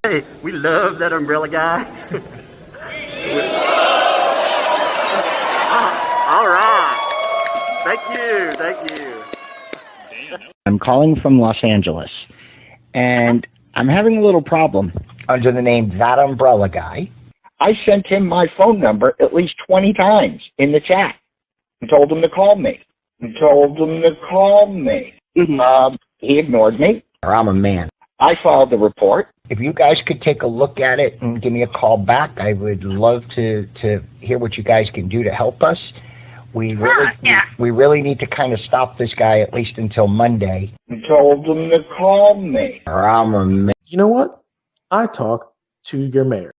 Hey, we love that umbrella guy. All right. Thank you. I'm calling from Los Angeles, and I'm having a little problem under the name ThATuMBRELLAgUy. I sent him my phone number at least 20 times in the chat and told him to call me. He ignored me, or I'm a man. I filed the report. If you guys could take a look at it and give me a call back, I would love to hear what you guys can do to help us. We really need to kind of stop this guy at least until Monday. I told him to call me, or I'm a man. You know what? I talk to your mayor.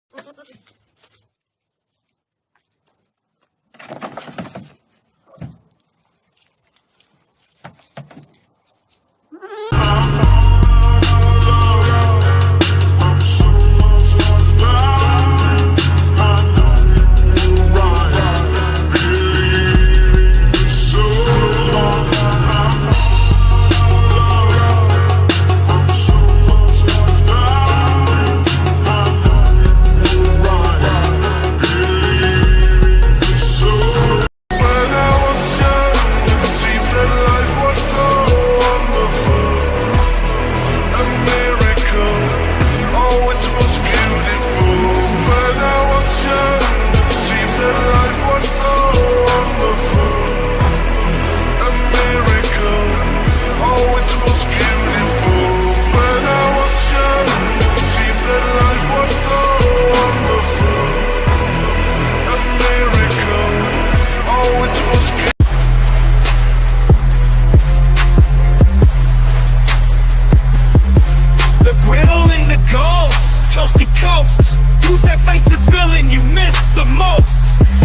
Who's that face that's feeling you miss the most?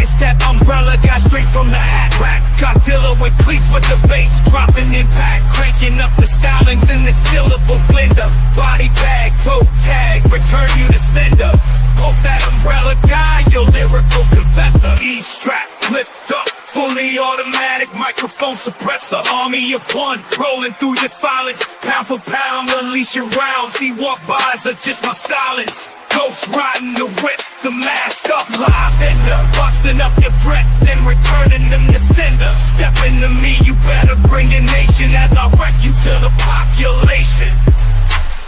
It's that umbrella guy straight from the hat rack. Godzilla with cleats with the bass dropping impact. Cranking up the stylings in the syllable blender. Body bag, toe tag, return you to sender. Poke that umbrella guy, your lyrical confessor. E-strap, lift up, fully automatic microphone suppressor. Army of one, rolling through your filings. Pound for pound, unleash your rounds. See what buys are just my silence. Ghost riding the whip, the masked up live ender. Boxing up your threats and returning them to sender. Step into me, you better bring your nation as I wreck you to the population.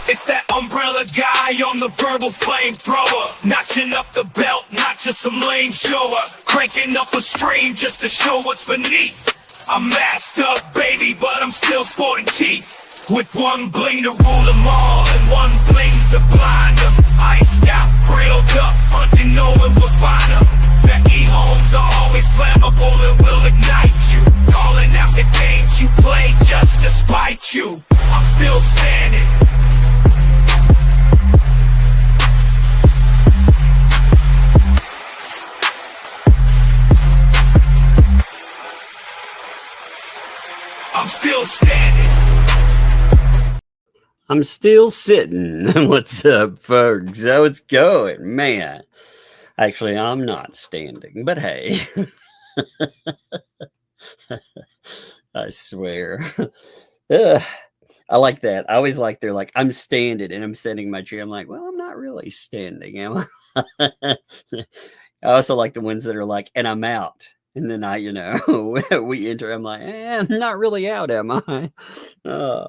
It's that umbrella guy on the verbal flamethrower. Notching up the belt, not just some lame shower. Cranking up a stream just to show what's beneath. I'm masked up, baby, but I'm still sporting teeth. With one bling to rule them all and one bling to blind them. Iced out, grilled up, hunting knowing we'll find them. Becky homes are always flammable and will ignite you. Calling out the games you play just to spite you. I'm still standing. I'm still standing. I'm still sitting. What's up, folks? How it's going, man? Actually, I'm not standing, but hey. I swear. I like that. I always like they're like, I'm standing and I'm sitting in my chair. I'm like, well, I'm not really standing, am I? I also like the ones that are like, and I'm out. And then we enter. I'm like, I'm not really out, am I?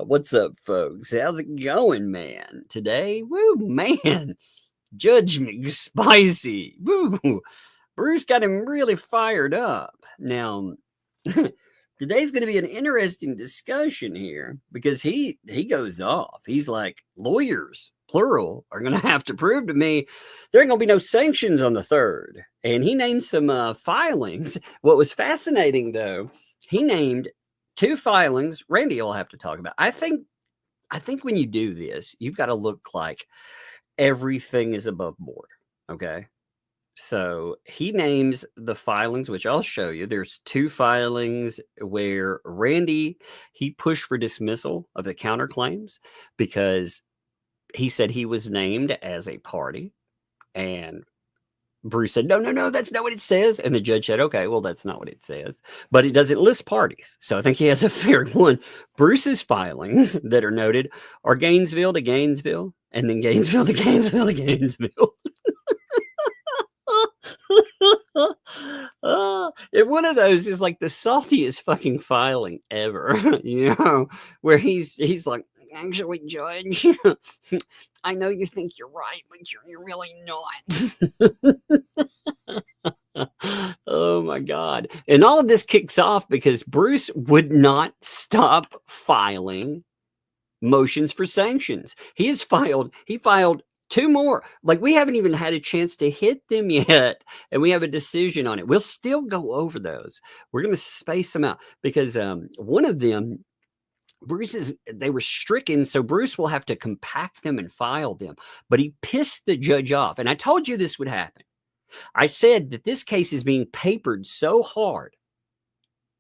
What's up, folks? How's it going, man? Today, woo, man. Judge McSpicy. Woo. Bruce got him really fired up. Now, today's going to be an interesting discussion here because he goes off. He's like, lawyers, plural, are going to have to prove to me there ain't going to be no sanctions on the 3rd. And he named some filings. What was fascinating, though, he named 2 filings. Randy will have to talk about. I think when you do this, you've got to look like everything is above board. Okay. So he names the filings, which I'll show you. There's 2 filings where Randy, he pushed for dismissal of the counterclaims because he said he was named as a party. And Bruce said, no, that's not what it says. And the judge said, okay, well, that's not what it says. But it doesn't list parties. So I think he has a fair one. Bruce's filings that are noted are Gainesville to Gainesville, and then Gainesville to Gainesville to Gainesville. And one of those is like the saltiest fucking filing ever, where he's like, actually, Judge, I know you think you're right, but you're really not. Oh my God. And all of this kicks off because Bruce would not stop filing motions for sanctions. He filed 2 more. Like, we haven't even had a chance to hit them yet, and we have a decision on it. We'll still go over those. We're going to space them out because one of them, they were stricken, so Bruce will have to compact them and file them. But he pissed the judge off, and I told you this would happen. I said that this case is being papered so hard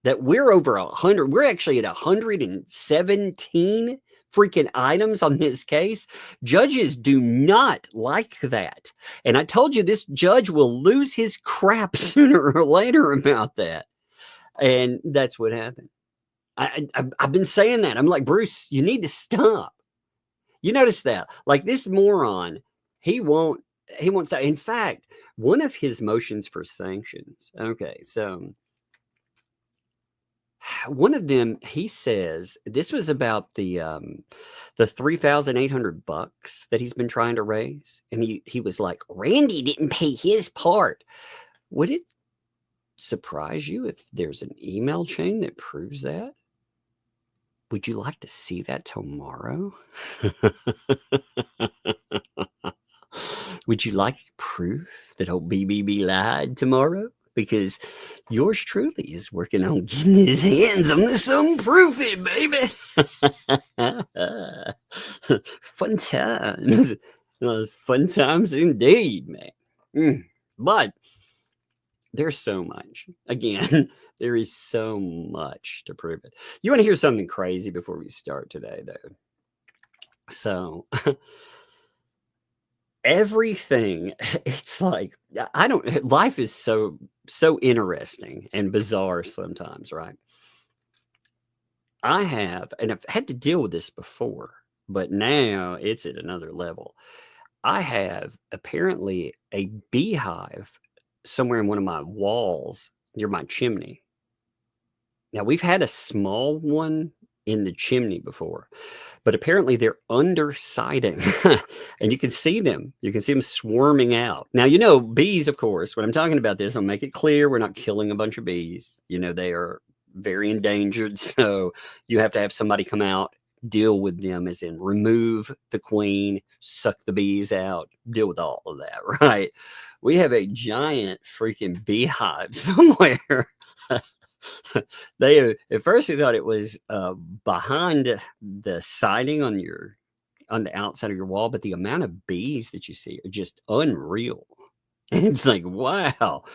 that we're over 100. We're actually at 117 freaking items on this case. Judges do not like that. And I told you this judge will lose his crap sooner or later about that. And that's what happened. I've been saying that. I'm like, Bruce, you need to stop. You notice that? Like, this moron, he won't stop. In fact, one of his motions for sanctions. Okay, so one of them, he says this was about the $3,800 that he's been trying to raise, and he was like, Randy didn't pay his part. Would it surprise you if there's an email chain that proves that? Would you like to see that tomorrow? Would you like proof that old BBB lied tomorrow? Because yours truly is working on getting his hands on some proofing, baby. Fun times. Fun times indeed, man. But there's so much. Again, there is so much to prove it. You want to hear something crazy before we start today, though? So everything, it's like, life is so interesting and bizarre sometimes, right? I have, and I've had to deal with this before, but now it's at another level. I have apparently a beehive somewhere in one of my walls near my chimney. Now, we've had a small one in the chimney before, but apparently they're under siding and you can see them. You can see them swarming out. Now, bees, of course, when I'm talking about this, I'll make it clear we're not killing a bunch of bees. They are very endangered. So you have to have somebody come out, deal with them, as in remove the queen, suck the bees out, deal with all of that, right? We have a giant freaking beehive somewhere. At first we thought it was behind the siding on the outside of your wall, but the amount of bees that you see are just unreal. And it's like, wow.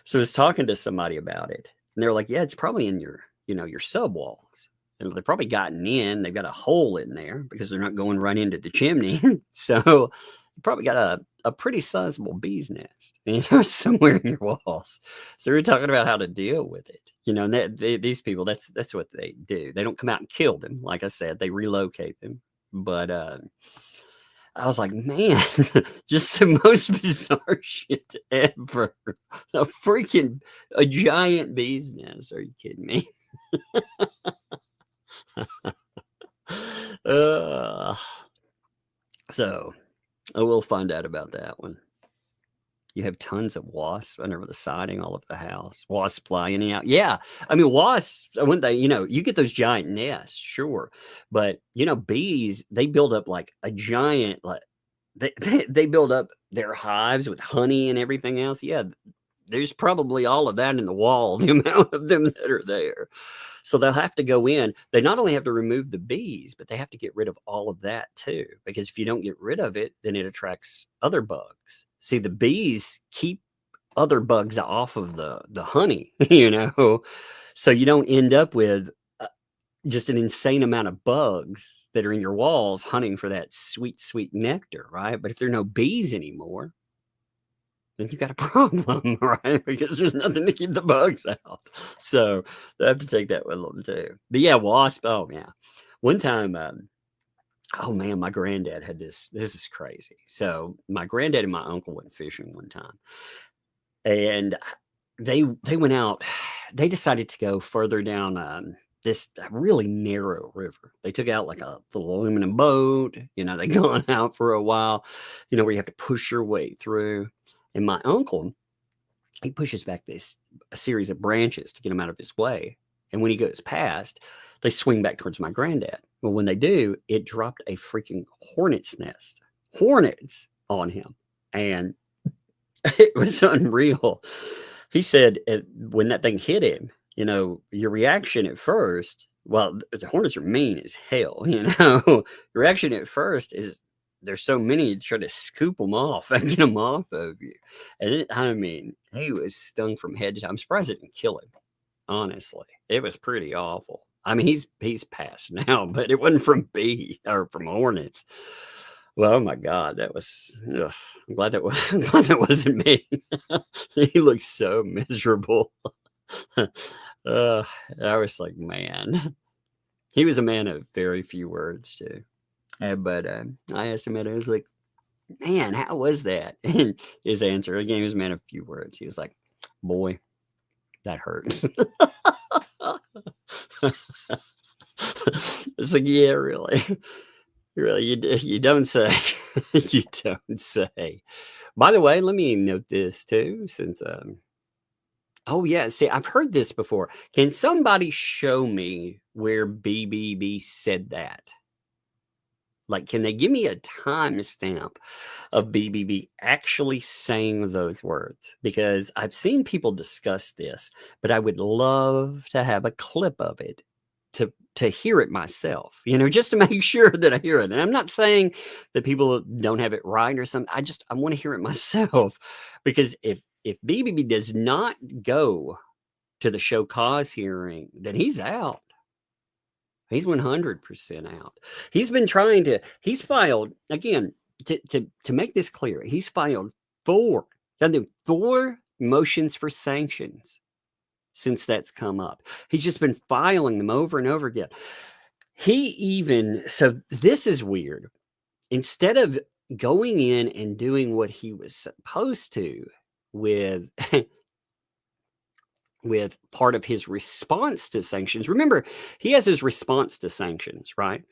So I was talking to somebody about it, and they're like, yeah, it's probably in your sub walls. And they've probably gotten in. They've got a hole in there because they're not going right into the chimney. So you probably got a pretty sizable bee's nest, somewhere in your walls. So we're talking about how to deal with it. And these people, that's what they do. They don't come out and kill them. Like I said, they relocate them. But I was like, man, just the most bizarre shit ever. A giant bee's nest. Are you kidding me? So we'll find out about that one. You have tons of wasps under the siding all over the house. Wasps flying out. Yeah. I mean, wasps, when they, you get those giant nests, sure. But, bees, they build up like a giant, like they build up their hives with honey and everything else. Yeah. There's probably all of that in the wall, the amount of them that are there. So they'll have to go in. They not only have to remove the bees, but they have to get rid of all of that too. Because if you don't get rid of it, then it attracts other bugs. See, the bees keep other bugs off of the honey, so you don't end up with just an insane amount of bugs that are in your walls hunting for that sweet, sweet nectar, right? But if there are no bees anymore, then you got a problem, right? Because there's nothing to keep the bugs out. So they have to take that with them too. But yeah, wasp. Oh yeah, one time. Oh man, my granddad had this. This is crazy. So my granddad and my uncle went fishing one time, and they went out. They decided to go further down this really narrow river. They took out like a little aluminum boat. You know, they gone out for a while. You know, where you have to push your way through. And my uncle, he pushes back a series of branches to get him out of his way. And when he goes past, they swing back towards my granddad. Well, when they do, it dropped a freaking hornet's nest, hornets on him. And it was unreal. He said when that thing hit him, you know, your reaction at first, well, the hornets are mean as hell, you know. Your reaction at first is there's so many, you try to scoop them off and get them off of you. And I mean, he was stung from head to toe. I'm surprised it didn't kill him. Honestly, it was pretty awful. I mean, he's passed now, but it wasn't from bee or from hornets. Well, oh my God, that was. Ugh, I'm glad that wasn't me. He looked so miserable. I was like, man, he was a man of very few words too. But I asked him, and I was like, man, how was that? And his answer again, he was a man of few words. He was like, boy, that hurts. It's like, yeah, really, you don't say. You don't say. By the way, let me note this too, since oh yeah, see, I've heard this before. Can somebody show me where BBB said that? Like, can they give me a timestamp of BBB actually saying those words? Because I've seen people discuss this, but I would love to have a clip of it to hear it myself, you know, just to make sure that I hear it. And I'm not saying that people don't have it right or something. I want to hear it myself, because if BBB does not go to the show cause hearing, then he's out. He's 100% out. He's been he's filed, again, to make this clear, he's filed 4 motions for sanctions since that's come up. He's just been filing them over and over again. So this is weird. Instead of going in and doing what he was supposed to with with part of his response to sanctions. Remember, he has his response to sanctions, right?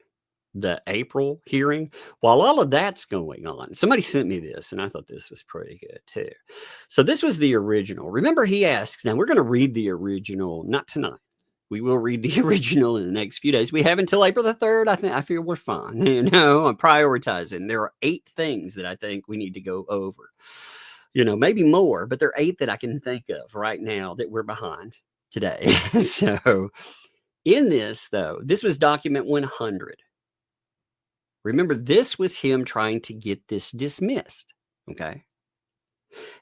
The April hearing. While all of that's going on, somebody sent me this, and I thought this was pretty good too. So this was the original. Remember, he asks, now we're going to read the original, not tonight. We will read the original in the next few days. We have until April the 3rd. I feel we're fine. You know, I'm prioritizing. There are 8 things that I think we need to go over. You know, maybe more, but there are 8 that I can think of right now that we're behind today. So in this, though, this was document 100. Remember, this was him trying to get this dismissed, okay?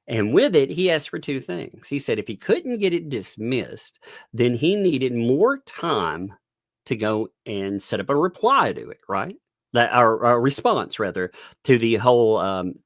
And with it, he asked for 2 things. He said if he couldn't get it dismissed, then he needed more time to go and set up a reply to it, right? Our response, rather, to the whole,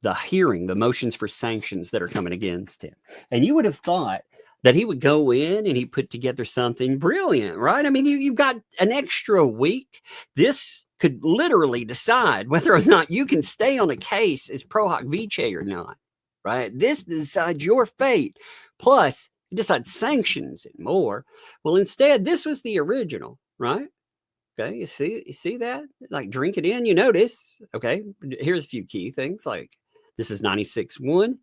the hearing, the motions for sanctions that are coming against him. And you would have thought that he would go in and he put together something brilliant, right? I mean, you've got an extra week. This could literally decide whether or not you can stay on a case as pro hoc vice or not, right? This decides your fate. Plus, it decides sanctions and more. Well, instead, this was the original, right? Okay, you see that? Like, drink it in, you notice. Okay, here's a few key things. Like, this is 96-1.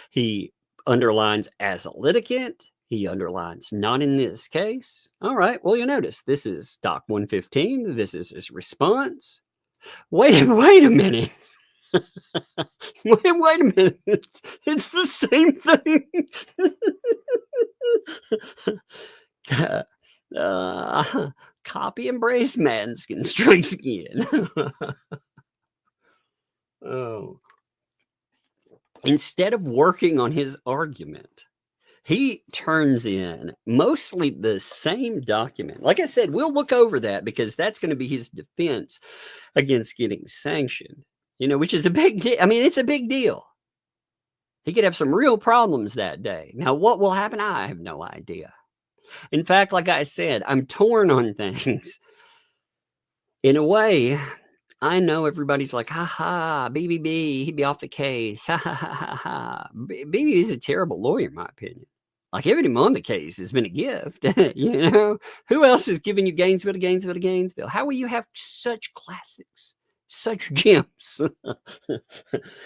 He underlines as a litigant. He underlines not in this case. All right, well, you notice this is Doc 115. This is his response. Wait a minute. wait a minute. It's the same thing. Copy embrace manskin strikes again. Oh. Instead of working on his argument, he turns in mostly the same document. Like I said, we'll look over that because that's going to be his defense against getting sanctioned, you know, which is a big deal. I mean, it's a big deal. He could have some real problems that day. Now, what will happen? I have no idea. In fact, like I said, I'm torn on things. In a way, I know everybody's like, ha ha, BBB, he'd be off the case. Ha ha ha ha ha. BBB is a terrible lawyer, in my opinion. Like, having him on the case has been a gift. You know, who else is giving you Gainesville to Gainesville to Gainesville? How will you have such classics, such gems?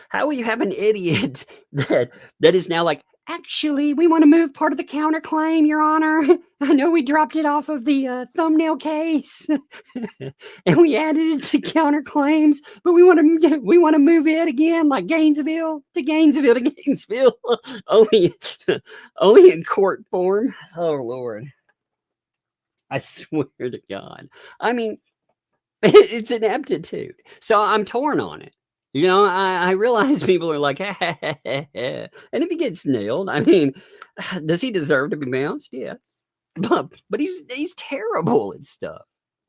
How will you have an idiot that is now like, actually, we want to move part of the counterclaim, Your Honor. I know we dropped it off of the thumbnail case, and we added it to counterclaims, but we want to move it again, like Gainesville to Gainesville to Gainesville, only in court form. Oh Lord, I swear to God. I mean, it's an aptitude. So I'm torn on it. You know, I realize people are like, and if he gets nailed, I mean, does he deserve to be bounced? Yes, but he's terrible at stuff.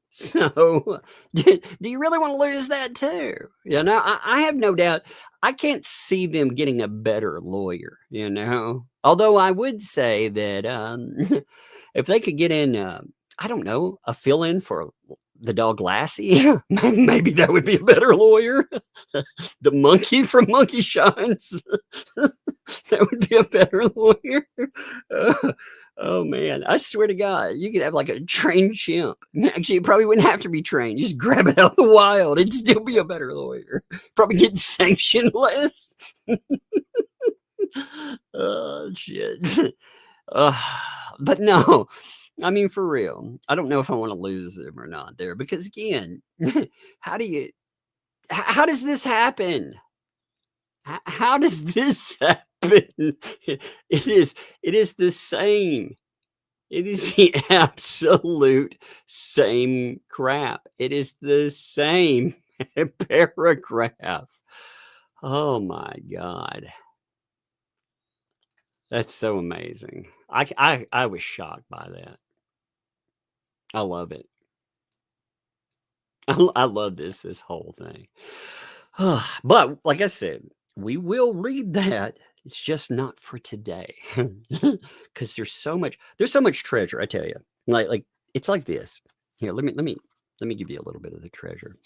So, do you really want to lose that too? You know, I have no doubt. I can't see them getting a better lawyer. You know, although I would say that if they could get in, I don't know, a fill-in for the dog Lassie, maybe that would be a better lawyer. The monkey from Monkey Shines, that would be a better lawyer. Oh man, I swear to God, you could have like a trained chimp. Actually, it probably wouldn't have to be trained. Just grab it out of the wild. It'd still be a better lawyer. Probably get sanctioned less. Oh shit. But no. I mean, for real, I don't know if I want to lose them or not there, because again, how does this happen? How does this happen? It is the same. It is the absolute same crap. It is the same paragraph. Oh my God. That's so amazing. I was shocked by that. I love it. I love this whole thing. But like I said, we will read that. It's just not for today. Because there's so much treasure, I tell you. Like it's like this. Here, let me give you a little bit of the treasure.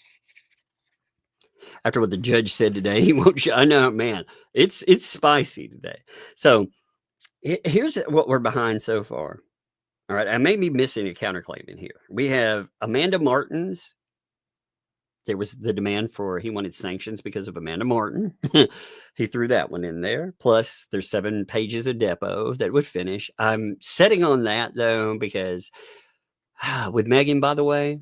After what the judge said today, he won't I know, man. It's spicy today. So here's what we're behind so far. All right, I may be missing a counterclaim in here. We have Amanda Martin's. There was the demand for, he wanted sanctions because of Amanda Martin. He threw that one in there. Plus, there's 7 pages of depo that would finish. I'm setting on that, though, because with Megan, by the way,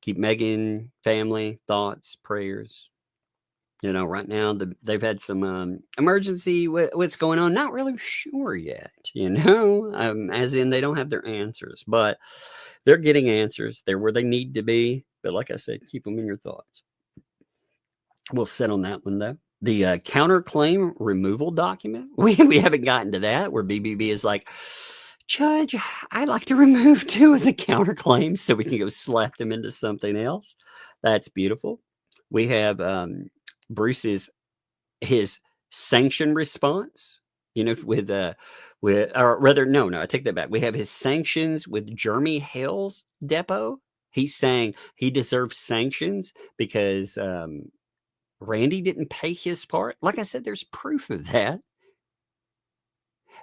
keep Megan family, thoughts, prayers. You know, right now, they've had some emergency, what's going on. Not really sure yet, you know, as in they don't have their answers. But they're getting answers. They're where they need to be. But like I said, keep them in your thoughts. We'll sit on that one, though. The counterclaim removal document. We haven't gotten to that, where BBB is like, Judge, I'd like to remove 2 of the counterclaims so we can go slap them into something else. That's beautiful. We have Bruce's his sanction response, you know, or rather, no, I take that back. We have his sanctions with Jeremy Hale's depot. He's saying he deserves sanctions because Randy didn't pay his part. Like I said, there's proof of that.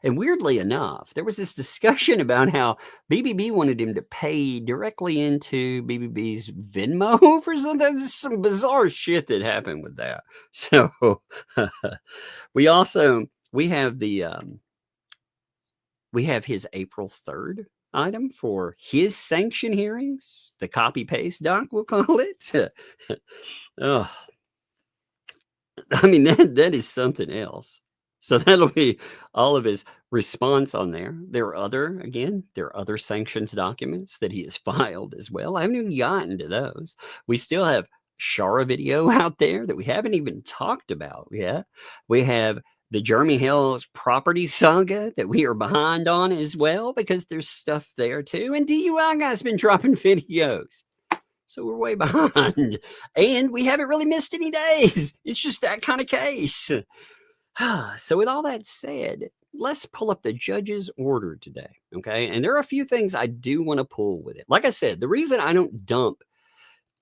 And weirdly enough, there was this discussion about how BBB wanted him to pay directly into BBB's Venmo for something. There's some bizarre shit that happened with that. So we have his April 3rd item for his sanction hearings, the copy paste doc, we'll call it. Oh, I mean, that is something else. So that'll be all of his response on there. There are other sanctions documents that he has filed as well. I haven't even gotten to those. We still have Shara video out there that we haven't even talked about yet. We have the Jeremy Hale's property saga that we are behind on as well, because there's stuff there too. And DUI guy's been dropping videos. So we're way behind. And we haven't really missed any days. It's just that kind of case. So with all that said, let's pull up the judge's order today, okay? And there are a few things I do want to pull with it. Like I said, the reason I don't dump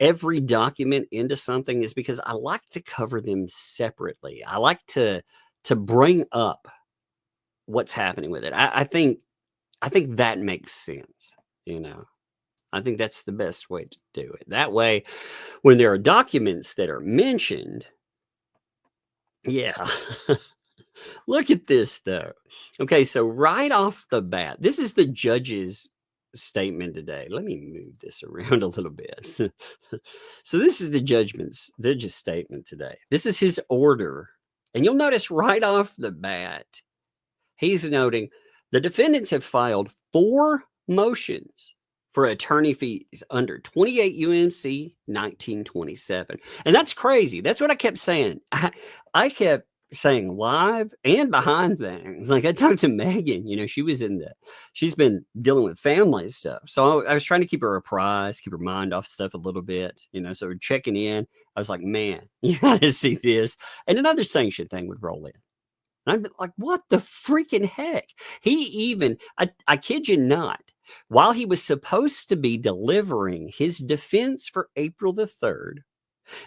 every document into something is because I like to cover them separately. I like to bring up what's happening with it. I think that makes sense, you know. I think that's the best way to do it. That way, when there are documents that are mentioned, yeah. Look at this, though. Okay, so right off the bat, this is the judge's statement today. Let me move this around a little bit. So this is the judge's statement today. This is his order. And you'll notice right off the bat, he's noting the defendants have filed 4 motions for attorney fees under 28 U.M.C. 1927. And that's crazy. That's what I kept saying. I kept saying live and behind things. Like I talked to Megan, you know, she's been dealing with family stuff. So I was trying to keep her apprised, keep her mind off stuff a little bit, you know, so we're checking in. I was like, man, you got to see this. And another sanction thing would roll in. And I'm like, what the freaking heck? He even, I kid you not, while he was supposed to be delivering his defense for April the 3rd,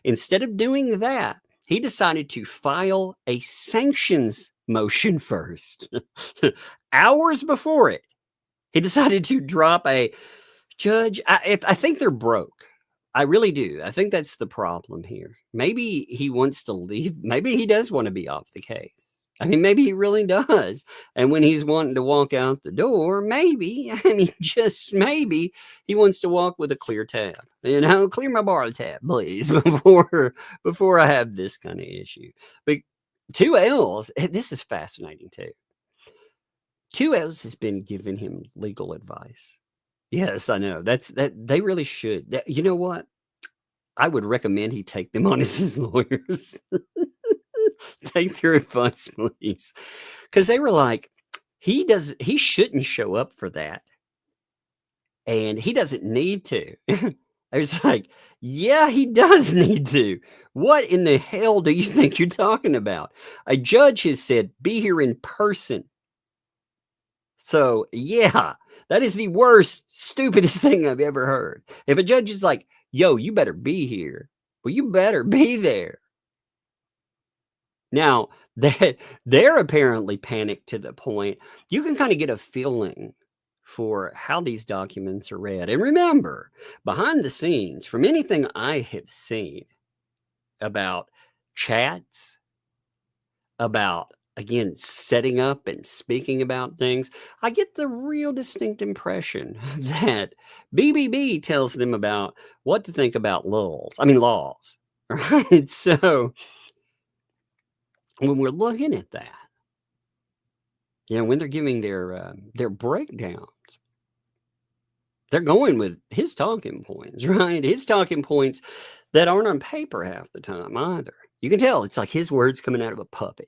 instead of doing that, he decided to file a sanctions motion first. Hours before it, he decided to drop a judge. I think they're broke. I really do. I think that's the problem here. Maybe he wants to leave. Maybe he does want to be off the case. I mean, maybe he really does. And when he's wanting to walk out the door, maybe, I mean, just maybe he wants to walk with a clear tab. You know, clear my bar tab, please, before I have this kind of issue. But 2Ls, this is fascinating too. 2Ls has been giving him legal advice. Yes, I know. That they really should. You know what? I would recommend he take them on as his lawyers. Take their advice, please. Because they were like, he shouldn't show up for that. And he doesn't need to. I was like, yeah, he does need to. What in the hell do you think you're talking about? A judge has said, be here in person. So, yeah, that is the worst, stupidest thing I've ever heard. If a judge is like, yo, you better be here. Well, you better be there. Now, they're apparently panicked to the point you can kind of get a feeling for how these documents are read. And remember, behind the scenes, from anything I have seen about chats, about, again, setting up and speaking about things, I get the real distinct impression that BBB tells them about what to think about laws. Right? So when we're looking at that, you know, when they're giving their breakdowns, they're going with his talking points, right? His talking points that aren't on paper half the time either. You can tell it's like his words coming out of a puppet.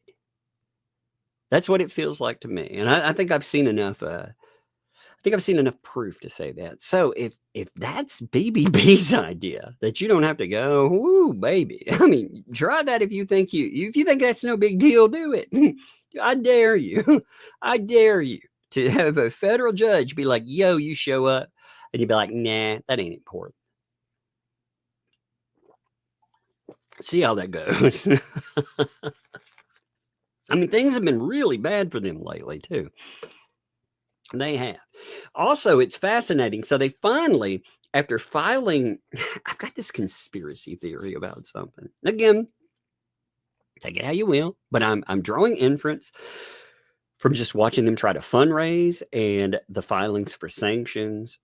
That's what it feels like to me, and I think I've seen enough. Enough proof to say that. So if that's BBB's idea that you don't have to go, woo, baby. I mean, try that if you think that's no big deal, do it. I dare you. I dare you to have a federal judge be like, yo, you show up, and you'd be like, nah, that ain't important. See how that goes. I mean, things have been really bad for them lately, too. They have. Also, it's fascinating. So they finally, after filing, I've got this conspiracy theory about something. Again, take it how you will, but I'm drawing inference from just watching them try to fundraise and the filings for sanctions.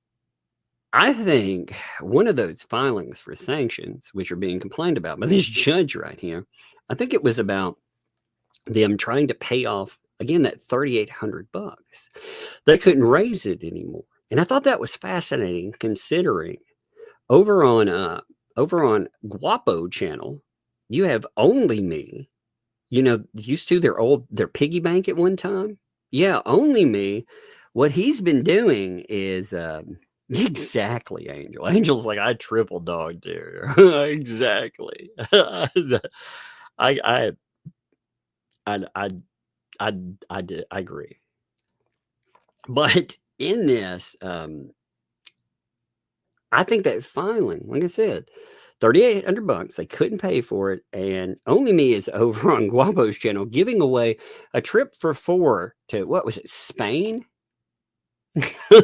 I think one of those filings for sanctions, which are being complained about by this judge right here, I think it was about them trying to pay off, again, that $3,800. They couldn't raise it anymore. And I thought that was fascinating, considering over on Guapo channel, you have Only Me. You know, used to their piggy bank at one time. Yeah, Only Me. What he's been doing is exactly, Angel. Angel's like, I triple dog dare. Exactly. I agree. But in this, I think that filing, like I said, $3,800, they couldn't pay for it. And Only Me is over on Guapo's channel giving away a trip for 4 to, what was it, Spain? I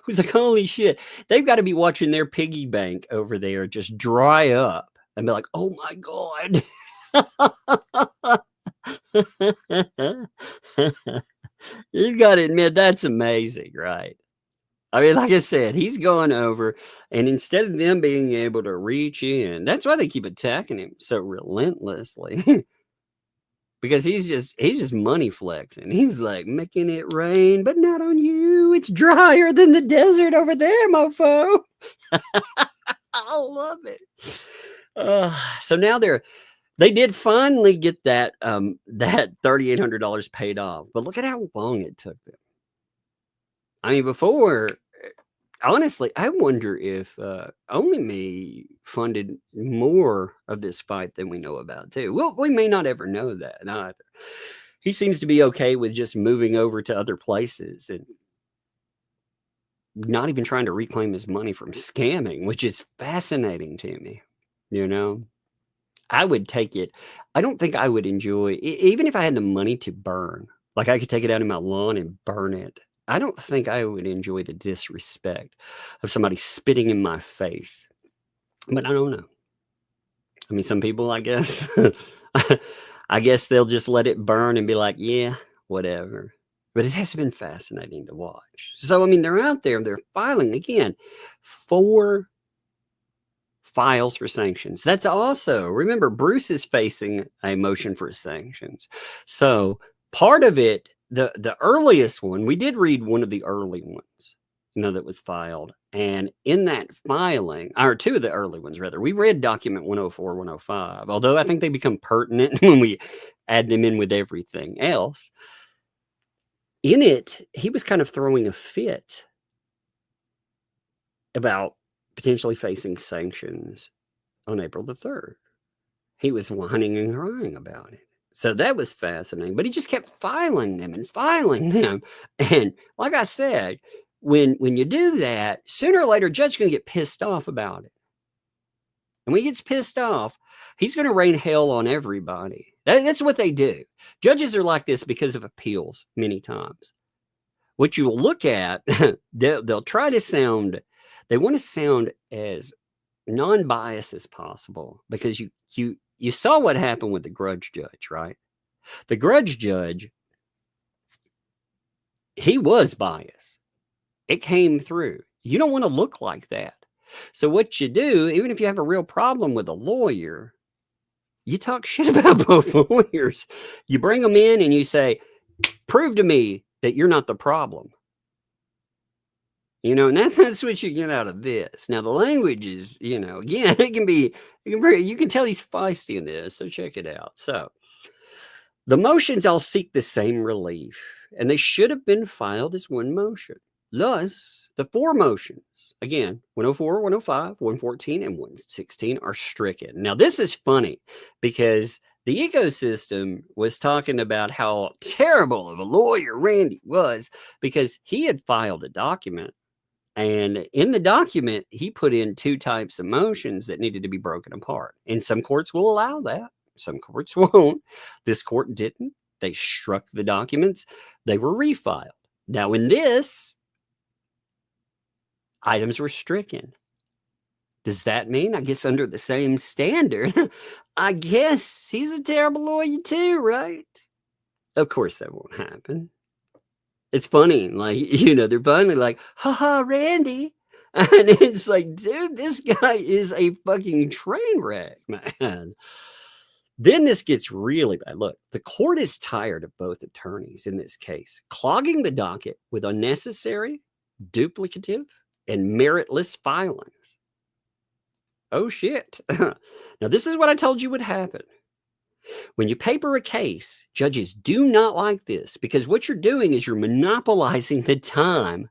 was like, holy shit. They've got to be watching their piggy bank over there just dry up and be like, oh my God. You got to admit, that's amazing, right? I mean, like I said, he's going over, and instead of them being able to reach in, that's why they keep attacking him so relentlessly. Because he's just money flexing. He's like making it rain, but not on you. It's drier than the desert over there, mofo. I love it. So now they did finally get that $3,800 paid off, but look at how long it took them. I mean, before, honestly, I wonder if Only Me funded more of this fight than we know about, too. Well, we may not ever know that either. He seems to be okay with just moving over to other places and not even trying to reclaim his money from scamming, which is fascinating to me. You know, I would take it. I don't think I would enjoy, even if I had the money to burn, like I could take it out in my lawn and burn it. I don't think I would enjoy the disrespect of somebody spitting in my face, but I don't know. I mean, some people, I guess, I guess they'll just let it burn and be like, yeah, whatever. But it has been fascinating to watch. So, I mean, they're out there, they're filing again, 4 files for sanctions. That's also, remember, Bruce is facing a motion for sanctions. So part of it, the earliest one, we did read one of the early ones, that was filed. And in that filing, or 2 of the early ones, rather, we read document 104, 105, although I think they become pertinent when we add them in with everything else. In it, he was kind of throwing a fit about potentially facing sanctions on April the 3rd. He was whining and crying about it. So that was fascinating, but he just kept filing them. And like I said, when you do that, sooner or later, judge's going to get pissed off about it. And when he gets pissed off, he's going to rain hell on everybody. That's what they do. Judges are like this because of appeals many times. What you look at, they'll try to sound, they want to sound as non-biased as possible, because you saw what happened with the grudge judge, right? The grudge judge, he was biased. It came through. You don't want to look like that. So what you do, even if you have a real problem with a lawyer, you talk shit about both lawyers. You bring them in and you say, prove to me that you're not the problem. And that's what you get out of this. Now, the language is, again, you can tell he's feisty in this, so check it out. So, the motions all seek the same relief, and they should have been filed as one motion. Thus, the 4 motions, again, 104, 105, 114, and 116 are stricken. Now, this is funny because the ecosystem was talking about how terrible of a lawyer Randy was because he had filed a document. And in the document, he put in 2 types of motions that needed to be broken apart. And some courts will allow that. Some courts won't. This court didn't. They struck the documents. They were refiled. Now, in this, items were stricken. Does that mean, I guess, under the same standard, I guess he's a terrible lawyer too, right? Of course, that won't happen. It's funny, like, they're finally like, haha, Randy. And it's like, dude, this guy is a fucking train wreck, man. Then this gets really bad. Look, the court is tired of both attorneys in this case, clogging the docket with unnecessary, duplicative, and meritless filings. Oh, shit. Now, this is what I told you would happen. When you paper a case, judges do not like this, because what you're doing is you're monopolizing the time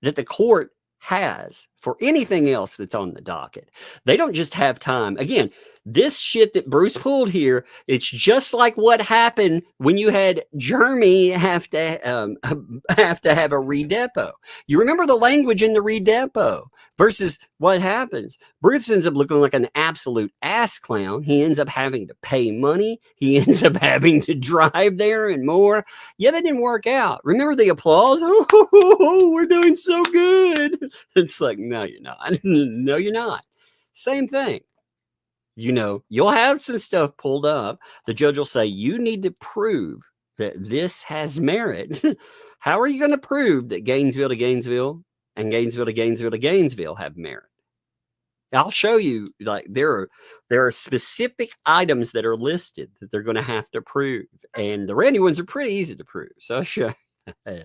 that the court has for anything else that's on the docket. They don't just have time. Again, This shit that Bruce pulled here, it's just like what happened when you had Jeremy have to have a redepo. You remember the language in the redepo versus what happens. Bruce ends up looking like an absolute ass clown. He ends up having to pay money. He ends up having to drive there and more. Yeah, that didn't work out. Remember the applause? Oh, we're doing so good. It's like, no, you're not. No, you're not. Same thing. You know, you'll have some stuff pulled up. The judge will say, you need to prove that this has merit. How are you going to prove that Gainesville to Gainesville and Gainesville to Gainesville to Gainesville have merit? I'll show you, like, there are specific items that are listed that they're going to have to prove. And the Randy ones are pretty easy to prove. So I'll show you. Yeah.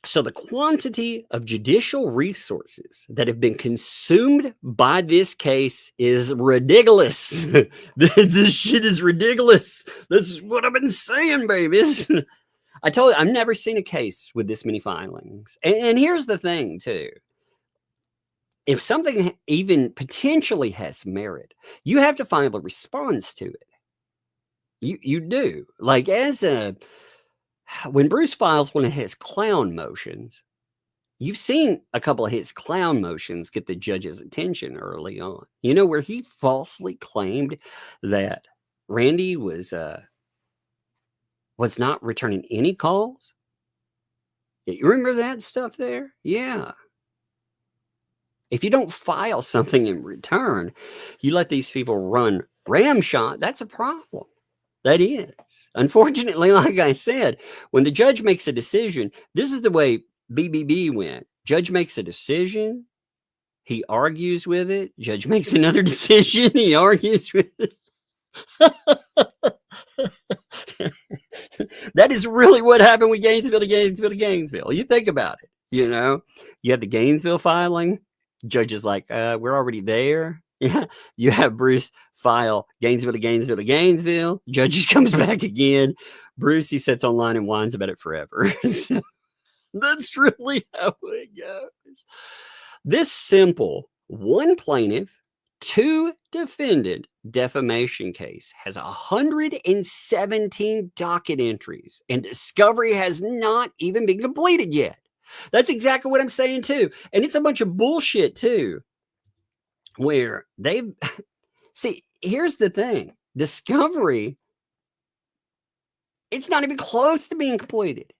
So the quantity of judicial resources that have been consumed by this case is ridiculous. This shit is ridiculous. That's what I've been saying, babies. I told you, I've never seen a case with this many filings. And here's the thing, too. If something even potentially has merit, you have to file a response to it. You do. Like, when Bruce files one of his clown motions, you've seen a couple of his clown motions get the judge's attention early on. You know, where he falsely claimed that Randy was not returning any calls. You remember that stuff there? Yeah. If you don't file something in return, you let these people run ramshot, that's a problem. That is. Unfortunately, like I said, when the judge makes a decision, this is the way BBB went. Judge makes a decision, he argues with it. Judge makes another decision, he argues with it. That is really what happened with Gainesville to Gainesville to Gainesville. You think about it, you know. You have the Gainesville filing. Judge is like, we're already there. Yeah, you have Bruce file Gainesville to Gainesville to Gainesville. Judge just comes back again. Bruce, he sits online and whines about it forever. So that's really how it goes. This simple one plaintiff, two defendant defamation case has 117 docket entries, and discovery has not even been completed yet. That's exactly what I'm saying, too. And it's a bunch of bullshit, too. Where they've see, here's the thing. Discovery, it's not even close to being completed.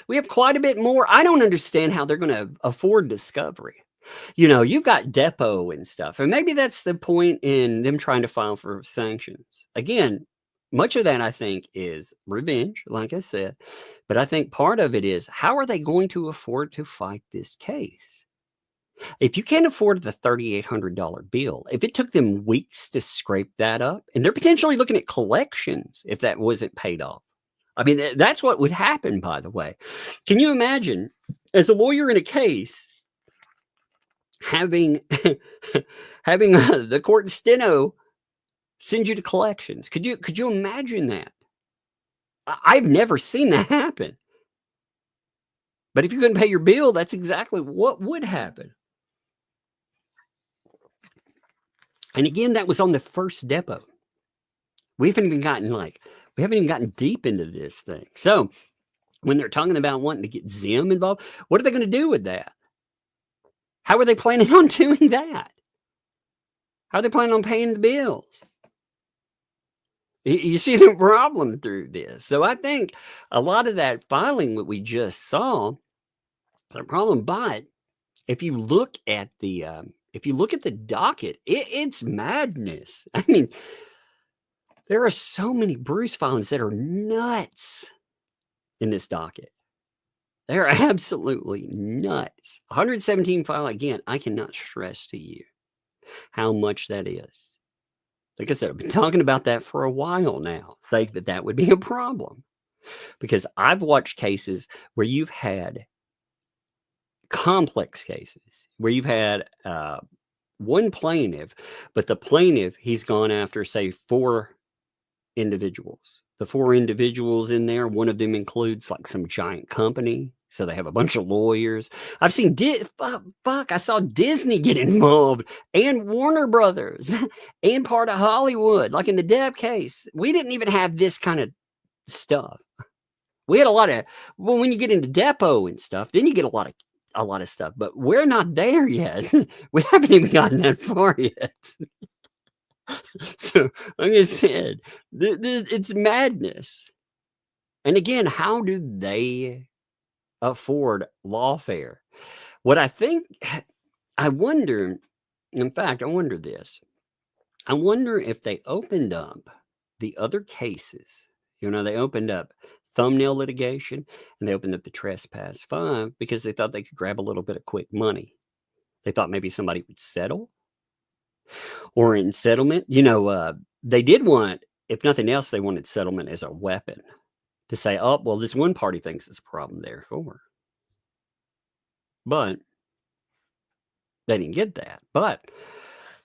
We have quite a bit more. I don't understand how they're going to afford discovery. You know, you've got depot and stuff. And maybe that's the point in them trying to file for sanctions. Again, much of that, I think, is revenge, like I said. But I think part of it is, how are they going to afford to fight this case? If you can't afford the $3,800 bill, if it took them weeks to scrape that up, and they're potentially looking at collections if that wasn't paid off. I mean, that's what would happen, by the way. Can you imagine, as a lawyer in a case, having the court steno send you to collections? Could you imagine that? I've never seen that happen. But if you couldn't pay your bill, that's exactly what would happen. And again, that was on the first depot. We haven't even gotten deep into this thing. So when they're talking about wanting to get Zim involved, what are they going to do with that? How are they planning on doing that? How are they planning on paying the bills? You see the problem through this. So I think a lot of that filing that we just saw is a problem. But if you look at the docket, it's madness. I mean, there are so many Bruce filings that are nuts in this docket. They're absolutely nuts. 117 file, again, I cannot stress to you how much that is. Like I said, I've been talking about that for a while now, saying that would be a problem. Because I've watched cases where you've had complex cases, where you've had one plaintiff, but the plaintiff, he's gone after, say, 4 individuals. The 4 individuals in there, one of them includes like some giant company, So they have a bunch of lawyers. I've seen, I saw Disney get involved and Warner Brothers and part of Hollywood, like in the Depp case. We didn't even have this kind of stuff. We had a lot of, well, when you get into depot and stuff, then you get a lot of stuff, but we're not there yet. We haven't even gotten that far yet. So, like I said, it's madness. And again, how do they afford lawfare? What I think, I wonder, in fact, I wonder this. I wonder if they opened up the other cases. You know, they opened up thumbnail litigation and they opened up the trespass 5 because they thought they could grab a little bit of quick money. They thought maybe somebody would settle. Or in settlement, you know, they did want, if nothing else, they wanted settlement as a weapon to say, oh, well, this one party thinks it's a problem, therefore. But they didn't get that. But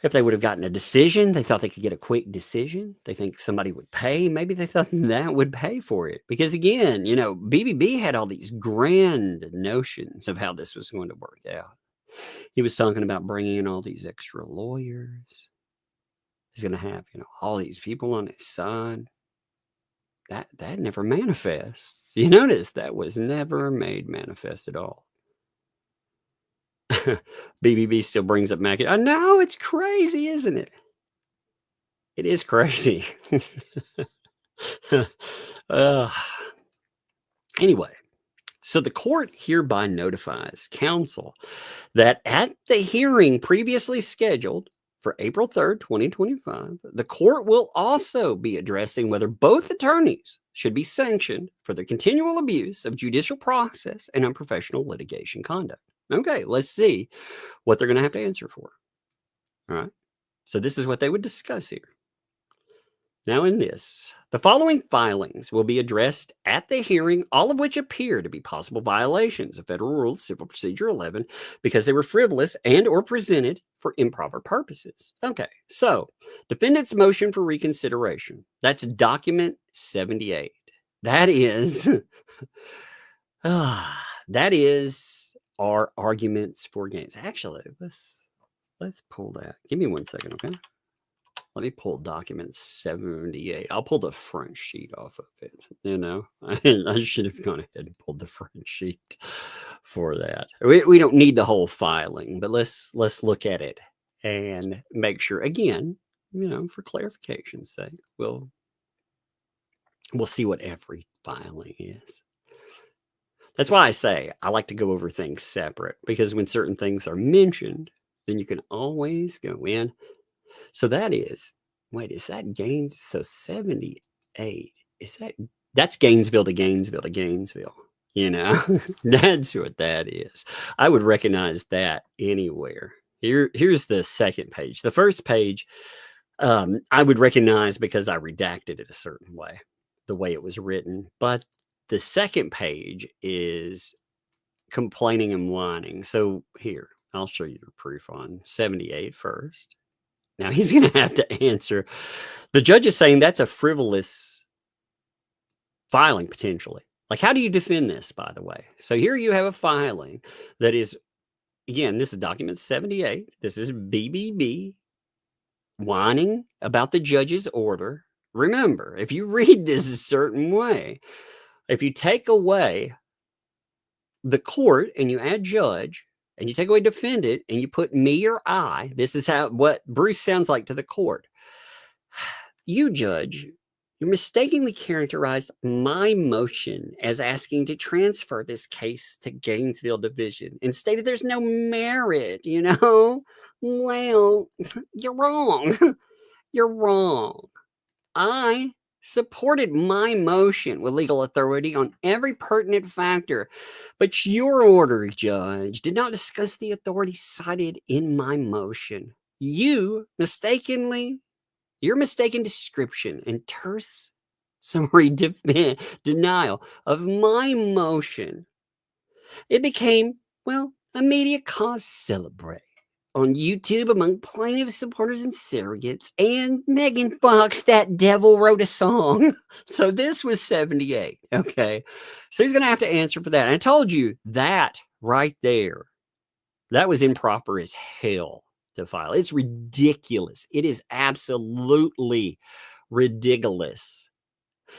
if they would have gotten a decision, they thought they could get a quick decision. They think somebody would pay. Maybe they thought that would pay for it. Because again, you know, BBB had all these grand notions of how this was going to work out. He was talking about bringing in all these extra lawyers. He's going to have, you know, all these people on his side. That never manifests. You notice that was never made manifest at all. BBB still brings up Mac. I know, it's crazy, isn't it? It is crazy. Anyway, so the court hereby notifies counsel that at the hearing previously scheduled for April 3rd, 2025, the court will also be addressing whether both attorneys should be sanctioned for the continual abuse of judicial process and unprofessional litigation conduct. Okay, let's see what they're going to have to answer for. All right. So this is what they would discuss here. Now in this, the following filings will be addressed at the hearing, all of which appear to be possible violations of Federal Rule Civil Procedure 11 because they were frivolous and or presented for improper purposes. Okay, so defendant's motion for reconsideration. That's document 78. That is, that is our arguments for gains. Actually, let's pull that. Give me 1 second, okay? Let me pull document 78. I'll pull the front sheet off of it. You know, I should have gone ahead and pulled the front sheet for that. We don't need the whole filing, but let's look at it and make sure, again, you know, for clarification's sake, we'll see what every filing is. That's why I say I like to go over things separate, because when certain things are mentioned, then you can always go in. So that is, wait, is that Gaines? So 78, that's Gainesville to Gainesville to Gainesville, you know, that's what that is. I would recognize that anywhere. Here's the second page. The first page, I would recognize because I redacted it a certain way, the way it was written. But the second page is complaining and whining. So here, I'll show you the proof on 78 first. Now he's going to have to answer. The judge is saying that's a frivolous filing potentially. Like, how do you defend this, by the way? So here you have a filing that is, again, this is document 78. This is BBB whining about the judge's order. Remember, if you read this a certain way, if you take away the court and you add judge, and you take away defendant and you put me or I, this is what Bruce sounds like to the court. You, judge, you mistakenly characterized my motion as asking to transfer this case to Gainesville Division and stated there's no merit, you know? Well, you're wrong. You're wrong. I supported my motion with legal authority on every pertinent factor, but your order, judge, did not discuss the authority cited in my motion. Your mistaken description and terse summary denial of my motion, it became, well, immediate cause celebre on YouTube among plaintiff supporters and surrogates, and Megan Fox, that devil, wrote a song. So this was 78. Okay. So he's going to have to answer for that. And I told you that right there, that was improper as hell to file. It's ridiculous. It is absolutely ridiculous.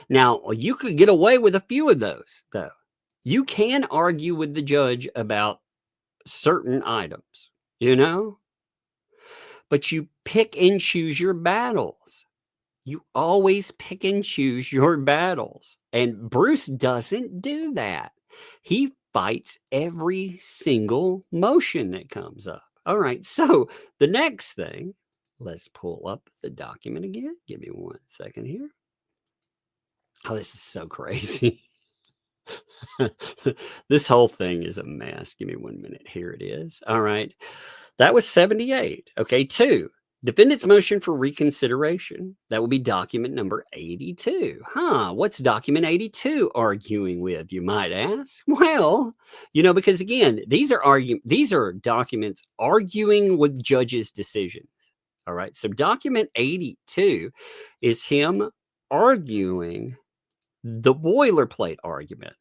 Now, you could get away with a few of those, though. You can argue with the judge about certain items, you know, but you pick and choose your battles. You always pick and choose your battles. And Bruce doesn't do that. He fights every single motion that comes up. All right. So the next thing, let's pull up the document again. Give me 1 second here. Oh, this is so crazy. This whole thing is a mess. Give me 1 minute. Here it is. All right. That was 78. Okay. 2. Defendant's motion for reconsideration. That will be document number 82. What's document 82 arguing with, you might ask? Well, you know, because again, these are documents arguing with judges' decisions. All right. So document 82 is him arguing the boilerplate argument.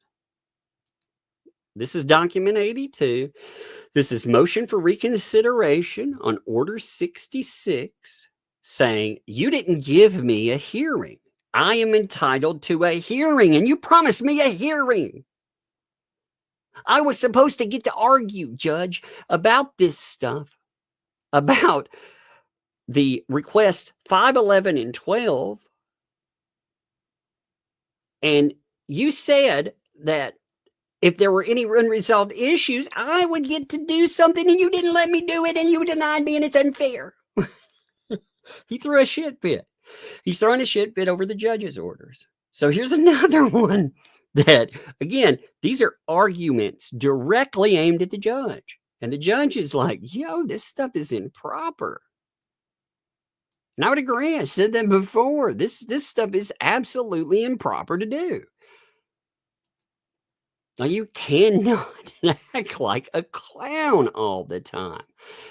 This is document 82. This is motion for reconsideration on order 66, saying, you didn't give me a hearing. I am entitled to a hearing, and you promised me a hearing. I was supposed to get to argue, Judge, about this stuff, about the request 5, 11, and 12. And you said that if there were any unresolved issues, I would get to do something, and you didn't let me do it, and you denied me, and it's unfair. He threw a shit fit. He's throwing a shit fit over the judge's orders. So here's another one that, again, these are arguments directly aimed at the judge. And the judge is like, yo, this stuff is improper. And I would agree. I said that before. This stuff is absolutely improper to do. Now, you cannot act like a clown all the time.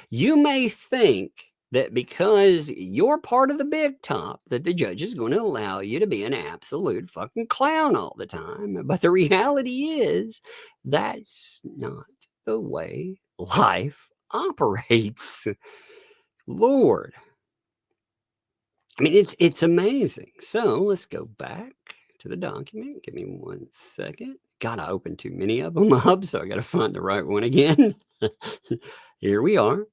You may think that because you're part of the big top, that the judge is going to allow you to be an absolute fucking clown all the time. But the reality is that's not the way life operates. Lord. I mean, it's amazing. So let's go back to the document. Give me 1 second. God, I opened too many of them up, so I got to find the right one again. Here we are.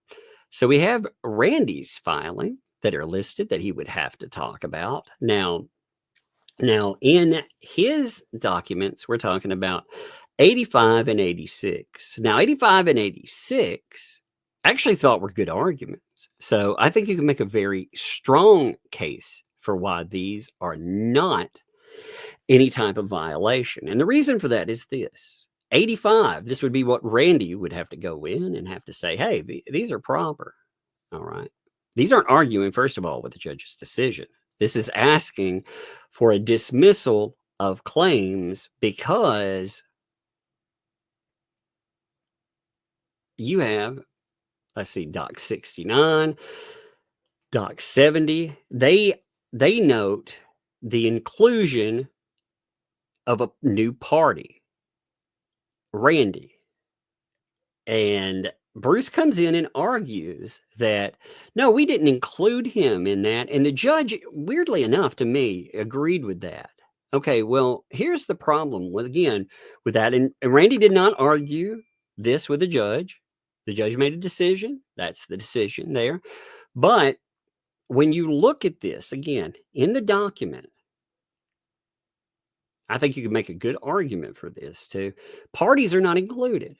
So we have Randy's filing that are listed that he would have to talk about. Now in his documents, we're talking about 85 and 86. Now, 85 and 86 I actually thought were good arguments. So I think you can make a very strong case for why these are not any type of violation. And the reason for that is this. 85, this would be what Randy would have to go in and have to say, hey, these are proper. All right. These aren't arguing, first of all, with the judge's decision. This is asking for a dismissal of claims because you have, let's see, Doc 69, Doc 70. They note the inclusion of a new party, Randy. And Bruce comes in and argues that, no, we didn't include him in that. And the judge, weirdly enough to me, agreed with that. Okay, well, here's the problem with that. And Randy did not argue this with the judge. The judge made a decision. That's the decision there. But when you look at this, again, in the document, I think you can make a good argument for this too. Parties are not included.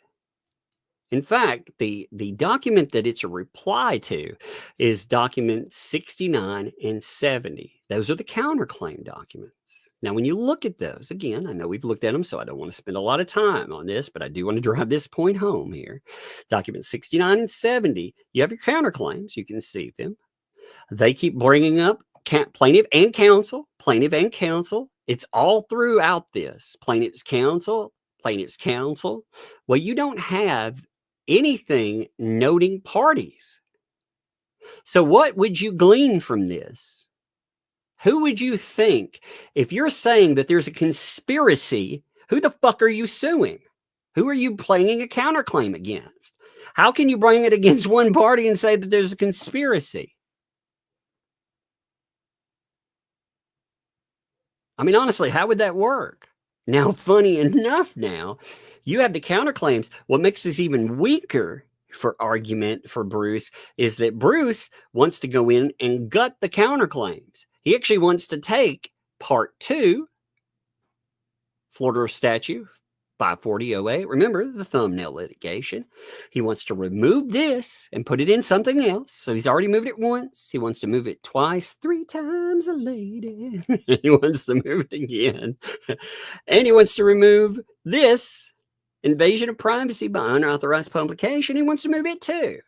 In fact, the document that it's a reply to is document 69 and 70. Those are the counterclaim documents. Now, when you look at those, again, I know we've looked at them, so I don't want to spend a lot of time on this, but I do want to drive this point home here. Document 69 and 70, you have your counterclaims. You can see them. They keep bringing up plaintiff and counsel, plaintiff and counsel. It's all throughout this. Plaintiff's counsel, plaintiff's counsel. Well, you don't have anything noting parties. So what would you glean from this? Who would you think, if you're saying that there's a conspiracy, who the fuck are you suing? Who are you bringing a counterclaim against? How can you bring it against one party and say that there's a conspiracy? I mean, honestly, how would that work? Now, funny enough, now you have the counterclaims. What makes this even weaker for argument for Bruce is that Bruce wants to go in and gut the counterclaims. He actually wants to take part 2, Florida statute 54008. Remember the thumbnail litigation. He wants to remove this and put it in something else. So he's already moved it once. He wants to move it twice, 3 times a lady. He wants to move it again. And he wants to remove this invasion of privacy by unauthorized publication. He wants to move it too.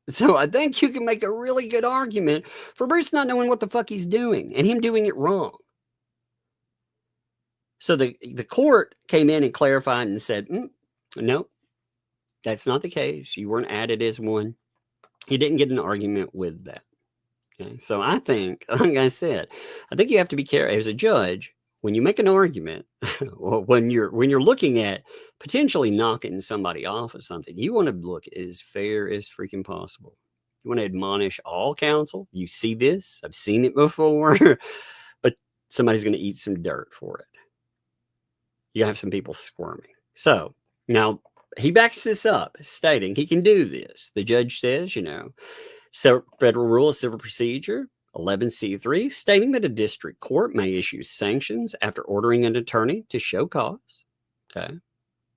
So I think you can make a really good argument for Bruce not knowing what the fuck he's doing and him doing it wrong. So the court came in and clarified and said, no, that's not the case. You weren't added as one. He didn't get an argument with that. Okay. So I think, like I said, I think you have to be careful as a judge when you make an argument, or when you're looking at potentially knocking somebody off of something. You want to look as fair as freaking possible. You want to admonish all counsel. You see this, I've seen it before, but somebody's going to eat some dirt for it. You have some people squirming. So now he backs this up, stating he can do this. The judge says, so Federal Rule of Civil Procedure 11C3, stating that a district court may issue sanctions after ordering an attorney to show cause. Okay.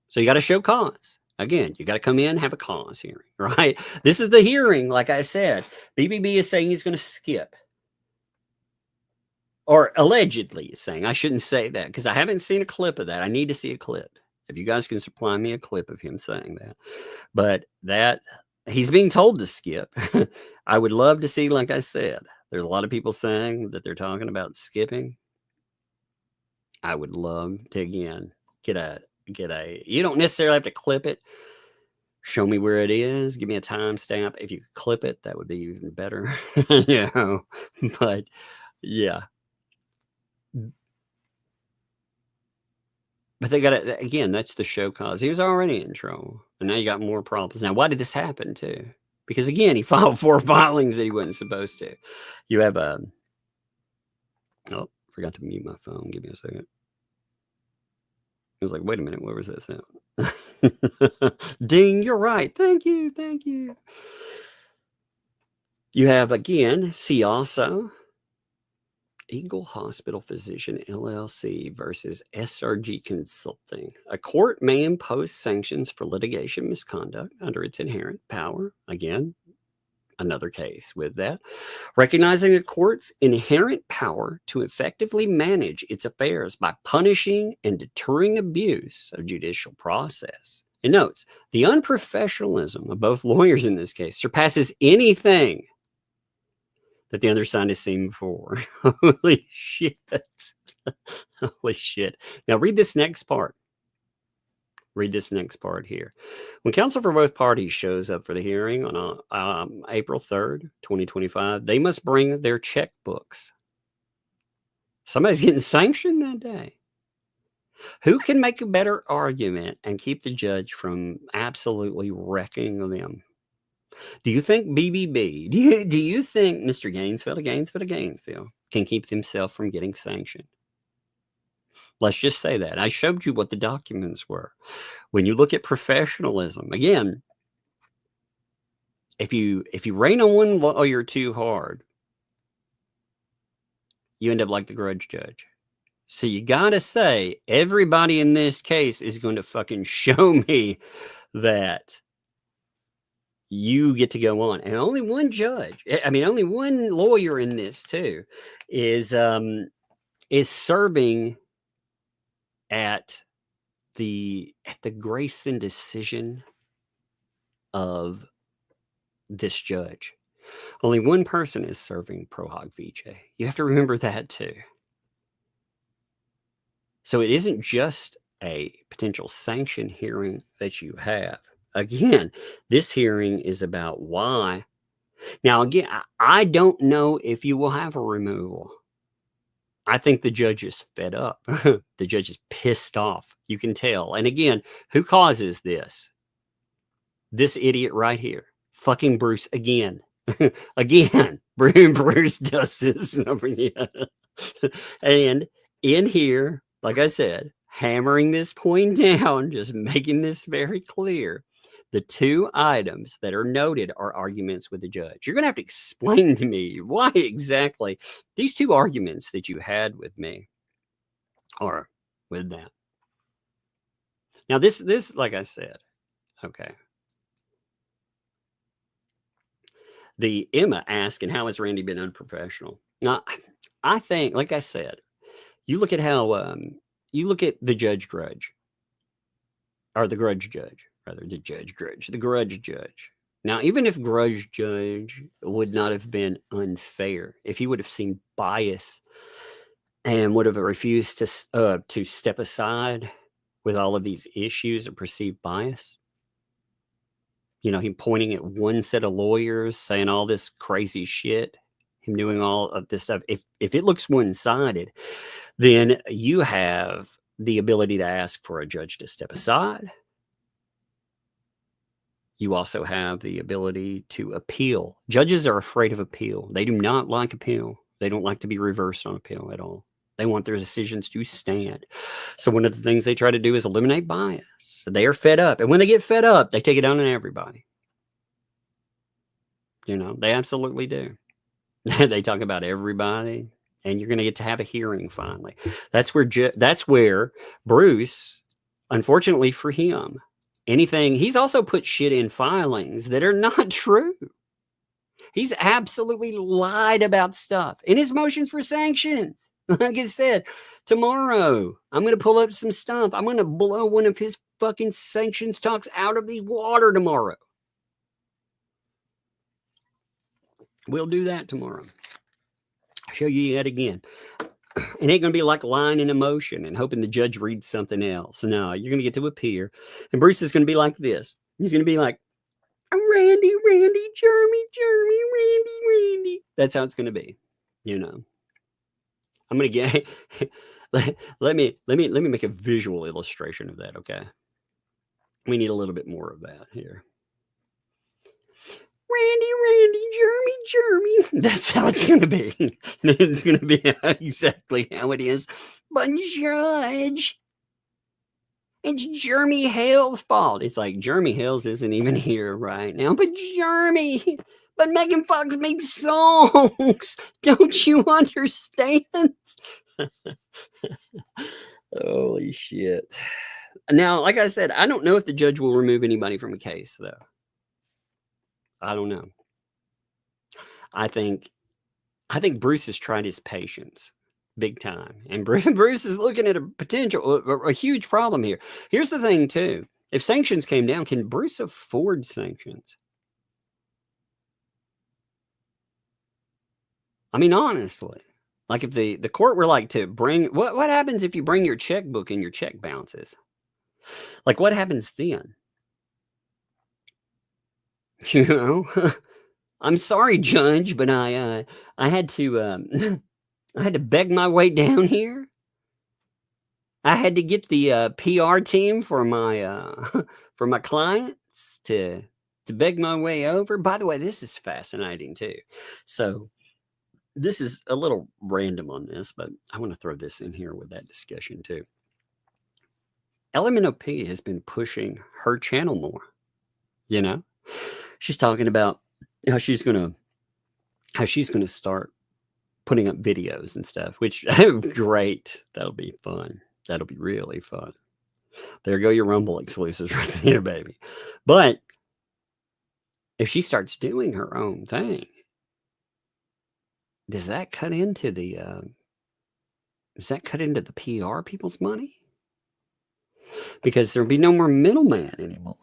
So you got to show cause. Again, you got to come in, have a cause hearing, right? This is the hearing. Like I said, BBB is saying he's going to skip. Or allegedly is saying. I shouldn't say that because I haven't seen a clip of that. I need to see a clip. If you guys can supply me a clip of him saying that. But that he's being told to skip. I would love to see, like I said, there's a lot of people saying that they're talking about skipping. I would love to, again, get a, you don't necessarily have to clip it. Show me where it is. Give me a timestamp. If you could clip it, that would be even better. But yeah. But they got to, again, that's the show cause. He was already in trouble. And now you got more problems. Now, why did this happen too? Because again, he filed 4 filings that he wasn't supposed to. You have a, oh, forgot to mute my phone. Give me a second. I was like, wait a minute, what was that sound? Ding, you're right. Thank you. Thank you. You have, again, see also, Eagle Hospital Physician LLC versus SRG Consulting. A court may impose sanctions for litigation misconduct under its inherent power. Again, another case with that. Recognizing a court's inherent power to effectively manage its affairs by punishing and deterring abuse of judicial process. It notes, the unprofessionalism of both lawyers in this case surpasses anything that the other side has seen before. Holy shit. Holy shit. Now read this next part. Read this next part here. When counsel for both parties shows up for the hearing on April 3rd, 2025, they must bring their checkbooks. Somebody's getting sanctioned that day. Who can make a better argument and keep the judge from absolutely wrecking them? Do you think BBB, do you think Mr. Gainesville can keep himself from getting sanctioned? Let's just say that. I showed you what the documents were. When you look at professionalism, again, if you rain on one lawyer too hard, you end up like the grudge judge. So you got to say, everybody in this case is going to fucking show me that you get to go on. And only one judge, I mean, only one lawyer in this too, is serving at the grace and decision of this judge. Only one person is serving pro hoc vice. You have to remember that too. So it isn't just a potential sanction hearing that you have. again, this hearing is about why. Now, again, I don't know if you will have a removal. I think the judge is fed up. The judge is pissed off. You can tell. And again, who causes this? This idiot right here. Fucking Bruce again. Again. Bruce does this. And in here, like I said, hammering this point down, just making this very clear. The two items that are noted are arguments with the judge. You're going to have to explain to me why exactly these two arguments that you had with me are with that. Now, this, like I said, okay. The Emma asked, and how has Randy been unprofessional? Now, I think, like I said, you look at how, you look at the judge grudge, or the grudge judge. Rather, the judge grudge, the grudge judge. Now, even if grudge judge would not have been unfair, if he would have seen bias and would have refused to step aside with all of these issues of perceived bias, you know, him pointing at one set of lawyers, saying all this crazy shit, him doing all of this stuff. If it looks one-sided, then you have the ability to ask for a judge to step aside. You also have the ability to appeal. Judges are afraid of appeal. They do not like appeal. They don't like to be reversed on appeal at all. They want their decisions to stand. So one of the things they try to do is eliminate bias. So they are fed up. And when they get fed up, they take it out on everybody. You know, they absolutely do. They talk about everybody. And you're going to get to have a hearing finally. That's where Bruce, unfortunately for him, he's also put shit in filings that are not true. He's absolutely lied about stuff in his motions for sanctions. Like I said, tomorrow I'm going to pull up some stuff. I'm going to blow one of his fucking sanctions talks out of the water tomorrow. We'll do that tomorrow. I'll show you yet again. It ain't going to be like lying in a motion and hoping the judge reads something else. No, you're going to get to appear. And Bruce is going to be like this. He's going to be like, Randy, Jeremy, Randy. That's how it's going to be. You know, I'm going to get, let me make a visual illustration of that. Okay. We need a little bit more of that here. Randy, Jeremy. That's how it's going to be. It's going to be exactly how it is. But Judge, it's Jeremy Hale's fault. It's like Jeremy Hale's isn't even here right now. But Megan Fox made songs. Don't you understand? Holy shit. Now, like I said, I don't know if the judge will remove anybody from a case, though. I don't know. I think Bruce has tried his patience big time. And Bruce is looking at a huge problem here. Here's the thing, too. If sanctions came down, can Bruce afford sanctions? I mean, honestly, like if the court were like to bring, what happens if you bring your checkbook and your check bounces? Like, what happens then? You know, I'm sorry, Judge, but I had to I had to beg my way down here. I had to get the PR team for my clients to beg my way over. By the way, this is fascinating too. So this is a little random on this, but I want to throw this in here with that discussion too. LMNOP has been pushing her channel more, you know. She's talking about how she's gonna start putting up videos and stuff, which great. That'll be fun. That'll be really fun. There go your Rumble exclusives right there, baby. But if she starts doing her own thing, does that cut into the PR people's money? Because there'll be no more middleman anymore.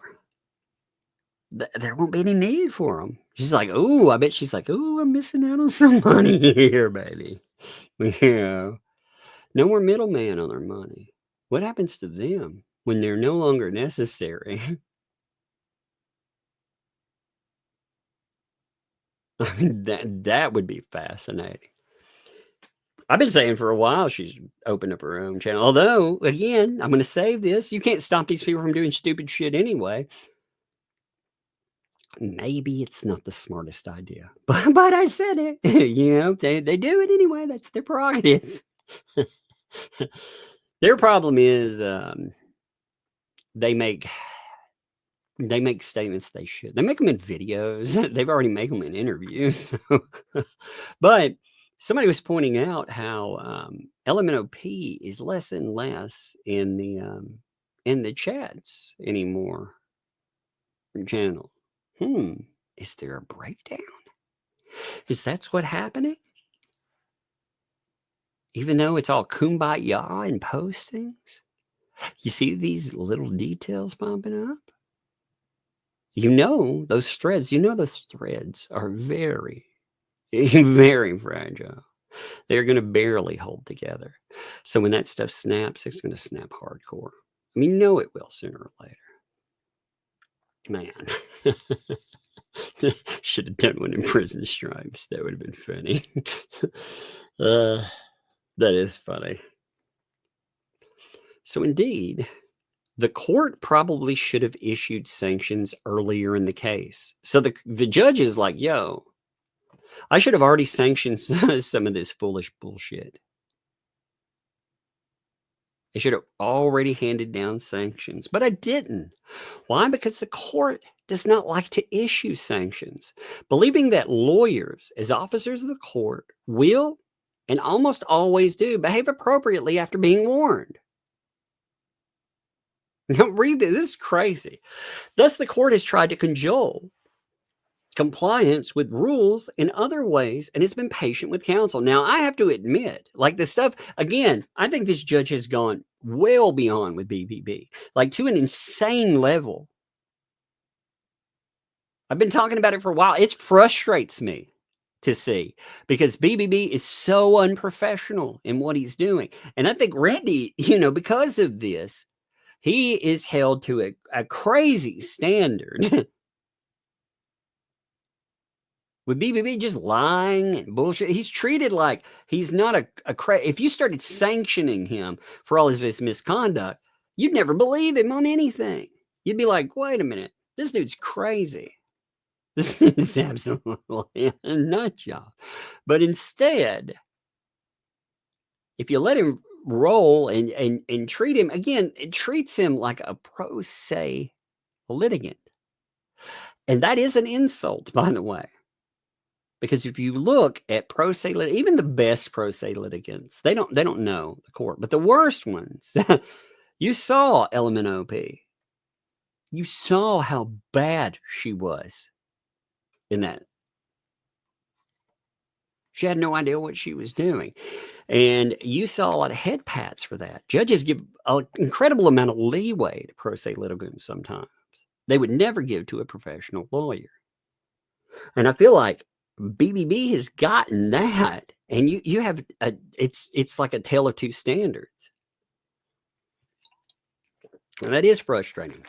There won't be any need for them. She's like, oh, I bet she's like, oh, I'm missing out on some money here, baby. Yeah. No more middleman on their money. What happens to them when they're no longer necessary? I mean, that would be fascinating. I've been saying for a while she's opened up her own channel. Although, again, I'm going to say this. You can't stop these people from doing stupid shit anyway. Maybe it's not the smartest idea. But I said it. They do it anyway. That's their prerogative. Their problem is they make statements they should. They make them in videos. They've already made them in interviews. But somebody was pointing out how LMNOP is less and less in the chats anymore. Channel. Is there a breakdown? Is that's what happening? Even though it's all kumbaya in postings, you see these little details popping up. Those threads. Those threads are very, very fragile. They're going to barely hold together. So when that stuff snaps, it's going to snap hardcore. I mean, it will sooner or later. Man, should have done one in Prison Stripes. That would have been funny. That is funny. So indeed, the court probably should have issued sanctions earlier in the case. So the judge is like, yo, I should have already sanctioned some of this foolish bullshit. I should have already handed down sanctions, but I didn't. Why? Because the court does not like to issue sanctions, believing that lawyers, as officers of the court, will and almost always do behave appropriately after being warned. Now, read this. This is crazy. Thus, the court has tried to cajole compliance with rules in other ways and has been patient with counsel. Now, I have to admit, like this stuff, again, I think this judge has gone well beyond with BBB, like to an insane level. I've been talking about it for a while. It frustrates me to see because BBB is so unprofessional in what he's doing. And I think Randy, because of this, he is held to a crazy standard. With BBB just lying and bullshit, he's treated like he's not a if you started sanctioning him for all his misconduct, you'd never believe him on anything. You'd be like, wait a minute, this dude's crazy. This is absolutely a nut job. But instead, if you let him roll and treat him, again, it treats him like a pro se litigant. And that is an insult, by the way. Because if you look at pro se, even the best pro se litigants, they don't know the court. But the worst ones, you saw LMNOP. You saw how bad she was in that. She had no idea what she was doing. And you saw a lot of head pats for that. Judges give an incredible amount of leeway to pro se litigants sometimes. They would never give to a professional lawyer. And I feel like BBB has gotten that, and you have it's like a tale of two standards, and that is frustrating.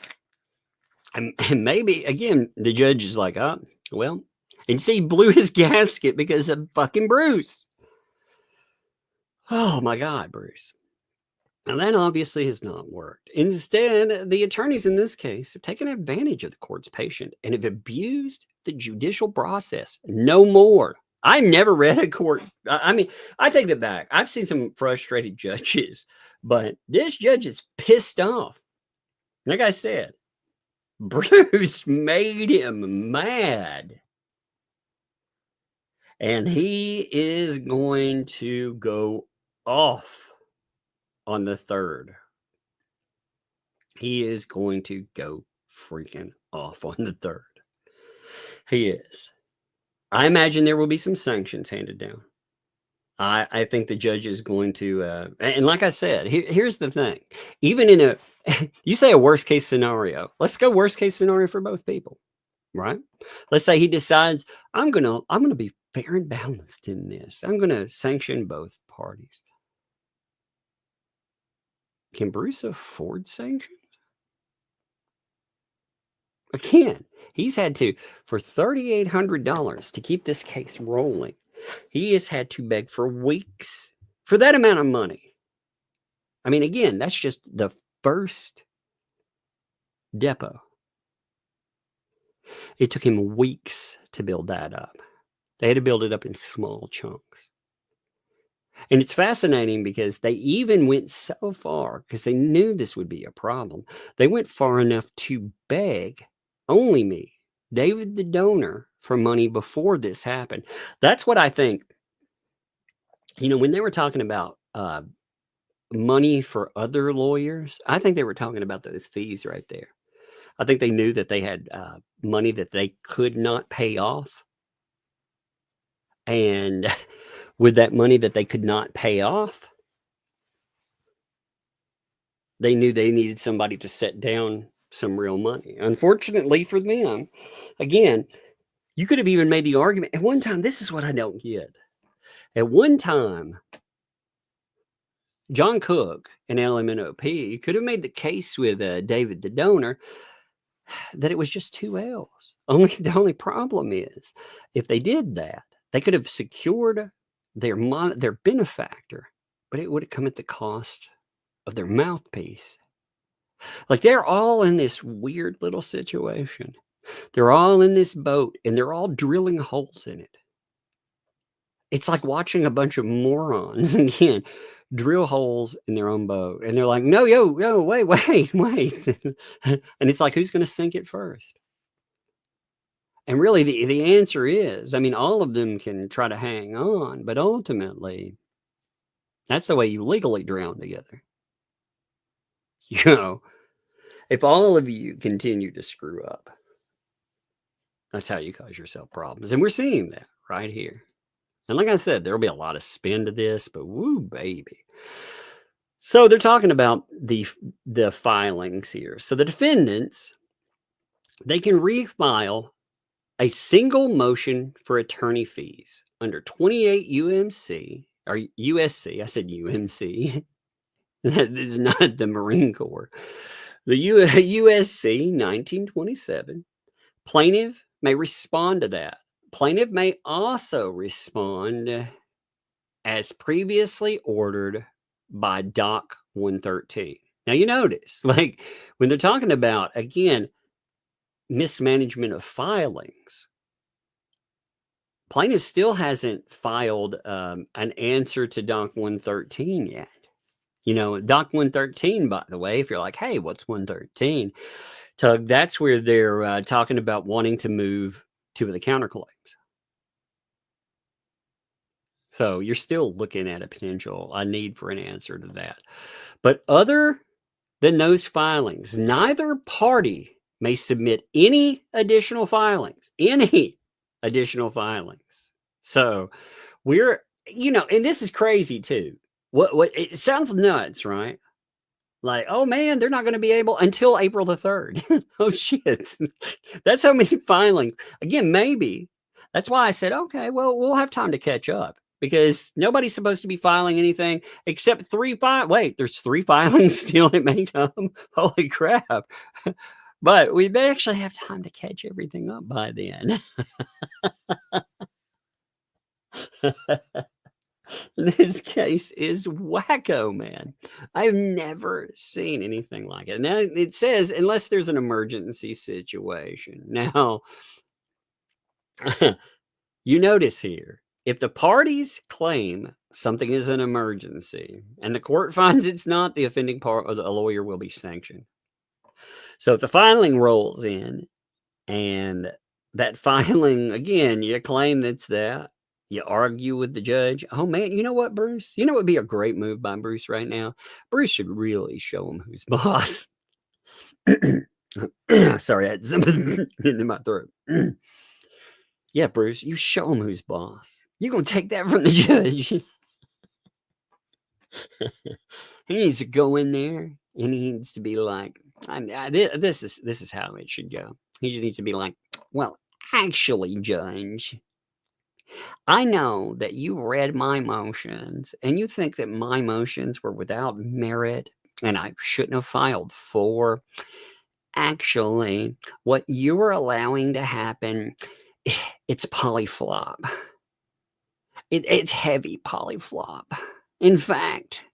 And maybe again the judge is like, oh well, and you see he blew his gasket because of fucking Bruce. Oh my God, Bruce. And that obviously has not worked. Instead, the attorneys in this case have taken advantage of the court's patience and have abused the judicial process. No more. I never read a court. I mean, I take that back. I've seen some frustrated judges, but this judge is pissed off. Like I said, Bruce made him mad. And he is going to go off on the 3rd. He is going to go freaking off on the 3rd. He is. I imagine there will be some sanctions handed down. I think the judge is going to, and like I said, here's the thing. Even in you say a worst case scenario. Let's go worst case scenario for both people, right? Let's say he decides, I'm gonna be fair and balanced in this. I'm gonna sanction both parties. Can Bruce afford sanctions? Again, he's had to, for $3,800 to keep this case rolling, he has had to beg for weeks for that amount of money. I mean, again, that's just the first depot. It took him weeks to build that up. They had to build it up in small chunks. And it's fascinating because they even went so far, because they knew this would be a problem. They went far enough to beg only me, David the donor, for money before this happened. That's what I think. When they were talking about money for other lawyers, I think they were talking about those fees right there. I think they knew that they had money that they could not pay off. And with that money that they could not pay off, they knew they needed somebody to set down some real money. Unfortunately for them, again, you could have even made the argument. At one time, this is what I don't get. At one time, John Cook and LMNOP could have made the case with David the donor that it was just two L's. The only problem is, if they did that, they could have secured their benefactor, but it would have come at the cost of their mouthpiece. Like, they're all in this weird little situation. They're all in this boat, and they're all drilling holes in it. It's like watching a bunch of morons, again, drill holes in their own boat. And they're like, no, wait. And it's like, who's going to sink it first? And really, the answer is, all of them can try to hang on, but ultimately, that's the way you legally drown together. If all of you continue to screw up, that's how you cause yourself problems. And we're seeing that right here. And like I said, there'll be a lot of spin to this, but woo, baby. So they're talking about the filings here. So the defendants, they can refile a single motion for attorney fees under 28 UMC or USC. I said UMC. That is not the Marine Corps. The USC 1927. Plaintiff may respond to that. Plaintiff may also respond as previously ordered by Doc 113. Now, you notice, like, when they're talking about, again, mismanagement of filings, plaintiff still hasn't filed an answer to Doc 113 yet. Doc 113, by the way, if you're like, hey, what's 113? Tug, that's where they're talking about wanting to move to the counterclaims. So you're still looking at a need for an answer to that. But other than those filings, neither party may submit any additional filings. So we're, and this is crazy too. What it sounds nuts, right? Like, oh man, they're not going to be able until April the 3rd. Oh shit. That's how many filings. Again, maybe. That's why I said, okay, well, we'll have time to catch up, because nobody's supposed to be filing anything except there's 3 filings still that may come. Holy crap. But we may actually have time to catch everything up by then. This case is wacko, man. I've never seen anything like it. Now, it says, unless there's an emergency situation. Now, you notice here, if the parties claim something is an emergency and the court finds it's not, the offending part or the lawyer will be sanctioned. So if the filing rolls in and that filing, again, you claim that's that, you argue with the judge. Oh man, you know what, Bruce? You know what would be a great move by Bruce right now? Bruce should really show him who's boss. Sorry, I had something in my throat. Yeah, Bruce, you show him who's boss. You're going to take that from the judge. He needs to go in there and he needs to be like, this is how it should go. He just needs to be like, well, actually, Judge, I know that you read my motions and you think that my motions were without merit and I shouldn't have filed 4. Actually, what you are allowing to happen, it's polyflop. It's heavy polyflop. In fact,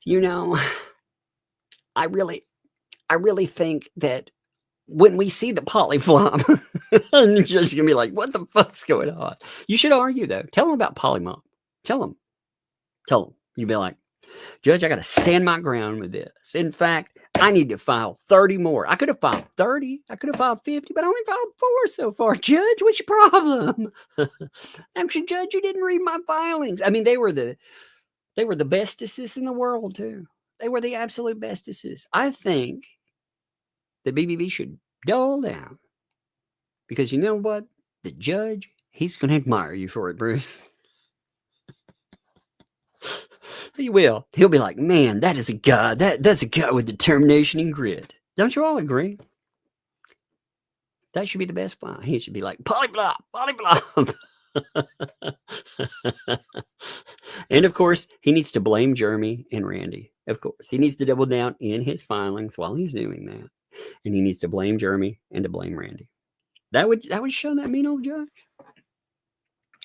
you know, I really think that when we see the polyflop, you're just gonna be like, "What the fuck's going on?" You should argue though. Tell them about polymop. Tell them. You'd be like, "Judge, I got to stand my ground with this. In fact, I need to file 30 more. I could have filed 30. I could have filed 50, but I only filed 4 so far. Judge, what's your problem?" Actually, Judge, you didn't read my filings. I mean, they were the bestesses in the world too. They were the absolute bestesses. I think the BBB should dull down because you know what? The judge, he's going to admire you for it, Bruce. He will. He'll be like, "Man, that is a guy. That's a guy with determination and grit." Don't you all agree? That should be the best file. He should be like, "Polyflop, polyflop." And of course, he needs to blame Jeremy and Randy. Of course, he needs to double down in his filings while he's doing that, and he needs to blame Jeremy and to blame Randy. That would show that mean old judge.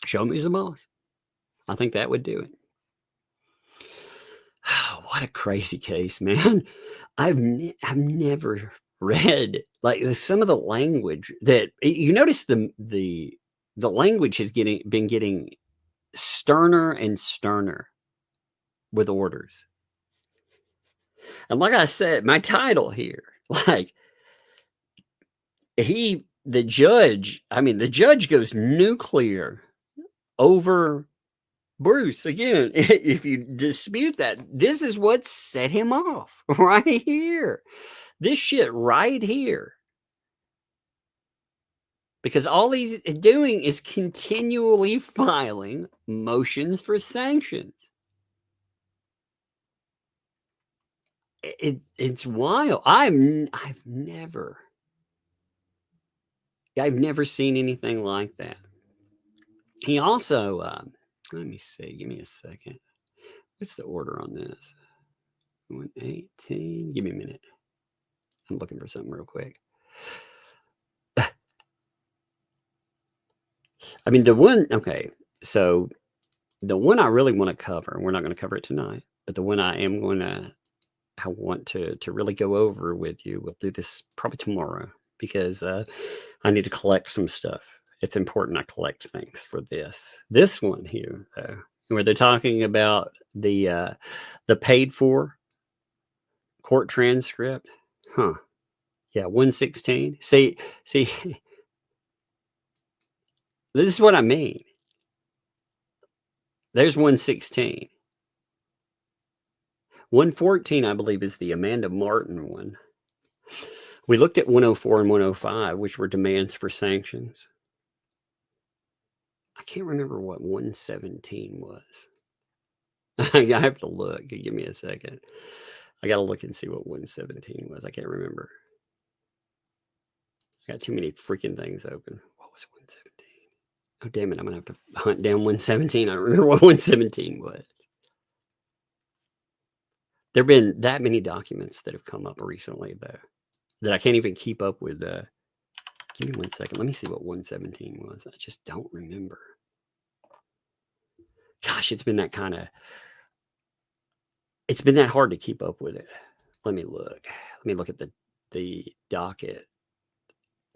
Show him he's a boss. I think that would do it. Oh, what a crazy case, man. I've never read like some of the language that you notice the language has been getting sterner and sterner with orders. And like I said, my title here, like the judge goes nuclear over Bruce. Again, if you dispute that, this is what set him off right here. This shit right here. Because all he's doing is continually filing motions for sanctions. It's wild. I've never seen anything like that. He also, let me see. Give me a second. What's the order on this? 118. Give me a minute. I'm looking for something real quick. I mean, so the one I really want to cover, we're not going to cover it tonight, but the one I want to really go over with you, we'll do this probably tomorrow because I need to collect some stuff. It's important I collect things for this one here, though, where they're talking about the paid for court transcript. Yeah, 116. See, this is what I mean. There's 116. 114, I believe, is the Amanda Martin one. We looked at 104 and 105, which were demands for sanctions. I can't remember what 117 was. I have to look. Give me a second. I got to look and see what 117 was. I can't remember. I got too many freaking things open. What was 117? Oh, damn it. I'm going to have to hunt down 117. I don't remember what 117 was. There have been that many documents that have come up recently, though, that I can't even keep up with. Give me 1 second. Let me see what 117 was. I just don't remember. Gosh, it's been that hard to keep up with it. Let me look. Let me look at the docket.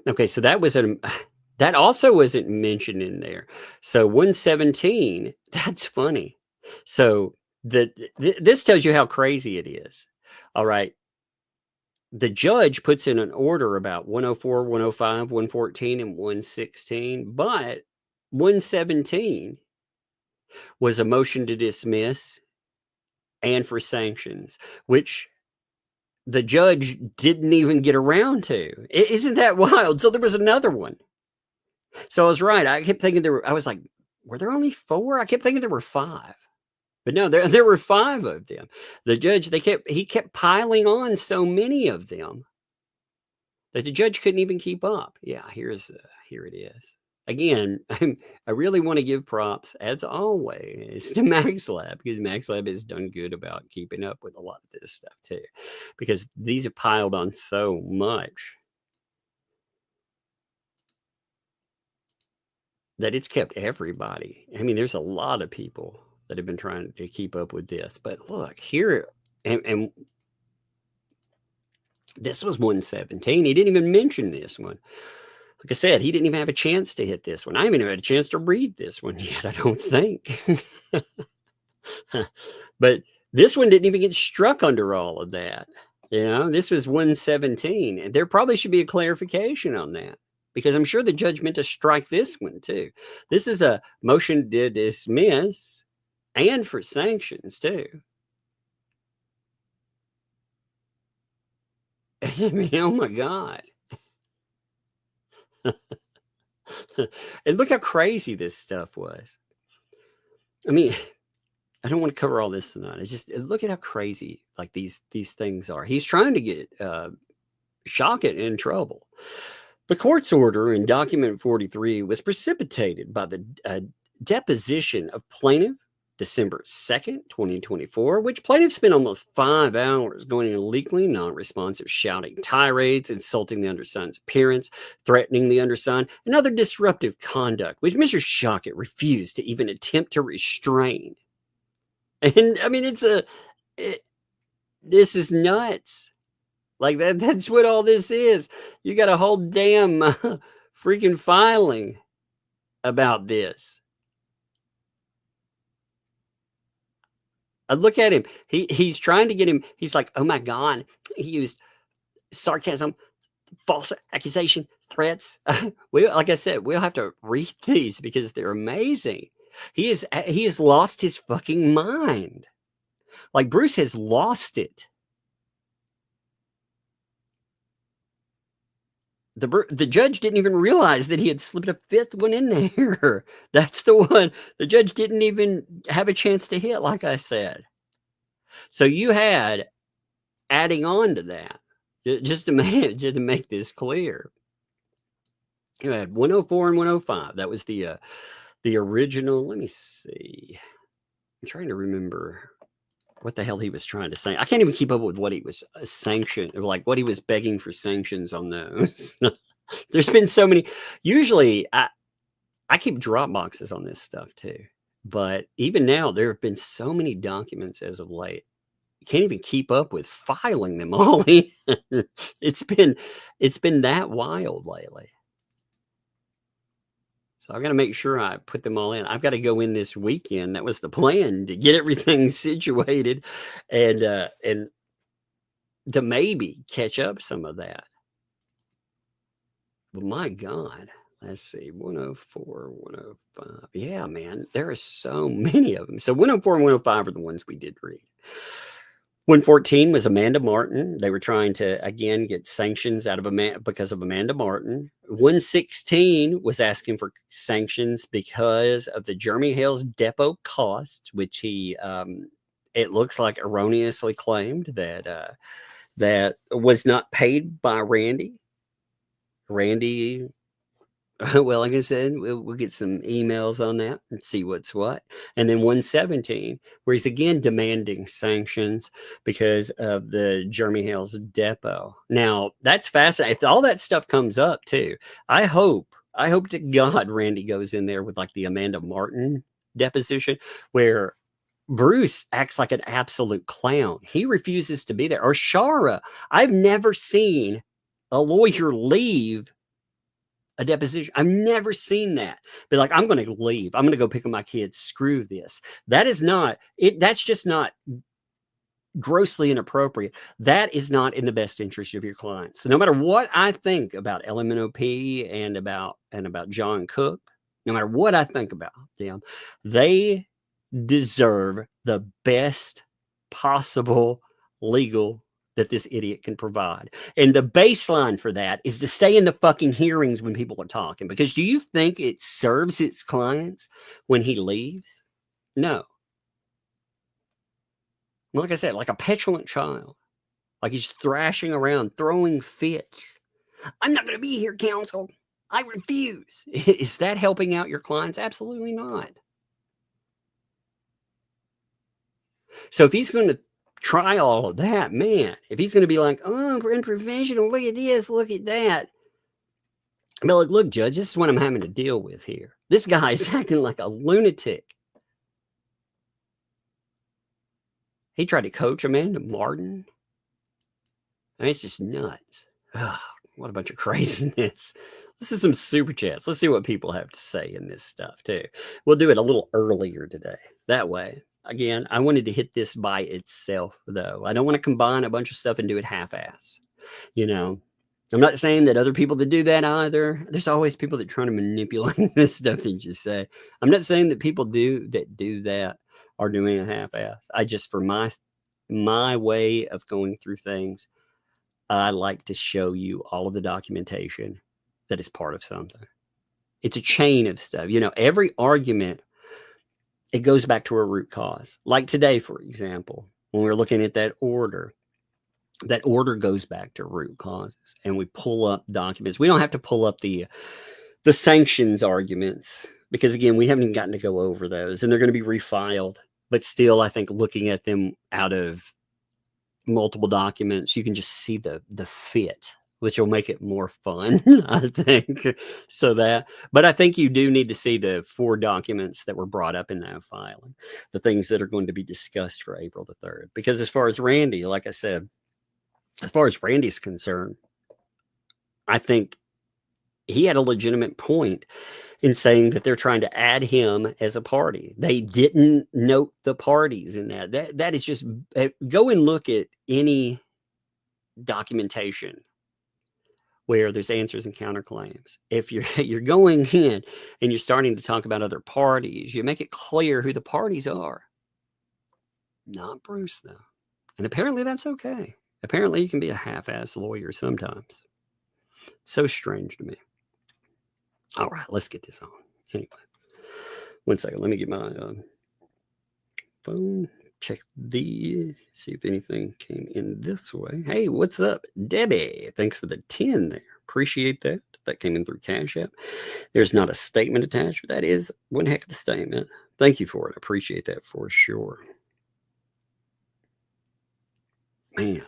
Okay, so that also wasn't mentioned in there. So 117, that's funny. So this tells you how crazy it is. All right. The judge puts in an order about 104, 105, 114, and 116, but 117 was a motion to dismiss and for sanctions, which the judge didn't even get around to. Isn't that wild? So there was another one. So I was right. I kept thinking I was like, were there only 4? I kept thinking there were 5. But no, there were 5 of them. The judge, he kept piling on so many of them that the judge couldn't even keep up. Yeah, here it is. again, I really want to give props, as always, to MaxLab, because MaxLab has done good about keeping up with a lot of this stuff too, because these have piled on so much that it's kept everybody. I mean, there's a lot of people that have been trying to keep up with this, but look here, and this was 117. He didn't even mention this one. Like I said, he didn't even have a chance to hit this one. I haven't even had a chance to read this one yet, I don't think. But this one didn't even get struck under all of that. You know, this was 117. And there probably should be a clarification on that, because I'm sure the judge meant to strike this one too. This is a motion to dismiss and for sanctions too. I mean, oh my God. And look how crazy this stuff was. I mean, I don't want to cover all this tonight. It's just, look at how crazy like these things are. He's trying to get Shockett in trouble. The court's order in document 43 was precipitated by the deposition of plaintiff December 2nd, 2024, which plaintiff spent almost 5 hours going into legally non-responsive, shouting tirades, insulting the undersigned's appearance, threatening the undersigned, and other disruptive conduct, which Mr. Shockett refused to even attempt to restrain. And I mean, this is nuts. Like that's what all this is. You got a whole damn freaking filing about this. Look at him. He's trying to get him. He's like, oh my God, he used sarcasm, false accusation, threats. Like I said, we'll have to read these because they're amazing. He has lost his fucking mind. Like Bruce has lost it. The judge didn't even realize that he had slipped a 5th one in there. That's the one the judge didn't even have a chance to hit, like I said. So you had, adding on to that, just to make this clear, you had 104 and 105. That was the original. Let me see. I'm trying to remember what the hell he was trying to say. I can't even keep up with what he was sanctioned, or like what he was begging for sanctions on those. There's been so many. Usually I keep drop boxes on this stuff too. But even now, there have been so many documents as of late. You can't even keep up with filing them all in. It's been that wild lately. So I've got to make sure I put them all in. I've got to go in this weekend. That was the plan, to get everything situated and to maybe catch up some of that. But my God, let's see, 104, 105. Yeah, man, there are so many of them. So 104 and 105 are the ones we did read. 114 was Amanda Martin. They were trying to, again, get sanctions out of because of Amanda Martin. 116 was asking for sanctions because of the Jeremy Hale's depot cost, which he, it looks like, erroneously claimed that that was not paid by Randy. Randy, well, like I said, we'll get some emails on that and see what's what. And then 117, where he's again demanding sanctions because of the Jeremy Hale's depot. Now, that's fascinating. If all that stuff comes up too, I hope to God Randy goes in there with like the Amanda Martin deposition, where Bruce acts like an absolute clown. He refuses to be there. Or Shara. I've never seen a lawyer leave a deposition. I've never seen that. Be like, I'm going to leave. I'm going to go pick up my kids. Screw this. That is not it. That's just not grossly inappropriate. That is not in the best interest of your client. So no matter what I think about LMNOP and about John Cook, no matter what I think about them, they deserve the best possible legal that this idiot can provide. And the baseline for that is to stay in the fucking hearings when people are talking. Because do you think it serves its clients when he leaves? No. Like I said, like a petulant child. Like he's thrashing around, throwing fits. I'm not going to be here, counsel. I refuse. Is that helping out your clients? Absolutely not. So if he's going to try all of that, man, if he's going to be like, oh, we're unprofessional, look at this, look at that. I'll be like, look, Judge, this is what I'm having to deal with here. This guy is acting like a lunatic. He tried to coach Amanda Martin. I mean, it's just nuts. Oh, what a bunch of craziness. This is some super chats. Let's see what people have to say in this stuff, too. We'll do it a little earlier today. That way, again, I wanted to hit this by itself, though. I don't want to combine a bunch of stuff and do it half-ass. You know, I'm not saying that other people that do that either. There's always people that try to manipulate this stuff that you say. I'm not saying that people do that are doing a half-ass. I just, for my way of going through things, I like to show you all of the documentation that is part of something. It's a chain of stuff. You know, every argument, it goes back to a root cause. Like today, for example, when we're looking at that order goes back to root causes, and we pull up documents. We don't have to pull up the sanctions arguments because, again, we haven't even gotten to go over those, and they're going to be refiled. But still, I think looking at them out of multiple documents, you can just see the fit, which will make it more fun, I think. But I think you do need to see the 4 documents that were brought up in that filing, the things that are going to be discussed for April the 3rd. Because as far as Randy, like I said, as far as Randy's concerned, I think he had a legitimate point in saying that they're trying to add him as a party. They didn't note the parties in that. That is just, go and look at any documentation where there's answers and counterclaims. If you're going in and you're starting to talk about other parties, you make it clear who the parties are. Not Bruce, though. And apparently that's okay. Apparently you can be a half-ass lawyer sometimes. So strange to me. All right, let's get this on. Anyway, 1 second. Let me get my phone. Check see if anything came in this way. Hey, what's up, Debbie? Thanks for the 10 there. Appreciate that. That came in through Cash App. There's not a statement attached, but that is one heck of a statement. Thank you for it. I appreciate that for sure. Man,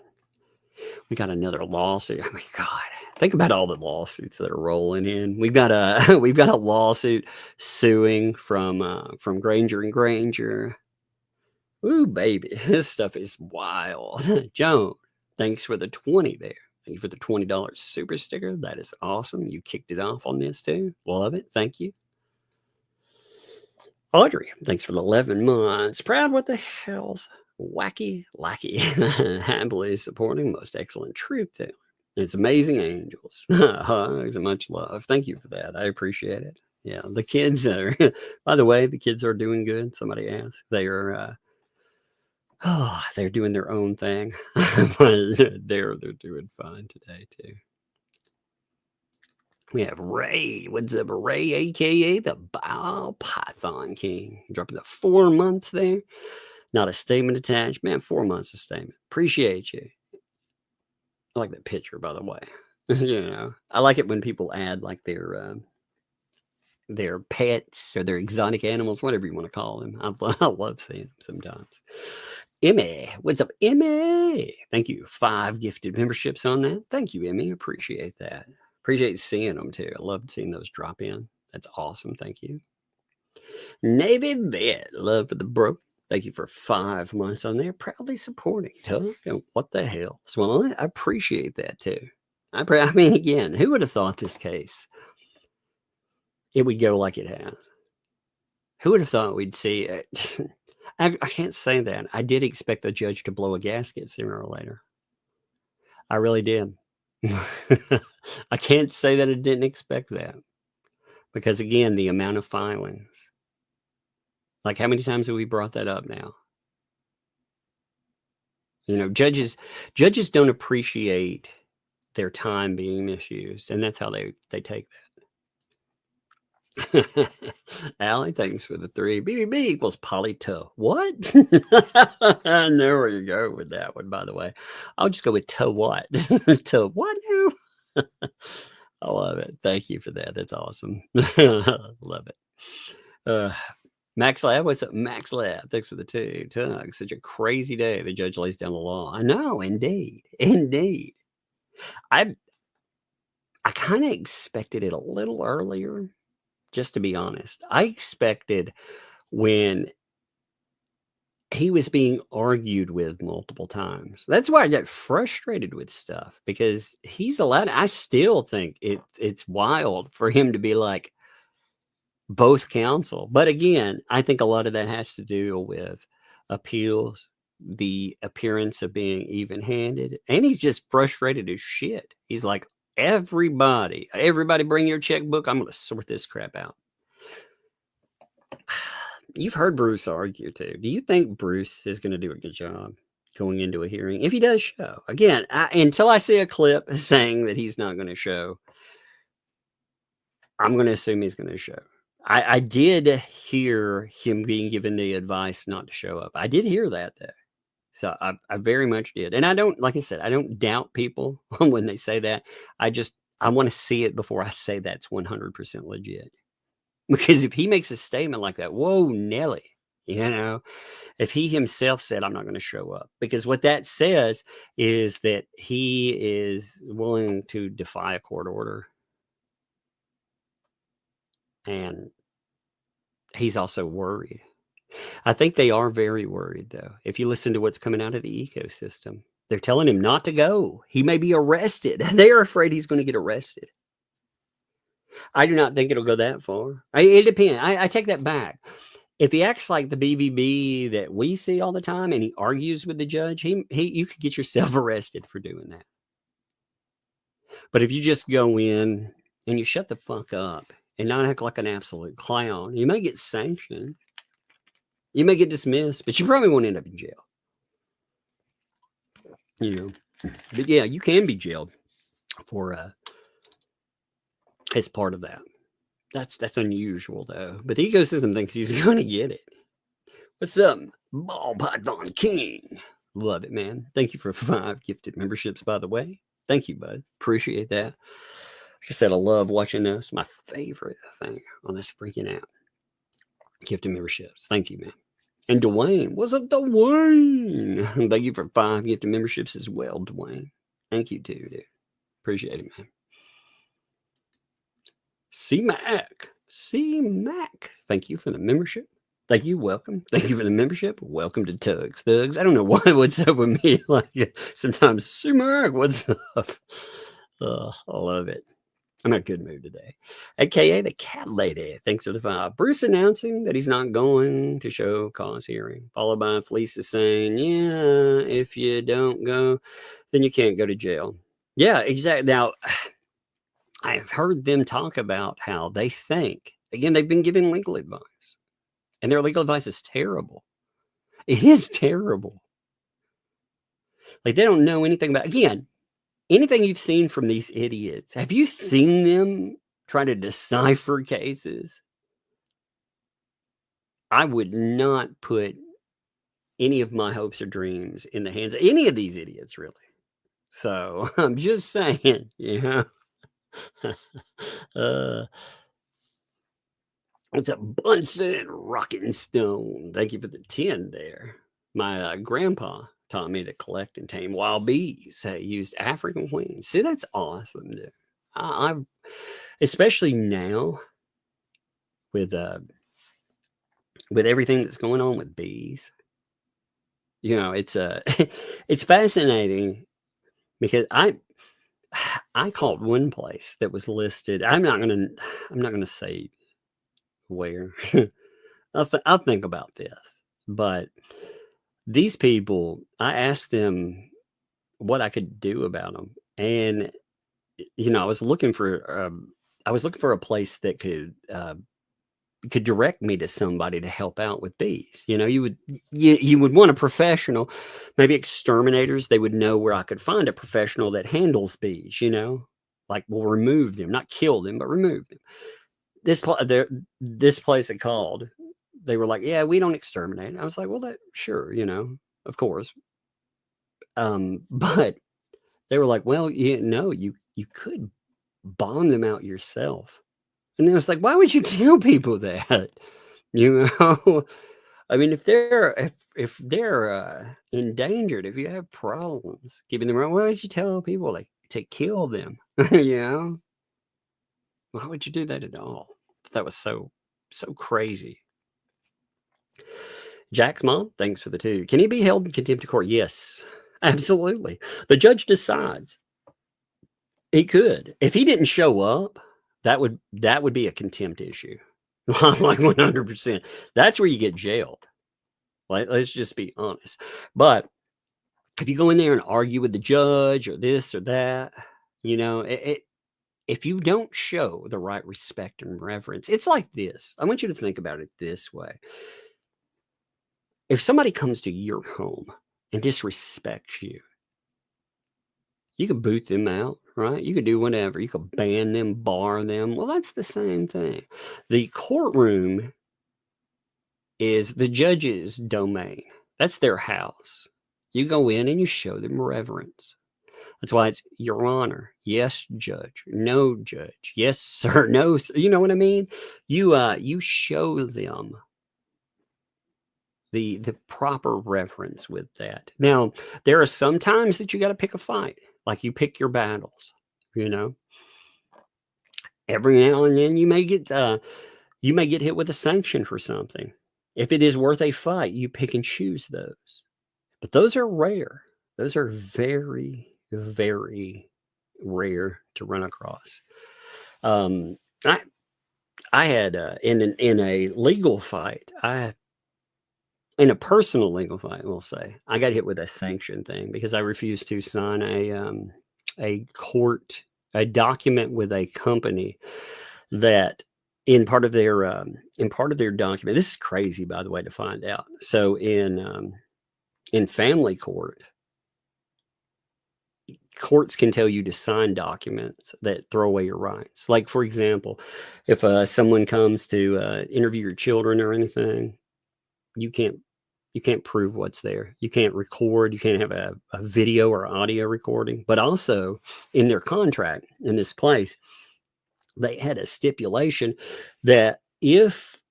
we got another lawsuit. Oh my God. Think about all the lawsuits that are rolling in. We've got a lawsuit suing from Granger and Granger. Ooh, baby, this stuff is wild. Joan, thanks for the 20 there. Thank you for the $20 super sticker. That is awesome. You kicked it off on this too. Love it. Thank you. Audrey, thanks for the 11 months. Proud what the hell's wacky, lackey. Happily supporting most excellent truth teller. It's amazing angels. Hugs and much love. Thank you for that. I appreciate it. Yeah, the kids are, by the way, the kids are doing good. Somebody asked. They are, they're doing their own thing. they're doing fine today, too. We have Ray. What's up, Ray, a.k.a. the Ball Python King. Dropping the 4 months there. Not a statement attached. Man, 4 months of statement. Appreciate you. I like that picture, by the way. You know, I like it when people add like their pets or their exotic animals, whatever you want to call them. I love seeing them sometimes. Emmy, what's up, Emmy? Thank you. 5 gifted memberships on that. Thank you, Emmy. Appreciate that. Appreciate seeing them too. I love seeing those drop in. That's awesome. Thank you. Navy Vet, love for the broke. Thank you for 5 months on there. Proudly supporting Tug and What the Hell. Well, I appreciate that too. I mean, again, who would have thought this case, it would go like it has? Who would have thought we'd see it? I can't say that. I did expect the judge to blow a gasket sooner or later. I really did. I can't say that I didn't expect that. Because again, the amount of filings. Like, how many times have we brought that up now? You know, judges don't appreciate their time being misused, and that's how they take that. Allie, thanks for the 3. BBB equals polytoe. What? I know where you go with that one, by the way. I'll just go with toe what? Toe what now? I love it. Thank you for that. That's awesome. Love it. Max Lab, what's up? Max Lab, thanks for the 2 tugs. Such a crazy day. The judge lays down the law. I know, indeed. I kind of expected it a little earlier, just to be honest. I expected when he was being argued with multiple times. That's why I got frustrated with stuff, because he's allowed. I still think it's wild for him to be like both counsel. But again, I think a lot of that has to do with appeals, the appearance of being even-handed, and he's just frustrated as shit. He's like, everybody bring your checkbook. I'm going to sort this crap out. You've heard Bruce argue too. Do you think Bruce is going to do a good job going into a hearing if he does show? Again, until I see a clip saying that he's not going to show, I'm going to assume he's going to show. I did hear him being given the advice not to show up. I did hear that though. So I very much did. And I don't, like I said, I don't doubt people when they say that. I want to see it before I say that's 100% legit. Because if he makes a statement like that, whoa, Nelly, if he himself said, I'm not going to show up, because what that says is that he is willing to defy a court order. And he's also worried. I think they are very worried, though. If you listen to what's coming out of the ecosystem, they're telling him not to go. He may be arrested. They are afraid he's going to get arrested. I do not think it'll go that far. It depends. I take that back. If he acts like the BBB that we see all the time and he argues with the judge, you could get yourself arrested for doing that. But if you just go in and you shut the fuck up and not act like an absolute clown, you may get sanctioned. You may get dismissed, but you probably won't end up in jail. But yeah, you can be jailed for as part of that. That's unusual though. But the ecosystem thinks he's going to get it. What's up, Ball Python King? Love it, man. Thank you for 5 gifted memberships, by the way. Thank you, bud. Appreciate that. Like I said, I love watching this. My favorite thing on this freaking app. Gifted memberships. Thank you, man. And Dwayne. What's up, Dwayne? Thank you for 5 gifted memberships as well, Dwayne. Thank you, too, dude. Appreciate it, man. C-Mac. Thank you for the membership. Thank you. Welcome. Thank you for the membership. Welcome to Tugs. Thugs. I don't know what's up with me. Like sometimes, C-Mac, what's up? I love it. I'm in a good mood today. AKA the cat lady. Thanks for the 5. Bruce announcing that he's not going to show cause hearing, followed by Felicia saying, yeah, if you don't go, then you can't go to jail. Yeah, exactly. Now, I've heard them talk about how they think, again, they've been giving legal advice, and their legal advice is terrible. It is terrible. Like, they don't know anything about, again, anything you've seen from these idiots. Have you seen them try to decipher cases? I would not put any of my hopes or dreams in the hands of any of these idiots, really. So I'm just saying, What's up, Bunsen Rockin' Stone? Thank you for the 10 there. My grandpa taught me to collect and tame wild bees. I used African queens. See, that's awesome, dude. I especially now with everything that's going on with bees. It's it's fascinating because I called one place that was listed. I'm not gonna say where. I'll think about this. But these people, I asked them what I could do about them, and I was looking for a place that could direct me to somebody to help out with bees. You would want a professional, maybe exterminators. They would know where I could find a professional that handles bees, like will remove them, not kill them, but remove them. This place I called, they were like, yeah, we don't exterminate. I was like, well, sure, of course. But they were like, well, you could bomb them out yourself. And it was like, why would you tell people that? You know, I mean, if they're endangered, if you have problems keeping them around, why would you tell people like to kill them? You know, why would you do that at all? That was so crazy. Jack's mom, thanks for the 2. Can he be held in contempt of court? Yes, absolutely. The judge decides. He could. If he didn't show up, that would be a contempt issue. Like 100%. That's where you get jailed. Like, let's just be honest. But if you go in there and argue with the judge or this or that, you know, if you don't show the right respect and reverence, it's like this. I want you to think about it this way. If somebody comes to your home and disrespects you, you could boot them out, right? You could do whatever. You could ban them, bar them. Well, that's the same thing. The courtroom is the judge's domain. That's their house. You go in and you show them reverence. That's why it's Your Honor. Yes, Judge. No, Judge. Yes, sir. No, sir. You know what I mean? You show them the proper reverence with that. Now, there are some times that you got to pick a fight. Like you pick your battles, you know. Every now and then you may get hit with a sanction for something. If it is worth a fight, you pick and choose those. But those are rare. Those are very, very rare to run across. I had in a legal fight, in a personal legal fight, we'll say, I got hit with a sanction thing because I refused to sign a document with a company that in part of their document. This is crazy, by the way, to find out. So in family court, courts can tell you to sign documents that throw away your rights. Like, for example, if someone comes to interview your children or anything, you can't prove what's there. You can't record. You can't have a video or audio recording. But also in their contract in this place, they had a stipulation that if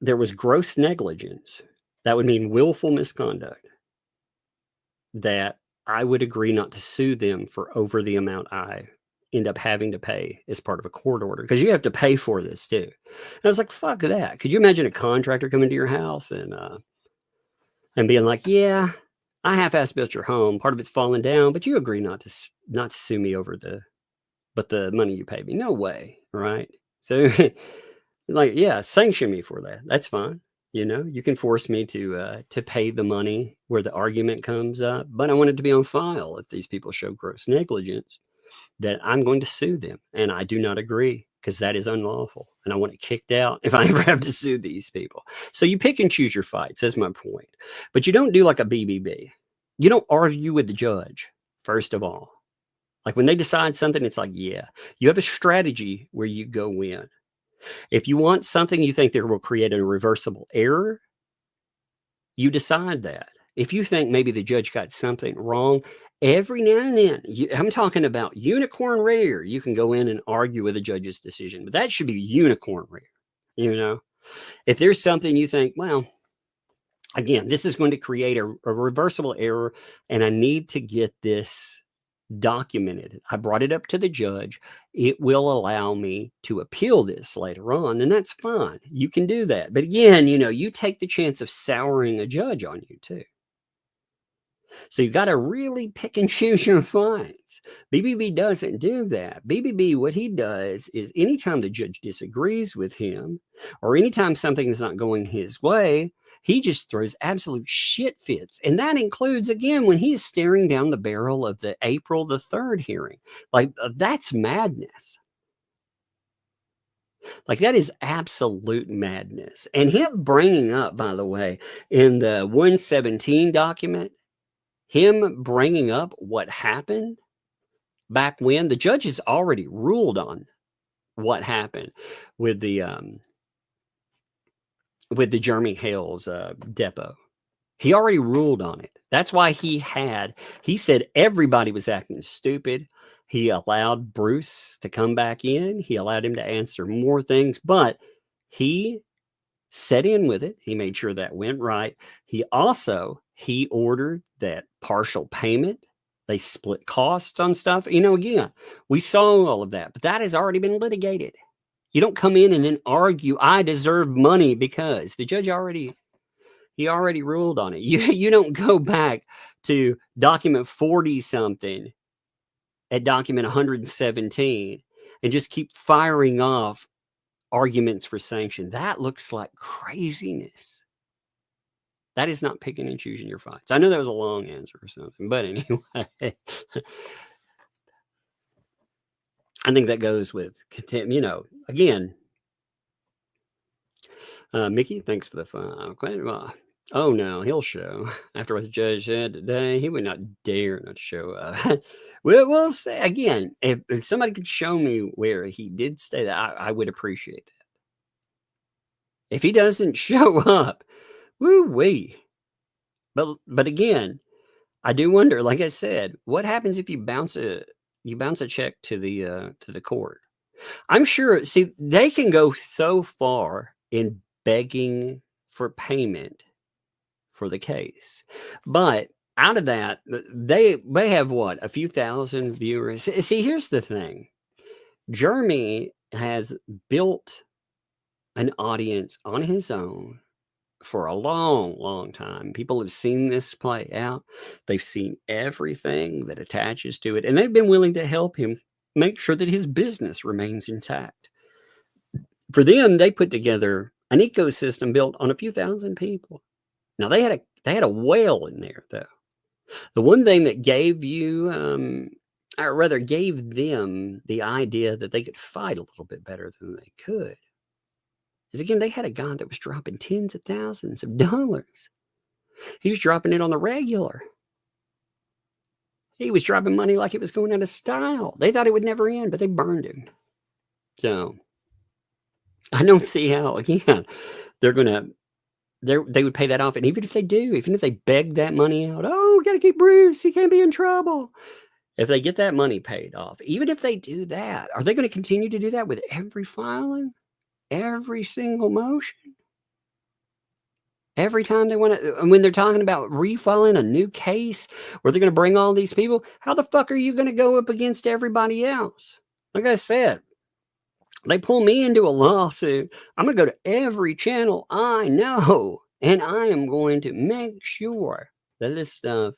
there was gross negligence, that would mean willful misconduct, that I would agree not to sue them for over the amount I end up having to pay as part of a court order, because you have to pay for this too. And I was like, fuck that. Could you imagine a contractor coming to your house and being like, yeah, I half-ass built your home. Part of it's falling down, but you agree not to sue me over the money you paid me. No way, right? So like, yeah, sanction me for that. That's fine. You know, you can force me to pay the money where the argument comes up, but I want it to be on file if these people show gross negligence, that I'm going to sue them, and I do not agree, because that is unlawful, and I want it kicked out if I ever have to sue these people. So you pick and choose your fights. That's my point. But you don't do like a BBB. You don't argue with the judge, first of all. Like when they decide something, it's like, yeah, you have a strategy where you go in. If you want something you think that will create a reversible error, you decide that. If you think maybe the judge got something wrong, every now and then, I'm talking about unicorn rare, you can go in and argue with a judge's decision. But that should be unicorn rare, you know? If there's something you think, well, again, this is going to create a reversible error, and I need to get this documented. I brought it up to the judge. It will allow me to appeal this later on, and that's fine. You can do that. But again, you know, you take the chance of souring a judge on you too. So you got to really pick and choose your fights. BBB doesn't do that. BBB, what he does is anytime the judge disagrees with him, or anytime something is not going his way, he just throws absolute shit fits. And that includes, again, when he is staring down the barrel of the April the 3rd hearing. Like, that's madness. Like, that is absolute madness. And him bringing up, by the way, in the 117 document, him bringing up what happened back when the judge has already ruled on what happened with the Jeremy Hale's depot. He already ruled on it. That's why he said everybody was acting stupid. He allowed Bruce to come back in. He allowed him to answer more things, but he set in with it. He made sure that went right. He ordered that partial payment. They split costs on stuff. Again, we saw all of that, but that has already been litigated. You don't come in and then argue, I deserve money because the judge already ruled on it. You don't go back to document 40 something at document 117 and just keep firing off arguments for sanction. That looks like craziness. That is not picking and choosing your fights. I know that was a long answer or something, but anyway, I think that goes with contempt. Again, Mickey, thanks for the fun. Oh no, he'll show. After what the judge said today, he would not dare not show up. We'll say again, if somebody could show me where he did say that, I would appreciate that. If he doesn't show up, woo-wee. But again, I do wonder, like I said, what happens if you bounce a check to the court? I'm sure, see, they can go so far in begging for payment for the case, but out of that, they have what, a few thousand viewers. See, here's the thing. Jeremy has built an audience on his own for a long, long time. People have seen this play out. They've seen everything that attaches to it, and they've been willing to help him make sure that his business remains intact. For them, they put together an ecosystem built on a few thousand people. Now, they had a whale in there, though. The one thing that gave you, or rather gave them the idea that they could fight a little bit better than they could, is, again, they had a guy that was dropping tens of thousands of dollars. He was dropping it on the regular. He was dropping money like it was going out of style. They thought it would never end, but they burned him. So I don't see how, again, they would pay that off. And even if they do, even if they beg that money out, oh, we got to keep Bruce, he can't be in trouble. If they get that money paid off, even if they do that, are they going to continue to do that with every filing? Every single motion? Every time they want to, when they're talking about refiling a new case where they're going to bring all these people, how the fuck are you going to go up against everybody else? Like I said, they pull me into a lawsuit, I'm going to go to every channel I know, and I am going to make sure that this stuff,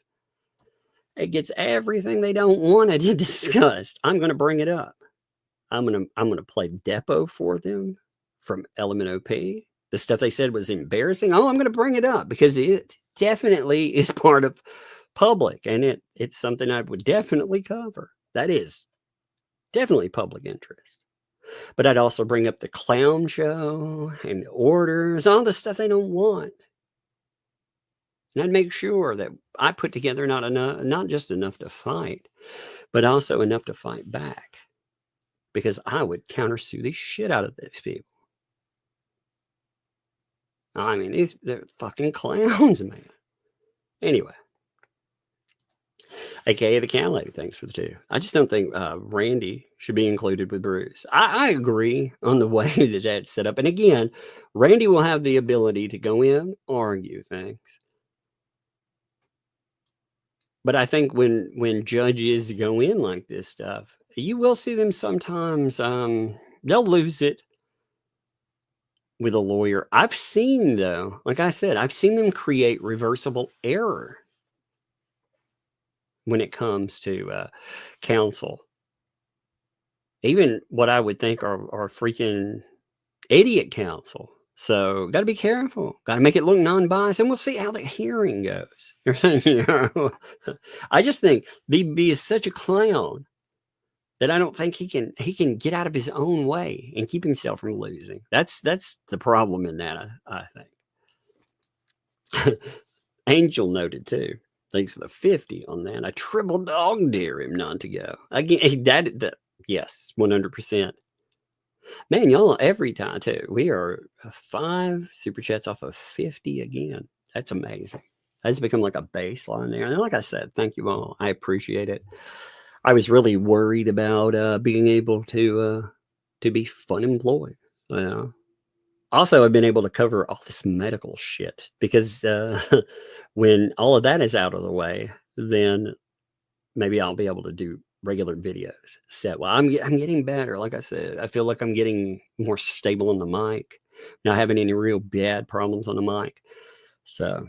it gets everything they don't want it discussed. I'm going to bring it up. I'm going to play depo for them from Element OP. The stuff they said was embarrassing. Oh, I'm going to bring it up because it definitely is part of public, and it's something I would definitely cover. That is definitely public interest. But I'd also bring up the clown show and the orders, all the stuff they don't want. And I'd make sure that I put together not just enough to fight, but also enough to fight back. Because I would countersue the shit out of these people. I mean, they're fucking clowns, man. Anyway. AKA the Cat Lady, thanks for the 2. I just don't think Randy should be included with Bruce. I agree on the way that that's set up. And again, Randy will have the ability to go in, argue things. But I think when judges go in like this stuff, you will see them sometimes, they'll lose it with a lawyer. I've seen, though, like I said, I've seen them create reversible error when it comes to counsel. Even what I would think are freaking idiot counsel. So got to be careful. Got to make it look non-biased, and we'll see how the hearing goes. I just think BB is such a clown that I don't think he can get out of his own way and keep himself from losing. That's the problem in that, I think. Angel noted too. Thanks for the 50 on that. I triple dog dare him not to go. Again, that yes, 100%. Man, y'all, every time too. We are 5 super chats off of 50 again. That's amazing. That's become like a baseline there. And like I said, thank you all. I appreciate it. I was really worried about being able to be fun employed. You know? Also, I've been able to cover all this medical shit because when all of that is out of the way, then maybe I'll be able to do regular videos. I'm getting better. Like I said, I feel like I'm getting more stable on the mic. Not having any real bad problems on the mic. So,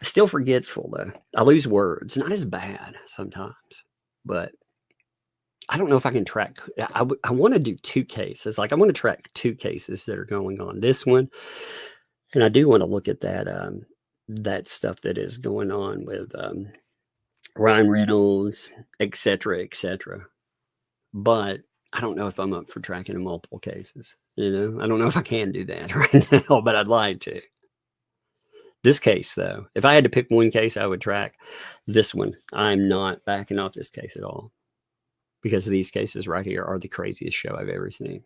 still forgetful though. I lose words. Not as bad sometimes, but I don't know if I can track. I want to do 2 cases. Like I want to track 2 cases that are going on. This one, and I do want to look at that stuff that is going on with Ryan Reynolds, etc., etc. But I don't know if I'm up for tracking in multiple cases. You know, I don't know if I can do that right now, but I'd like to. This case, though, if I had to pick one case, I would track this one. I'm not backing off this case at all because these cases right here are the craziest show I've ever seen.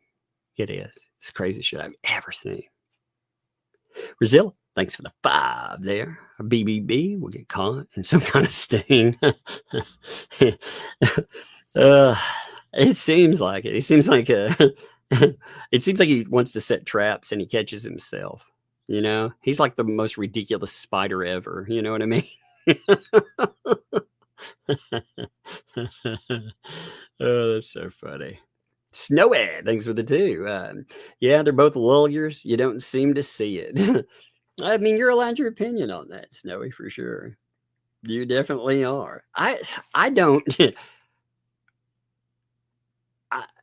It is. It's the craziest shit I've ever seen. Brazil, thanks for the 5 there. BBB will get caught in some kind of sting. It seems like it. It seems like it seems like he wants to set traps and he catches himself. You know, he's like the most ridiculous spider ever. You know what I mean? Oh, that's so funny. Snowy, thanks for the 2. Yeah, they're both Lulyers. You don't seem to see it. I mean, you're allowed your opinion on that, Snowy, for sure. You definitely are. I don't.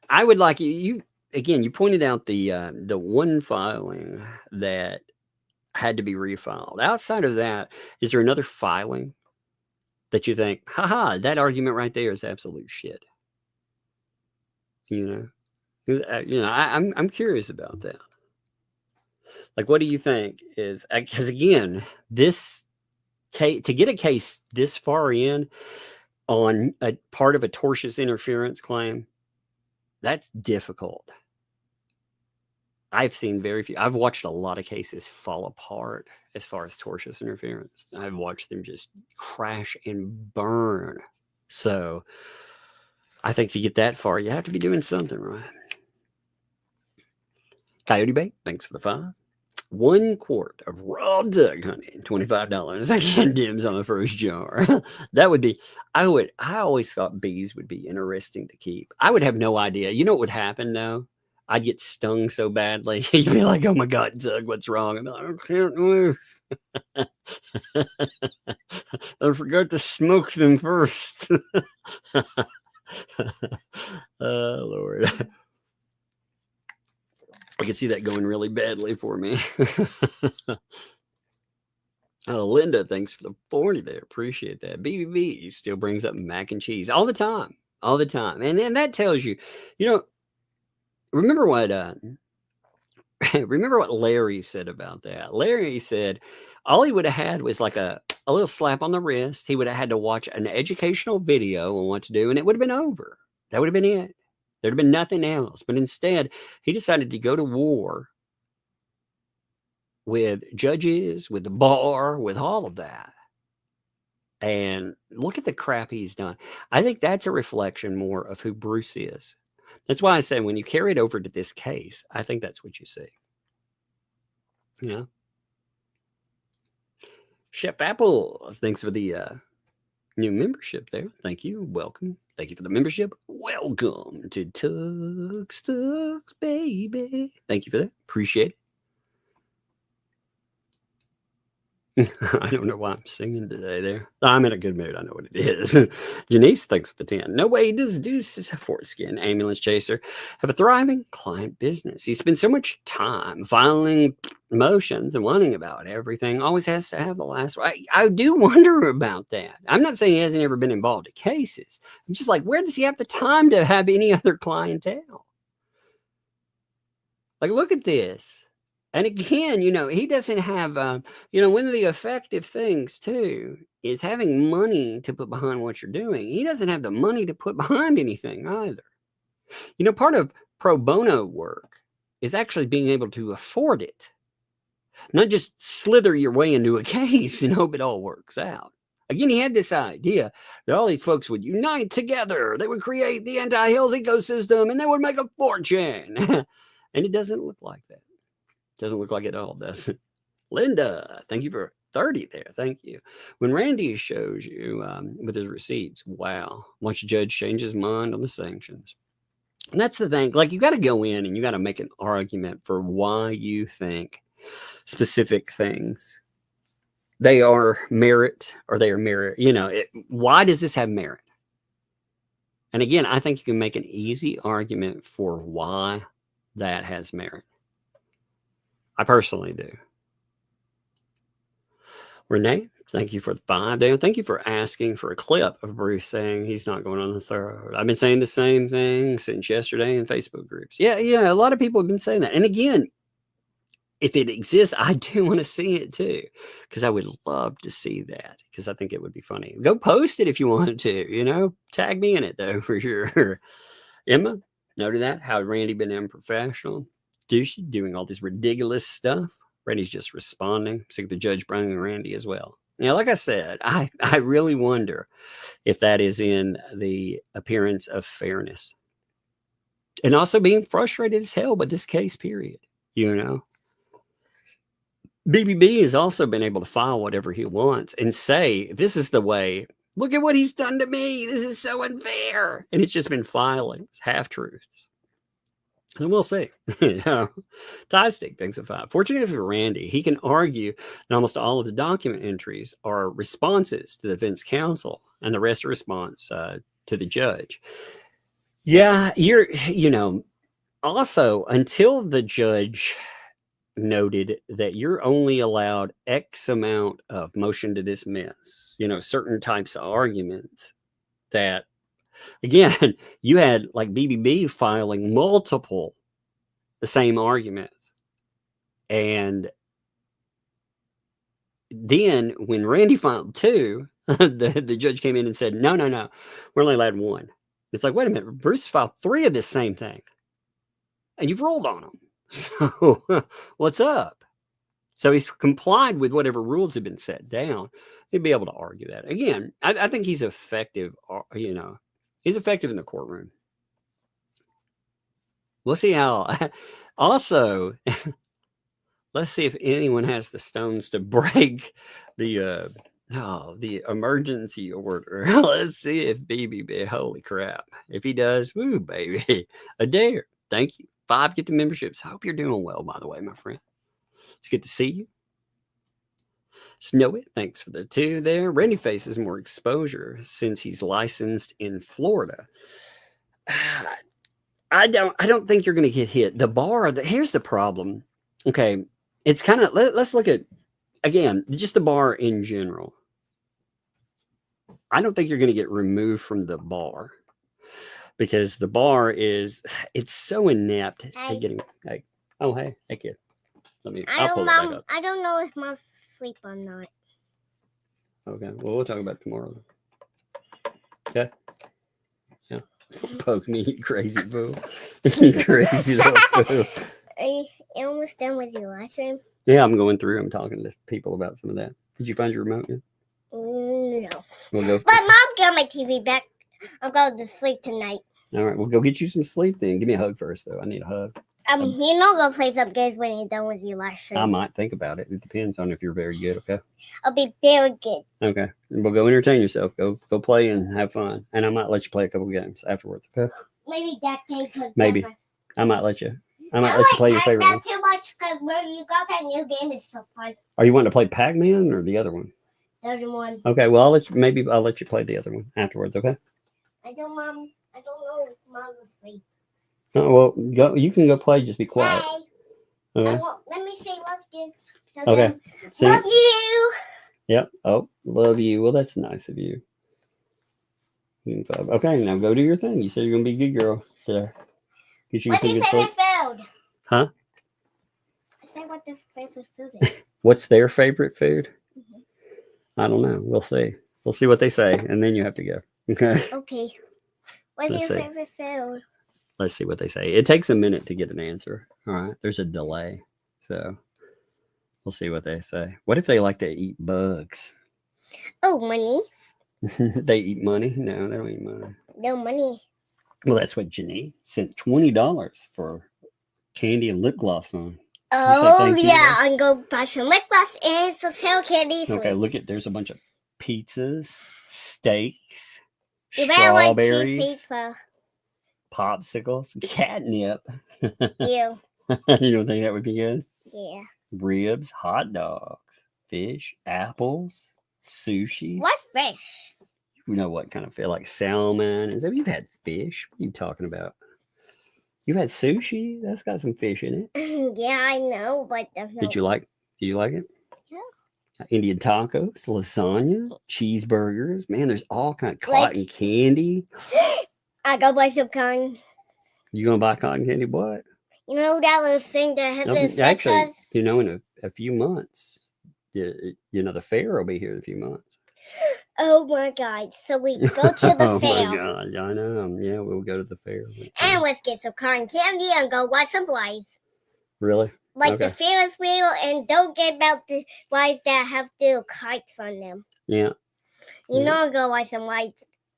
I would like you again. You pointed out the one filing that had to be refiled. Outside of that, is there another filing that you think, haha, that argument right there is absolute shit? You know, I'm curious about that. Like, what do you think is, because again, this case, to get a case this far in on a part of a tortious interference claim, that's difficult. I've seen very few. I've watched a lot of cases fall apart as far as tortious interference. I've watched them just crash and burn. So I think to get that far, you have to be doing something right. Coyote Bay, thanks for the 5. 1 quart of raw duck honey, $25. I get dibs on the first jar. That would be, I always thought bees would be interesting to keep. I would have no idea. You know what would happen though? I'd get stung so badly. You'd be like, oh my God, Doug, what's wrong? I'm like, I can't move. I forgot to smoke them first. Oh, Lord. I can see that going really badly for me. Oh, Linda, thanks for the 40 there. Appreciate that. BBB still brings up mac and cheese all the time. All the time. And then that tells you, you know, remember what Larry said about that? Larry said all he would have had was like a little slap on the wrist. He would have had to watch an educational video on what to do, and it would have been over. That would have been it. There'd have been nothing else. But instead, he decided to go to war with judges, with the bar, with all of that. And look at the crap he's done. I think that's a reflection more of who Bruce is. That's why I say when you carry it over to this case, I think that's what you see. You know? Chef Apples, thanks for the new membership there. Thank you. Welcome. Thank you for the membership. Welcome to Tux, baby. Thank you for that. Appreciate it. I don't know why I'm singing today there. I'm in a good mood. I know what it is. Janice, thanks for the 10. No way does Deuce Foreskin, ambulance chaser, have a thriving client business. He spends so much time filing motions and wanting about everything. Always has to have the last word. I do wonder about that. I'm not saying he hasn't ever been involved in cases. I'm just like, where does he have the time to have any other clientele? Like, look at this. And again, you know, he doesn't have, you know, one of the effective things too is having money to put behind what you're doing. He doesn't have the money to put behind anything either. You know, part of pro bono work is actually being able to afford it. not just slither your way into a case and hope it all works out. Again, he had this idea that all these folks would unite together. They would create the anti-Hales ecosystem and they would make a fortune. And it doesn't look like that. Doesn't look like it at all, does it? Linda, thank you for 30 there. Thank you. When Randy shows you with his receipts, wow, watch the judge change his mind on the sanctions. And that's the thing. Like, you got to go in and you got to make an argument for why you think specific things, they are merit or they are merit. You know, why does this have merit? And again, I think you can make an easy argument for why that has merit. I personally do. Renee, thank you for the 5 there. Thank you for asking for a clip of Bruce saying he's not going on the 3rd. I've been saying the same thing since yesterday in Facebook groups. Yeah, a lot of people have been saying that. And again, if it exists, I do want to see it too, because I would love to see that, because I think it would be funny. Go post it if you want to, tag me in it though, for sure. Emma, noted that. How had Randy been unprofessional? Douchey, doing all this ridiculous stuff. Randy's just responding. Sick of the judge bringing Randy as well. Like I said, I really wonder if that is in the appearance of fairness. And also being frustrated as hell with this case, period. BBB has also been able to file whatever he wants and say, this is the way, look at what he's done to me. This is so unfair. And it's just been filing half-truths. And we'll see. Tie stick thinks of 5. Fortunately for Randy, he can argue that almost all of the document entries are responses to the defense counsel and the rest are response to the judge. Yeah, also, until the judge noted that you're only allowed X amount of motion to dismiss, certain types of arguments that, again, you had like BBB filing multiple the same arguments. And then when Randy filed 2, the judge came in and said, no, we're only allowed 1. It's like, wait a minute, Bruce filed 3 of this same thing and you've ruled on them. So what's up? So he's complied with whatever rules have been set down. He'd be able to argue that. Again, I think he's effective, he's effective in the courtroom. We'll see how. Also, let's see if anyone has the stones to break the emergency order. Let's see if BBB, holy crap. If he does, woo, baby. A dare. Thank you. 5, get the memberships. I hope you're doing well, by the way, my friend. It's good to see you. Snow It, thanks for the 2 there. Randy faces more exposure since he's licensed in Florida. I don't think you're going to get hit. The bar, here's the problem. Okay, it's kind of, let's look at, again, just the bar in general. I don't think you're going to get removed from the bar. Because the bar it's so inept at getting, hey, kid. I'll pull it back up. I don't know if Mom's asleep or not. Okay, well, we'll talk about it tomorrow. Okay? Yeah. Poke me, you crazy boo. You crazy little boo. Are you almost done with your live stream? Yeah, I'm going through. I'm talking to people about some of that. Did you find your remote yet? No. We'll go. But Mom got my TV back. I'm going to sleep tonight. All right, we'll go get you some sleep then. Give me a hug first, though. I need a hug. Go play some games when you're done with your live stream. I might think about it. It depends on if you're very good, okay? I'll be very good. Okay. And we'll go entertain yourself. Go play and have fun. And I might let you play a couple games afterwards, okay? Maybe that game could Maybe. I might let you. I might let you play your favorite one. Too much because where you got that new game is so fun. Are you wanting to play Pac-Man or the other one? The other one. Okay, well, I'll let you play the other one afterwards, okay? I don't know if Mom's asleep. Oh, well, go. You can go play. Just be quiet. Hey. Okay. Let me say love you. Okay. Love you. Yep. Oh, love you. Well, that's nice of you. Okay, now go do your thing. You said you're gonna be a good girl. So get you What's some your good favorite sleep. food? Huh? I said what their favorite food is. What's their favorite food? Mm-hmm. I don't know. We'll see. We'll see what they say, and then you have to go. Okay. Okay. What's Let's your see. favorite food? Let's see what they say. It takes a minute to get an answer. All right. There's a delay. So We'll see what they say. What if they like to eat bugs? Oh, money. They eat money? No, they don't eat money. No money. Well, that's what Janine sent $20 for candy and lip gloss on. Oh, yeah. I'm going to buy some lip gloss and some tail candies. Okay, look at, there's a bunch of pizzas, steaks, You better like cheese strawberries, pizza. popsicles, catnip. Ew. You don't think that would be good? Yeah. Ribs, hot dogs, fish, apples, sushi. What fish? You know what kind of fish? Like salmon. Is that, you've had fish? What are you talking about? You've had sushi? That's got some fish in it. Yeah, I know, but Did you like it? Yeah. Indian tacos, lasagna, cheeseburgers. Man, there's all kind of cotton candy. I go buy some cotton. You gonna buy cotton candy? What? You know that little thing that had the actually, you know, in a few months, you know, the fair will be here in a few months. Oh my God! So we go to the Oh fair. my God! I know. Yeah, we'll go to the fair. And let's get some cotton candy and go watch some rides. Really? Like the Ferris wheel, and don't get about the rides that have little kites on them. Yeah. You know, I'm going to watch some rides.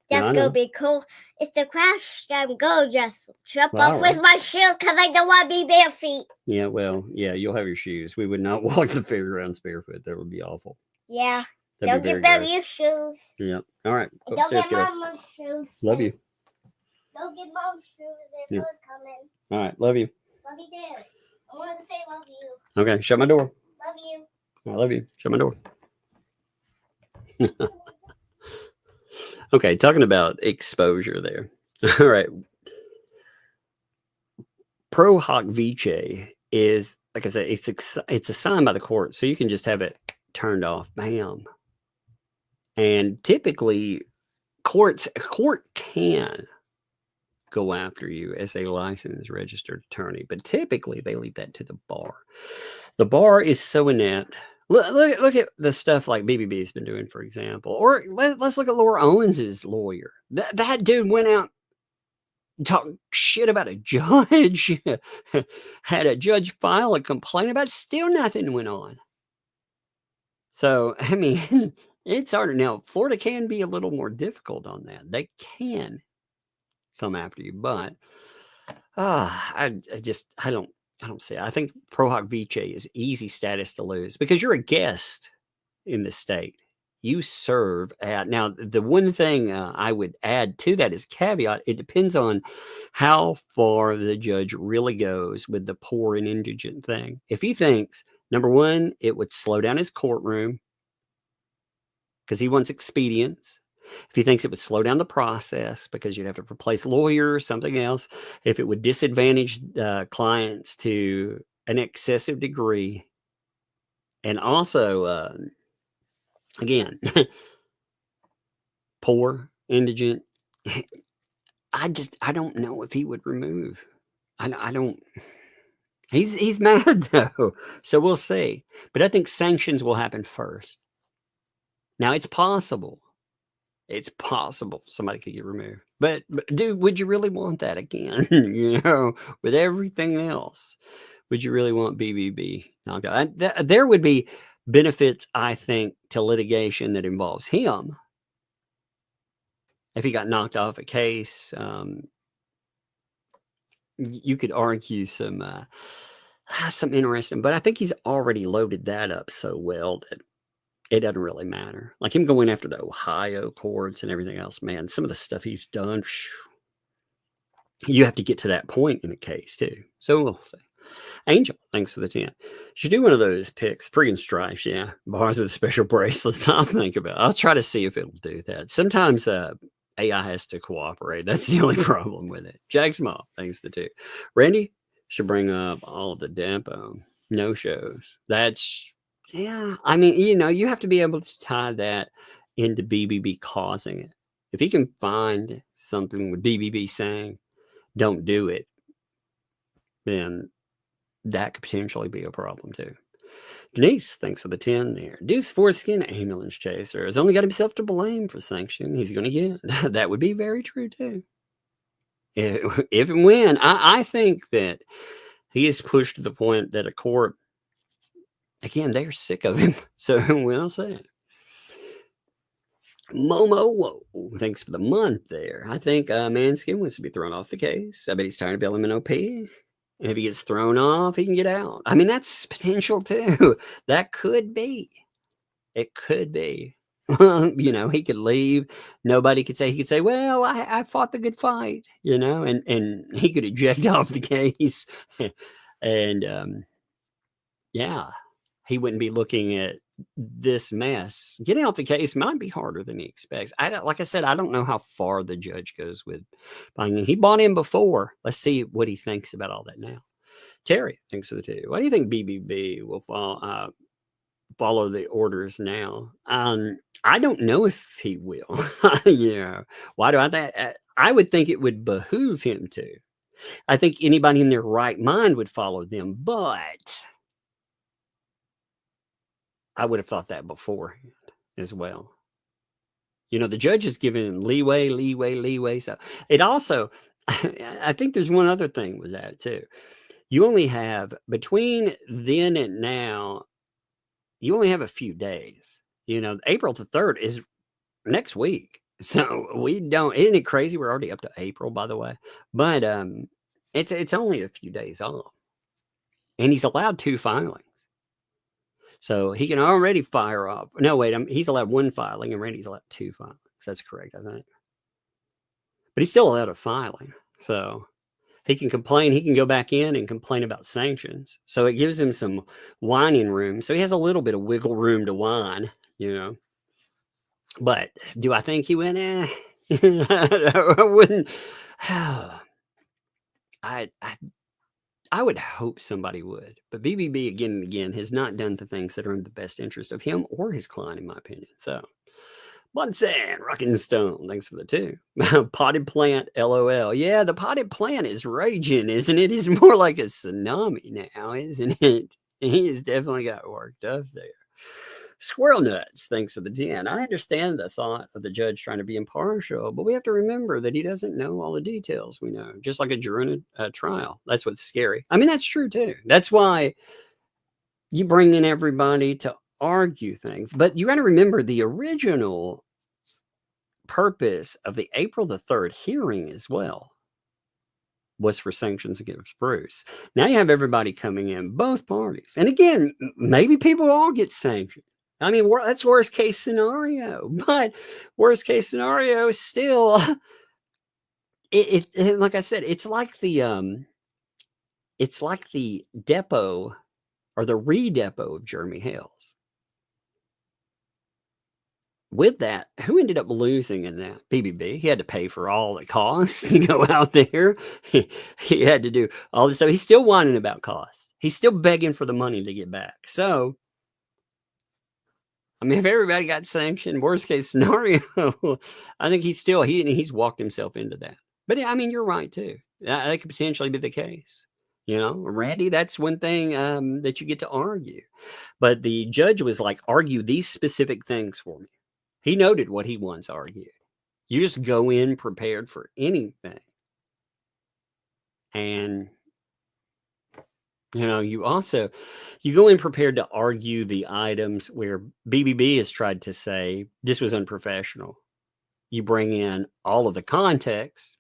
That's going to be cool. It's the crash and go just jump off with my shoes because I don't want to be bare feet. Yeah, well, yeah, you'll have your shoes. We would not walk the fairgrounds barefoot. That would be awful. Yeah. That'd don't get bare your shoes. Yeah. All right. Don't get Mama's shoes. Love you. Don't get Mom's shoes. They're both coming. All right. Love you. Love you too. I wanted to say love you. Okay. Shut my door. Love you. I love you. Shut my door. Okay. Talking about exposure there. All right. Pro hoc vice is, like I said, it's assigned by the court. So you can just have it turned off. Bam. And typically, a court can go after you as a licensed registered attorney, but typically they leave that to the bar. The bar is so inept. Look at the stuff like BBB has been doing, for example. Or let's look at Laura Owens's lawyer. That dude went out and talked shit about a judge, had a judge file a complaint about, still nothing went on. So, I mean, it's harder. Now, Florida can be a little more difficult on that. They can come after you, but I don't see it. I think pro hoc vice is easy status to lose because you're a guest in the state. You serve at, now the one thing I would add to that is caveat. It depends on how far the judge really goes with the poor and indigent thing. If he thinks, number one, it would slow down his courtroom because he wants expedience. If he thinks it would slow down the process because you'd have to replace lawyers, something else. If it would disadvantage clients to an excessive degree. And also, again, poor, indigent. I don't know if he would remove. I don't. He's mad though. So we'll see. But I think sanctions will happen first. Now it's possible. It's possible somebody could get removed. But dude, would you really want that again? You know, with everything else, would you really want BBB knocked out? There would be benefits, I think, to litigation that involves him. If he got knocked off a case, you could argue some interesting, but I think he's already loaded that up so well that it doesn't really matter. Like him going after the Ohio courts and everything else, man, some of the stuff he's done, you have to get to that point in a case too. So we'll see. Angel, thanks for the 10. Should do one of those picks, pre and stripes, yeah. Bars with special bracelets. I'll think about it. I'll try to see if it'll do that. Sometimes AI has to cooperate. That's the only problem with it. Jack Small, thanks for the 2. Randy should bring up all of the depot no-shows. That's, yeah, I mean, you know, you have to be able to tie that into BBB causing it. If he can find something with BBB saying, don't do it, then that could potentially be a problem too. Denise, thanks for the 10 there. Deuce Foreskin, ambulance chaser, has only got himself to blame for sanction. He's going to get. That would be very true too. If and when, I think that he is pushed to the point that a court again, they're sick of him. So we'll see. Momo, whoa, thanks for the month there. I think Manskin wants to be thrown off the case. I bet he's tired of LMNOP. And if he gets thrown off, he can get out. I mean, that's potential too. That could be. It could be. You know, he could leave. Nobody could say, he could say, well, I fought the good fight, you know, and he could eject off the case. And yeah, he wouldn't be looking at this mess. Getting off the case might be harder than he expects. Like I said, I don't know how far the judge goes with buying him. He bought him before. Let's see what he thinks about all that now. Terry, thanks for the 2. Why do you think BBB will follow the orders now? I don't know if he will. Yeah. Why do I think? I would think it would behoove him to. I think anybody in their right mind would follow them, but I would have thought that beforehand as well. You know, the judge is giving him leeway. So it also, I think there's one other thing with that too. You only have, between then and now, you only have a few days. You know, April the 3rd is next week. So we don't, isn't it crazy? We're already up to April, by the way. But it's only a few days off. And he's allowed 2 filings. So he can already fire off. No, wait, he's allowed 1 filing and Randy's allowed 2 filings. That's correct, I think. But he's still allowed a filing. So he can complain. He can go back in and complain about sanctions. So it gives him some whining room. So he has a little bit of wiggle room to whine, you know. But do I think he went? I wouldn't. I would hope somebody would. But BBB again and again has not done the things that are in the best interest of him or his client, in my opinion. So, Munson, Rockin' Stone, thanks for the 2. Potted plant, LOL. Yeah, the potted plant is raging, isn't it? It's more like a tsunami now, isn't it? He has definitely got worked up there. Squirrel Nuts, thanks for the 10. I understand the thought of the judge trying to be impartial, but we have to remember that he doesn't know all the details we know, just like a juror in a trial. That's what's scary. I mean, that's true too. That's why you bring in everybody to argue things. But you got to remember the original purpose of the April the 3rd hearing as well was for sanctions against Bruce. Now you have everybody coming in, both parties. And again, maybe people all get sanctioned. I mean, that's worst case scenario, but worst case scenario is still, it like I said, it's like the depot or the re-depot of Jeremy Hale's. With that, who ended up losing in that? BBB. He had to pay for all the costs to go out there. He had to do all this. So he's still whining about costs. He's still begging for the money to get back. So, I mean, if everybody got sanctioned, worst case scenario, I think he's walked himself into that. But I mean, you're right too. That could potentially be the case. You know, Randy, that's one thing that you get to argue. But the judge was like, argue these specific things for me. He noted what he once argued. You just go in prepared for anything. And, you know, you go in prepared to argue the items where BBB has tried to say this was unprofessional. You bring in all of the context.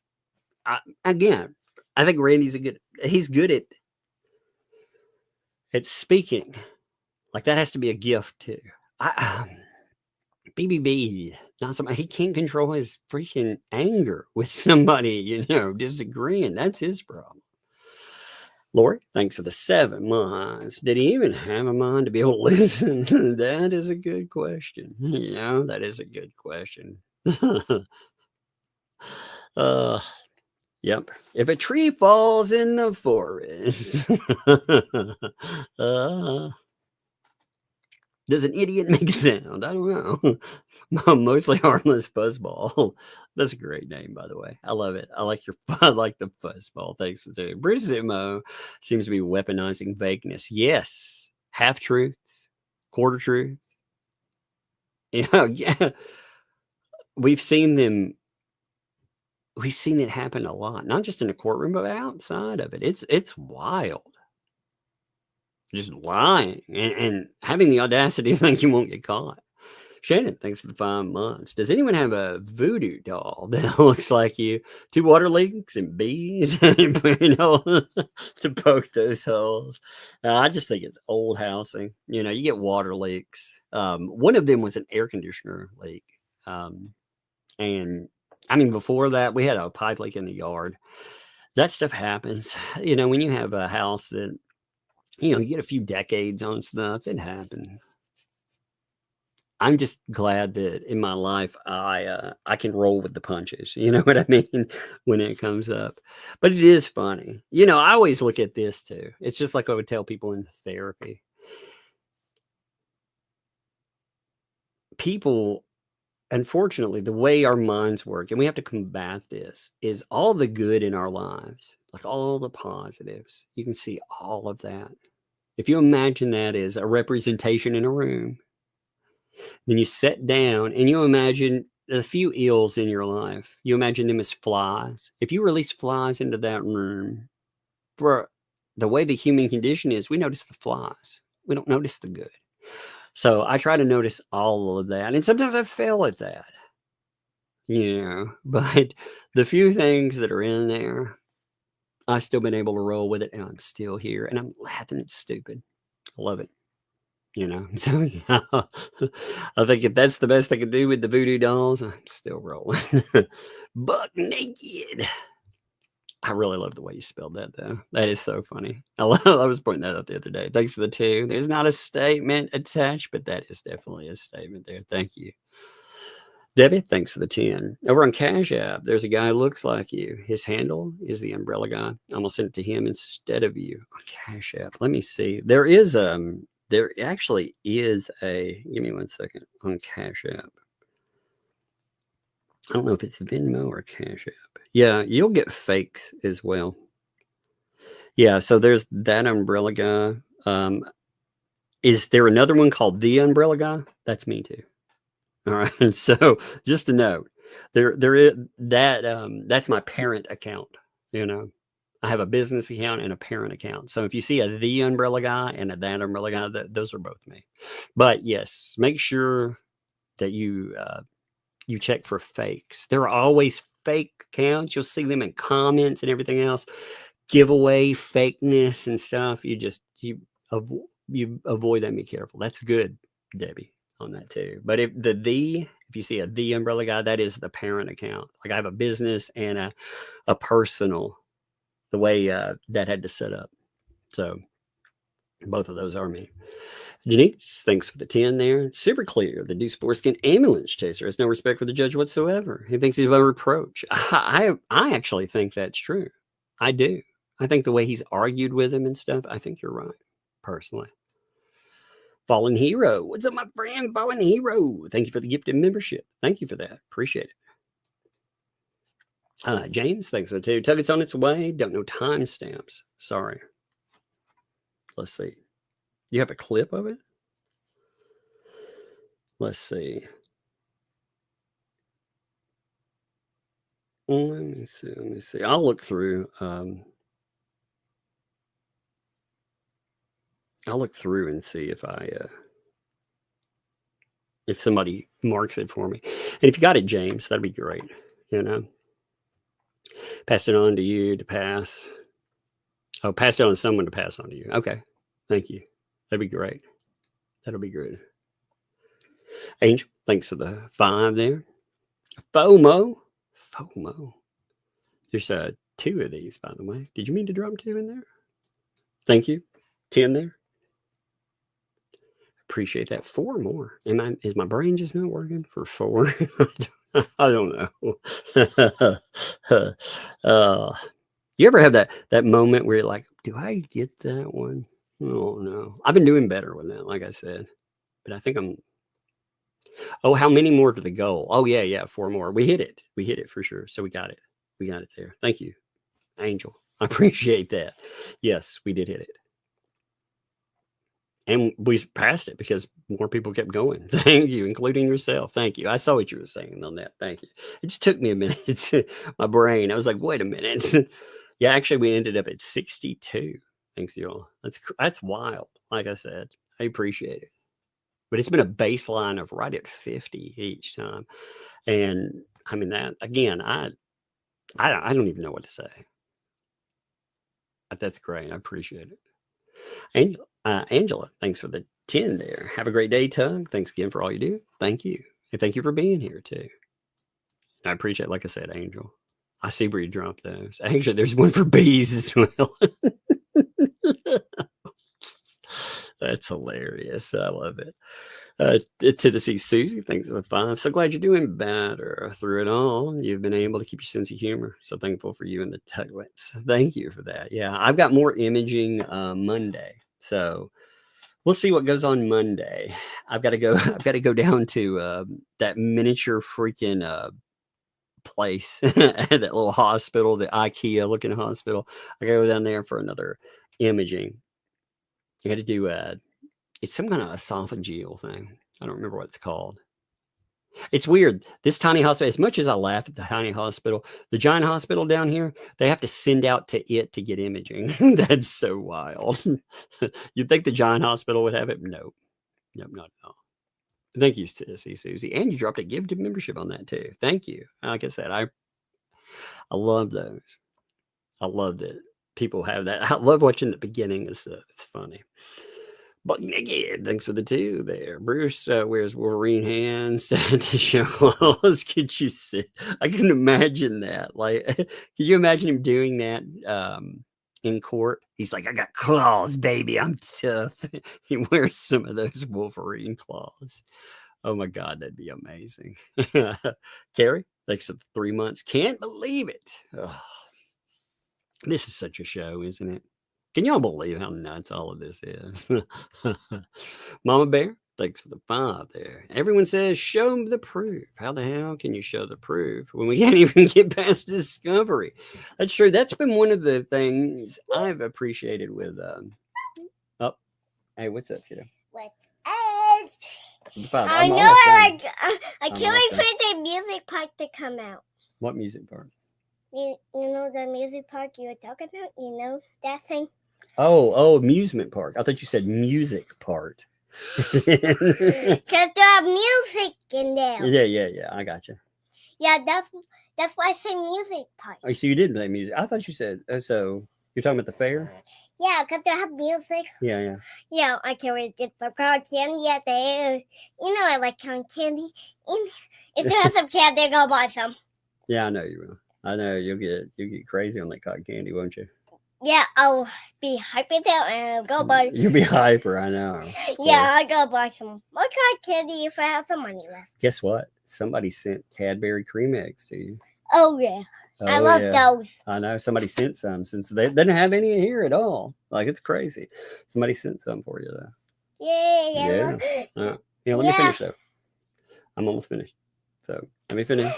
Again, I think Randy's he's good at speaking. Like that has to be a gift too. BBB, not somebody, he can't control his freaking anger with somebody, you know, disagreeing. That's his problem. Lori, thanks for the 7 months. Did he even have a mind to be able to listen? That is a good question. You know, that is a good question. Yep. If a tree falls in the forest, does an idiot make a sound? I don't know. Mostly harmless fuzzball. That's a great name, by the way. I love it. I like the fuzzball. Thanks for doing. Bruce's MO seems to be weaponizing vagueness. Yes. Half truths, quarter truths. You know, yeah. We've seen it happen a lot, not just in the courtroom, but outside of it. It's wild. just lying and having the audacity to think you won't get caught. Shannon, thanks for the 5 months. Does anyone have a voodoo doll that looks like you? 2 water leaks and bees, to poke those holes. I just think it's old housing. You get water leaks. One of them was an air conditioner leak. And I mean, before that, we had a pipe leak in the yard. That stuff happens. When you have a house that, you get a few decades on stuff, it happens. I'm just glad that in my life I can roll with the punches. You know what I mean? When it comes up. But it is funny. I always look at this too. It's just like I would tell people in therapy. People, unfortunately, the way our minds work, and we have to combat this, is all the good in our lives, like all the positives. You can see all of that. If you imagine that as a representation in a room, then you sit down and you imagine a few ills in your life. You imagine them as flies. If you release flies into that room, the way the human condition is, we notice the flies. We don't notice the good. So I try to notice all of that. And sometimes I fail at that, but the few things that are in there, I've still been able to roll with it, and I'm still here and I'm laughing. It's stupid. I love it. So yeah, I think if that's the best I can do with the voodoo dolls, I'm still rolling. Buck naked. I really love the way you spelled that, though. That is so funny. I was pointing that out the other day. Thanks for the 2. There's not a statement attached, but that is definitely a statement there. Thank you. Debbie, thanks for the 10. Over on Cash App, there's a guy who looks like you. His handle is the Umbrella Guy. I'm going to send it to him instead of you on Cash App. Let me see. There actually is give me 1 second, on Cash App. I don't know if it's Venmo or Cash App. Yeah, you'll get fakes as well. Yeah, so there's that Umbrella Guy. Is there another one called The Umbrella Guy? That's me too. All right. So just a note, there is that. That's my parent account. I have a business account and a parent account. So if you see a The Umbrella Guy and a That Umbrella Guy, those are both me. But yes, make sure that you check for fakes. There are always fake accounts. You'll see them in comments and everything else. Giveaway fakeness and stuff. You avoid that and be careful. That's good, Debbie, on that too. But if you see a The Umbrella Guy, that is the parent account. Like I have a business and a personal, the way that had to set up. So both of those are me. Janice, thanks for the 10 there. Super clear. The Deuce Foreskin ambulance chaser has no respect for the judge whatsoever. He thinks he's above reproach. I actually think that's true. I do. I think the way he's argued with him and stuff, I think you're right, personally. Fallen Hero. What's up, my friend? Fallen Hero. Thank you for the gifted membership. Thank you for that. Appreciate it. James, thanks for the 2. Tug, it's on its way. Don't know timestamps. Sorry. Let's see. You have a clip of it? Let's see. Let me see. I'll look through. I'll look through and see if somebody marks it for me. And if you got it, James, that'd be great. Pass it on to you to pass. Oh, pass it on to someone to pass on to you. Okay. Thank you. That'd be great. That'll be good. Angel, thanks for the 5 there. FOMO. There's 2 of these, by the way. Did you mean to drop 2 in there? Thank you. 10 there. Appreciate that. 4 more. Is my brain just not working for 4? I don't know. You ever have that moment where you're like, do I get that one? Oh no. I've been doing better with that, like I said. But I think how many more to the goal? Oh yeah, 4 more. We hit it for sure. So we got it there. Thank you, Angel. I appreciate that. Yes, we did hit it. And we passed it because more people kept going. Thank you, including yourself. Thank you. I saw what you were saying on that. Thank you. It just took me a minute. My brain. I was like, wait a minute. Yeah, actually, we ended up at 62. Thanks, y'all. That's wild. Like I said, I appreciate it. But it's been a baseline of right at 50 each time. And I mean, that again, I don't even know what to say. But that's great. I appreciate it. And Angela, thanks for the 10 there. Have a great day, Tug. Thanks again for all you do. Thank you. And thank you for being here too. I appreciate, like I said, Angel. I see where you dropped those. Actually, there's one for bees as well. That's hilarious. I love it. Tennessee Susie, thanks for the 5. So glad you're doing better through it all. You've been able to keep your sense of humor. So thankful for you and the Tuglets. Thank you for that. Yeah, I've got more imaging Monday. So we'll see what goes on Monday. I've got to go down to that miniature freaking place at that little hospital, the IKEA looking hospital. I gotta go down there for another imaging. I got to do it's some kind of esophageal thing. I don't remember what it's called. It's weird. This tiny hospital, as much as I laugh at the tiny hospital, the giant hospital down here, they have to send out to it to get imaging. That's so wild. You'd think the giant hospital would have it? Nope, not at all. Thank you, Susie. And you dropped a give to membership on that too. Thank you. Like I said, I love those. I love that people have that. I love watching the beginning and stuff. It's funny. But again, thanks for the 2 there. Bruce wears Wolverine hands to show claws. Could you see? I can imagine that. Like, could you imagine him doing that in court? He's like, I got claws, baby. I'm tough. He wears some of those Wolverine claws. Oh my God, that'd be amazing. Carrie, thanks for the 3 months. Can't believe it. Oh, this is such a show, isn't it? Can y'all believe how nuts all of this is? Mama Bear, thanks for the 5 there. Everyone says, show them the proof. How the hell can you show the proof when we can't even get past discovery? That's true. That's been one of the things I've appreciated with... oh, hey, what's up, kiddo? What's up? I know I can't wait for the music part to come out. What music part? You know the music park you were talking about? You know that thing? Oh, amusement park. I thought you said music part. Because there are music in there. Yeah. I got you. Yeah, that's why I say music park. Oh, so you did play music. I thought you said, so you're talking about the fair? Yeah, because they have music. Yeah. Yeah, I can't wait to get some cotton candy at there. You know I like cotton candy. If you have some candy, go buy some. Yeah, I know you will. I know you'll get crazy on that cotton candy, won't you? Yeah, I'll be hyping there and go buy. You'll be hyper, I know. Yeah, I'll go buy some more cotton candy if I have some money left. Guess what? Somebody sent Cadbury cream eggs to you. Oh, yeah. I love those. I know. Somebody sent some since they didn't have any here at all. Like, it's crazy. Somebody sent some for you, though. Yeah. Let me finish, though. I'm almost finished. So, let me finish.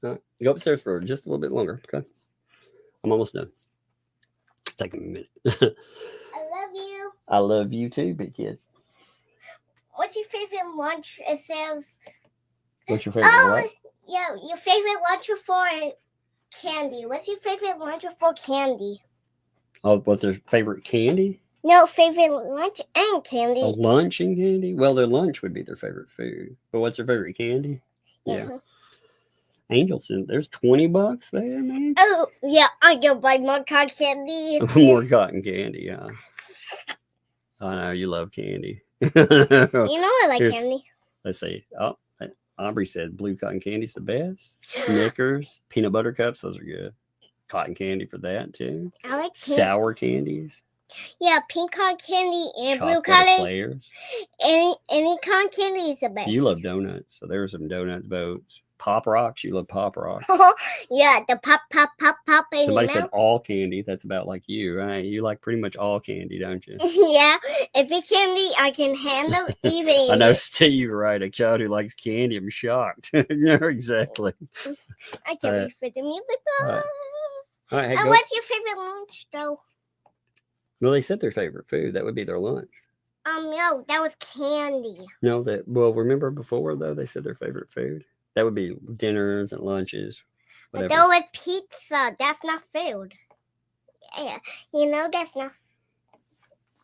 Go upstairs for just a little bit longer, okay? I'm almost done. It's taking a minute. I love you. I love you too, big kid. What's your favorite lunch? It says... What's your favorite what? Yeah, your favorite lunch for candy. What's your favorite lunch for candy? Oh, what's their favorite candy? No, favorite lunch and candy. Lunch and candy? Well, their lunch would be their favorite food. But what's their favorite candy? Yeah. Angelson, there's $20 there, man. Oh, yeah, I go buy more cotton candy. More cotton candy, yeah. I know, you love candy. You know I like candy. Let's see. Oh, Aubrey said blue cotton candy's the best. Snickers, peanut butter cups, those are good. Cotton candy for that, too. I like sour candies. Yeah, pink cotton candy and chocolate blue cotton. Eclairs. Any cotton candy is the best. You love donuts, so there's some donut votes. Pop Rocks, you love Pop Rocks. Yeah, the pop. Somebody said all candy. That's about like you, right? You like pretty much all candy, don't you? Yeah, if it's candy, I can handle even. I know, Steve, right? A child who likes candy, I'm shocked. Yeah, exactly. I can't wait for the music. All right, hey, what's your favorite lunch, though? Well, they said their favorite food. That would be their lunch. No, that was candy. No, remember before, though, they said their favorite food? That would be dinners and lunches. Whatever. But that was pizza. That's not food. Yeah, that's not.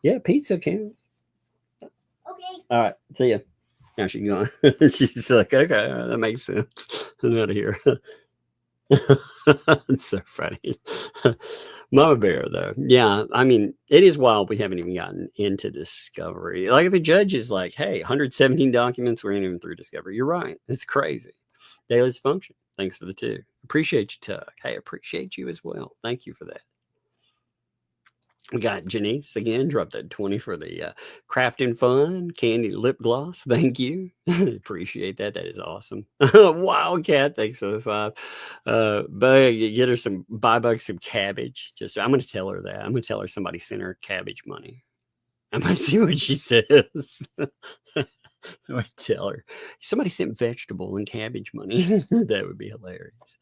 Yeah, pizza counts. Okay. All right, see ya. Now she's gone. She's like, okay, that makes sense. I'm out of here. It's so funny. Mama Bear, though. Yeah, I mean, it is wild we haven't even gotten into discovery. Like, the judge is like, hey, 117 documents, we ain't even through discovery. You're right. It's crazy. Daily function. Thanks for the 2. Appreciate you, Tuck. Hey, appreciate you as well. Thank you for that. We got Janice again, dropped that 20 for the crafting fun candy lip gloss. Thank you. Appreciate that. That is awesome. Wildcat, thanks for the 5. But get her buy Buck some cabbage. I'm going to tell her that. I'm going to tell her somebody sent her cabbage money. I'm going to see what she says. I'm going to tell her somebody sent vegetable and cabbage money. That would be hilarious.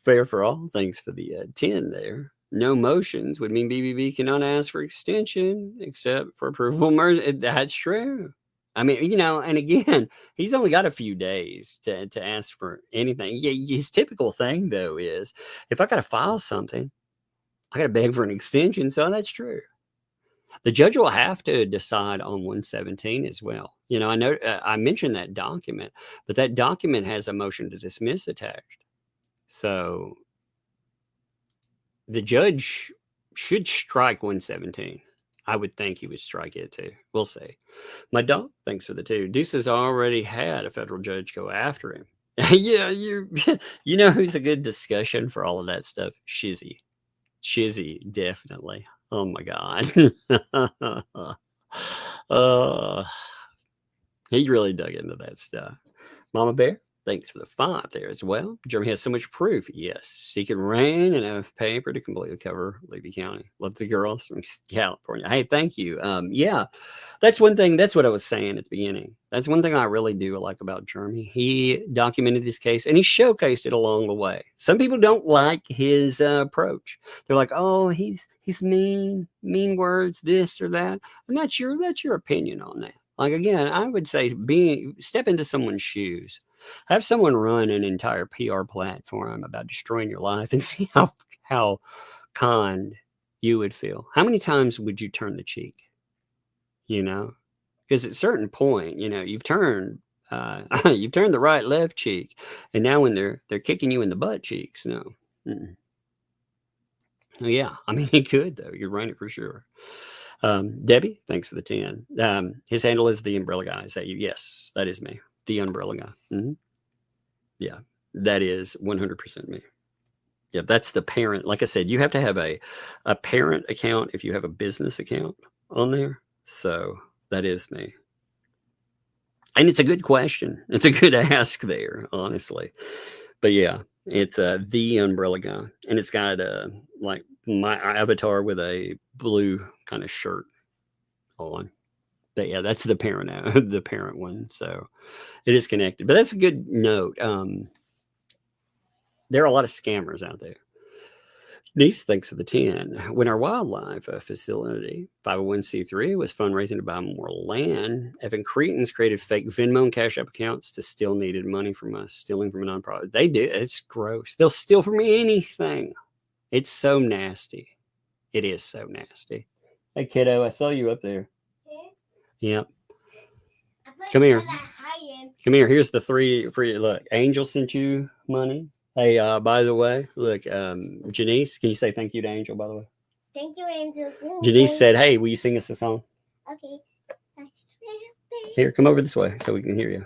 Fair for all. Thanks for the 10 there. No motions would mean BBB cannot ask for extension except for approval. That's true. I mean, and again, he's only got a few days to ask for anything. Yeah, his typical thing, though, is if I got to file something, I got to beg for an extension. So that's true. The judge will have to decide on 117 as well. I know I mentioned that document, but that document has a motion to dismiss attached. So the judge should strike 117. I would think he would strike it too. We'll see. My dog, thanks for the 2. Deuce has already had a federal judge go after him. Yeah, you know who's a good discussion for all of that stuff? Shizzy, definitely. Oh my God. He really dug into that stuff. Mama Bear, thanks for the 5 there as well. Jeremy has so much proof. Yes, he can rain enough paper to completely cover Levy County. Love the girls from California. Hey, thank you. Yeah, that's one thing. That's what I was saying at the beginning. That's one thing I really do like about Jeremy. He documented his case and he showcased it along the way. Some people don't like his approach. They're like, oh, he's mean words, this or that. And that's your opinion on that. Like, again, I would say step into someone's shoes. Have someone run an entire PR platform about destroying your life and see how kind you would feel. How many times would you turn the cheek? Because at a certain point, you've turned the right, left cheek, and now when they're kicking you in the butt cheeks, no. Yeah, I mean, he could though. You'd run it for sure. Debbie, thanks for the 10. His handle is the Umbrella Guy. Is that you? Yes, that is me. The Umbrella Guy. Mm-hmm. Yeah, that is 100% me. Yeah, that's the parent. Like I said, you have to have a parent account if you have a business account on there. So that is me. And it's a good question. It's a good ask there, honestly. But yeah, it's the Umbrella Guy. And it's got like my avatar with a blue kind of shirt on. But yeah, that's the parent one. So it is connected. But that's a good note. There are a lot of scammers out there. Denise, thanks for the 10. When our wildlife facility, 501c3, was fundraising to buy more land, Evan Cretans created fake Venmo and Cash App accounts to steal needed money from us, stealing from a nonprofit. They do. It's gross. They'll steal from anything. It's so nasty. It is so nasty. Hey, kiddo, I saw you up there. Yeah. Come here. Come here. Here's the 3 for you. Look, Angel sent you money. Hey, by the way, look, Janice, can you say thank you to Angel, by the way? Thank you, Angel. Janice said, hey, will you sing us a song? Okay. Here, come over this way so we can hear you.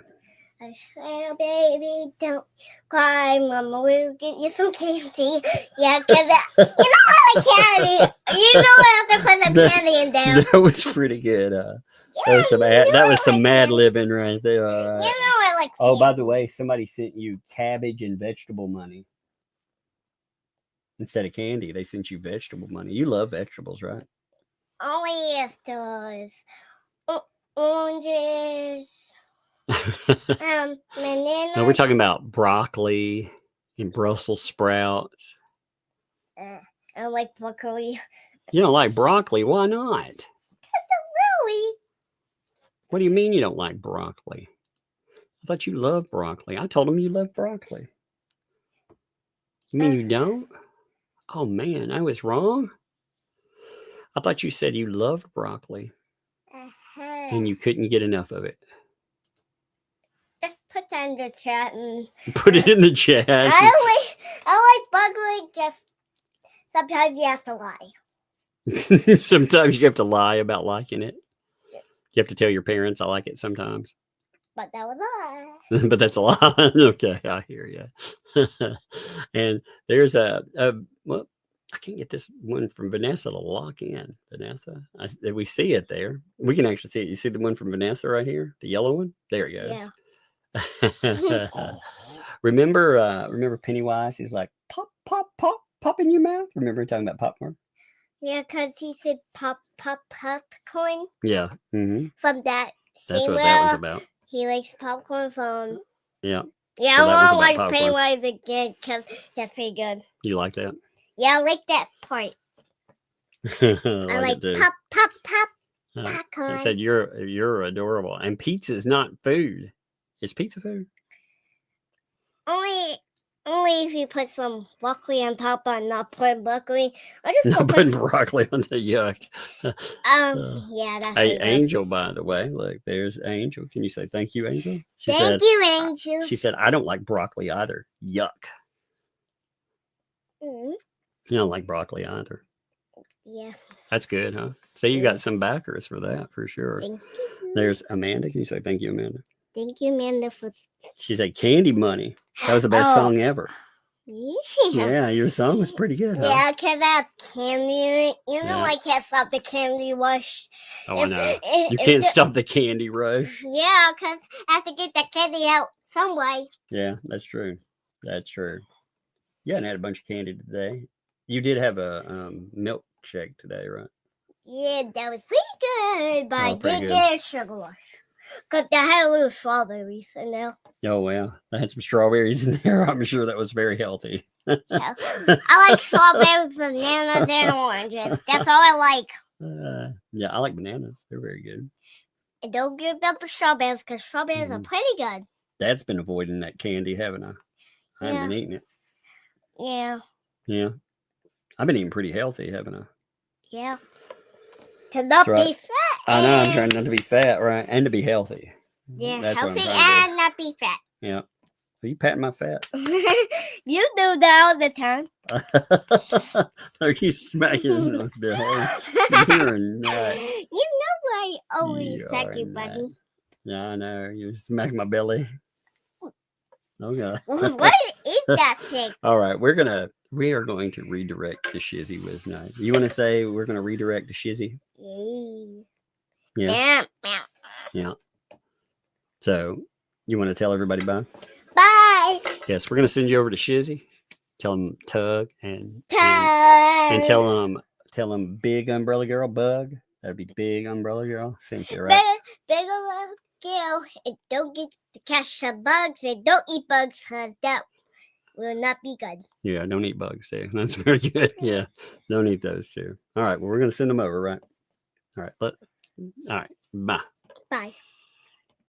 I swear, baby, don't cry. Mama will get you some candy. Yeah, because I like candy. I have to put some candy in there. That was pretty good. That was some mad libbing right there. All right. I like candy. Oh, by the way, somebody sent you cabbage and vegetable money. Instead of candy, they sent you vegetable money. You love vegetables, right? Only does. Oranges. Bananas. No, we're talking about broccoli and Brussels sprouts. I like broccoli. You don't like broccoli? Why not? Really? What do you mean you don't like broccoli? I thought you loved broccoli. I told him you love broccoli. You mean you don't? Oh, man, I was wrong? I thought you said you loved broccoli Uh-huh. and you couldn't get enough of it. Just put that in the chat and Put it in the chat. I like broccoli. Just sometimes you have to lie. Sometimes you have to lie about liking it. You have to tell your parents I like it sometimes. But that was a lie. But that's a lie. Okay, I hear you. And there's well, I can't get this one from Vanessa to lock in. Vanessa, we see it there. We can actually see it. You see the one from Vanessa right here, the yellow one. There it goes. Yeah. Remember Pennywise? He's like pop, pop, pop, pop in your mouth. Remember talking about popcorn? Yeah, because he said popcorn. Yeah. Mm-hmm. From that. That's what that was about. He likes popcorn from. Yeah. Yeah, So I want to watch Pennywise again because that's pretty good. You like that? Yeah, I like that part. I like pop, pop, pop, popcorn. I said you're adorable. And pizza's not food. Is pizza food? Only if you put some broccoli on top and not put broccoli. I just Not putting broccoli on the yuck. Yeah, that's Hey, Angel, by the way. Look, there's Angel. Can you say thank you, Angel? Thank you, Angel. She said, I don't like broccoli either. Yuck. Mm-hmm. You don't like broccoli either. Yeah. That's good, huh? So you got some backers for that, for sure. Thank you. There's Amanda. Can you say thank you, Amanda? Thank you, Amanda, for. She said Candy Money. That was the best song ever. Yeah, your song was pretty good, huh? Yeah, because that's candy in it. You know, I can't stop the candy rush. Oh, I know. You can't stop the candy rush. Yeah, because I have to get the candy out some way. Yeah, that's true. That's true. You hadn't had a bunch of candy today. You did have a milkshake today, right? Yeah, that was pretty good, but I pretty did good. get a sugar rush. Because I had a little strawberries in there. Oh, well. I had some strawberries in there. I'm sure that was very healthy. Yeah. I like strawberries, bananas, and oranges. That's all I like. Yeah, I like bananas. They're very good. And don't get about the strawberries, because strawberries are pretty good. Dad's been avoiding that candy, haven't I? I haven't been eating it. Yeah. Yeah. I've been eating pretty healthy, haven't I? Yeah. To not be fat. I know. I'm trying not to be fat, right? And to be healthy. Yeah, That's healthy what I'm trying to and not be fat. do. Yeah. Are you patting my fat? You do that all the time. Are you smacking the whole? You're a nut. You know I always You sack are you, a buddy. nut. Yeah, I know. You smack my belly. Okay. What is that thing? All right. We are going to redirect to Shizzy with night. You want to say we're going to redirect to Shizzy? Yeah. Yeah. So you want to tell everybody bye? Bye. Yes, we're going to send you over to Shizzy. Tell them Tug and tell them Big Umbrella Girl Bug. That'd be Big Umbrella Girl Cynthia, right? Big little girl, and don't get to catch some bugs, and don't eat bugs, because that will not be good. Yeah, don't eat bugs too. That's very good. Yeah, don't eat those too. All right, well, we're going to send them over, right? All right, bye. Bye.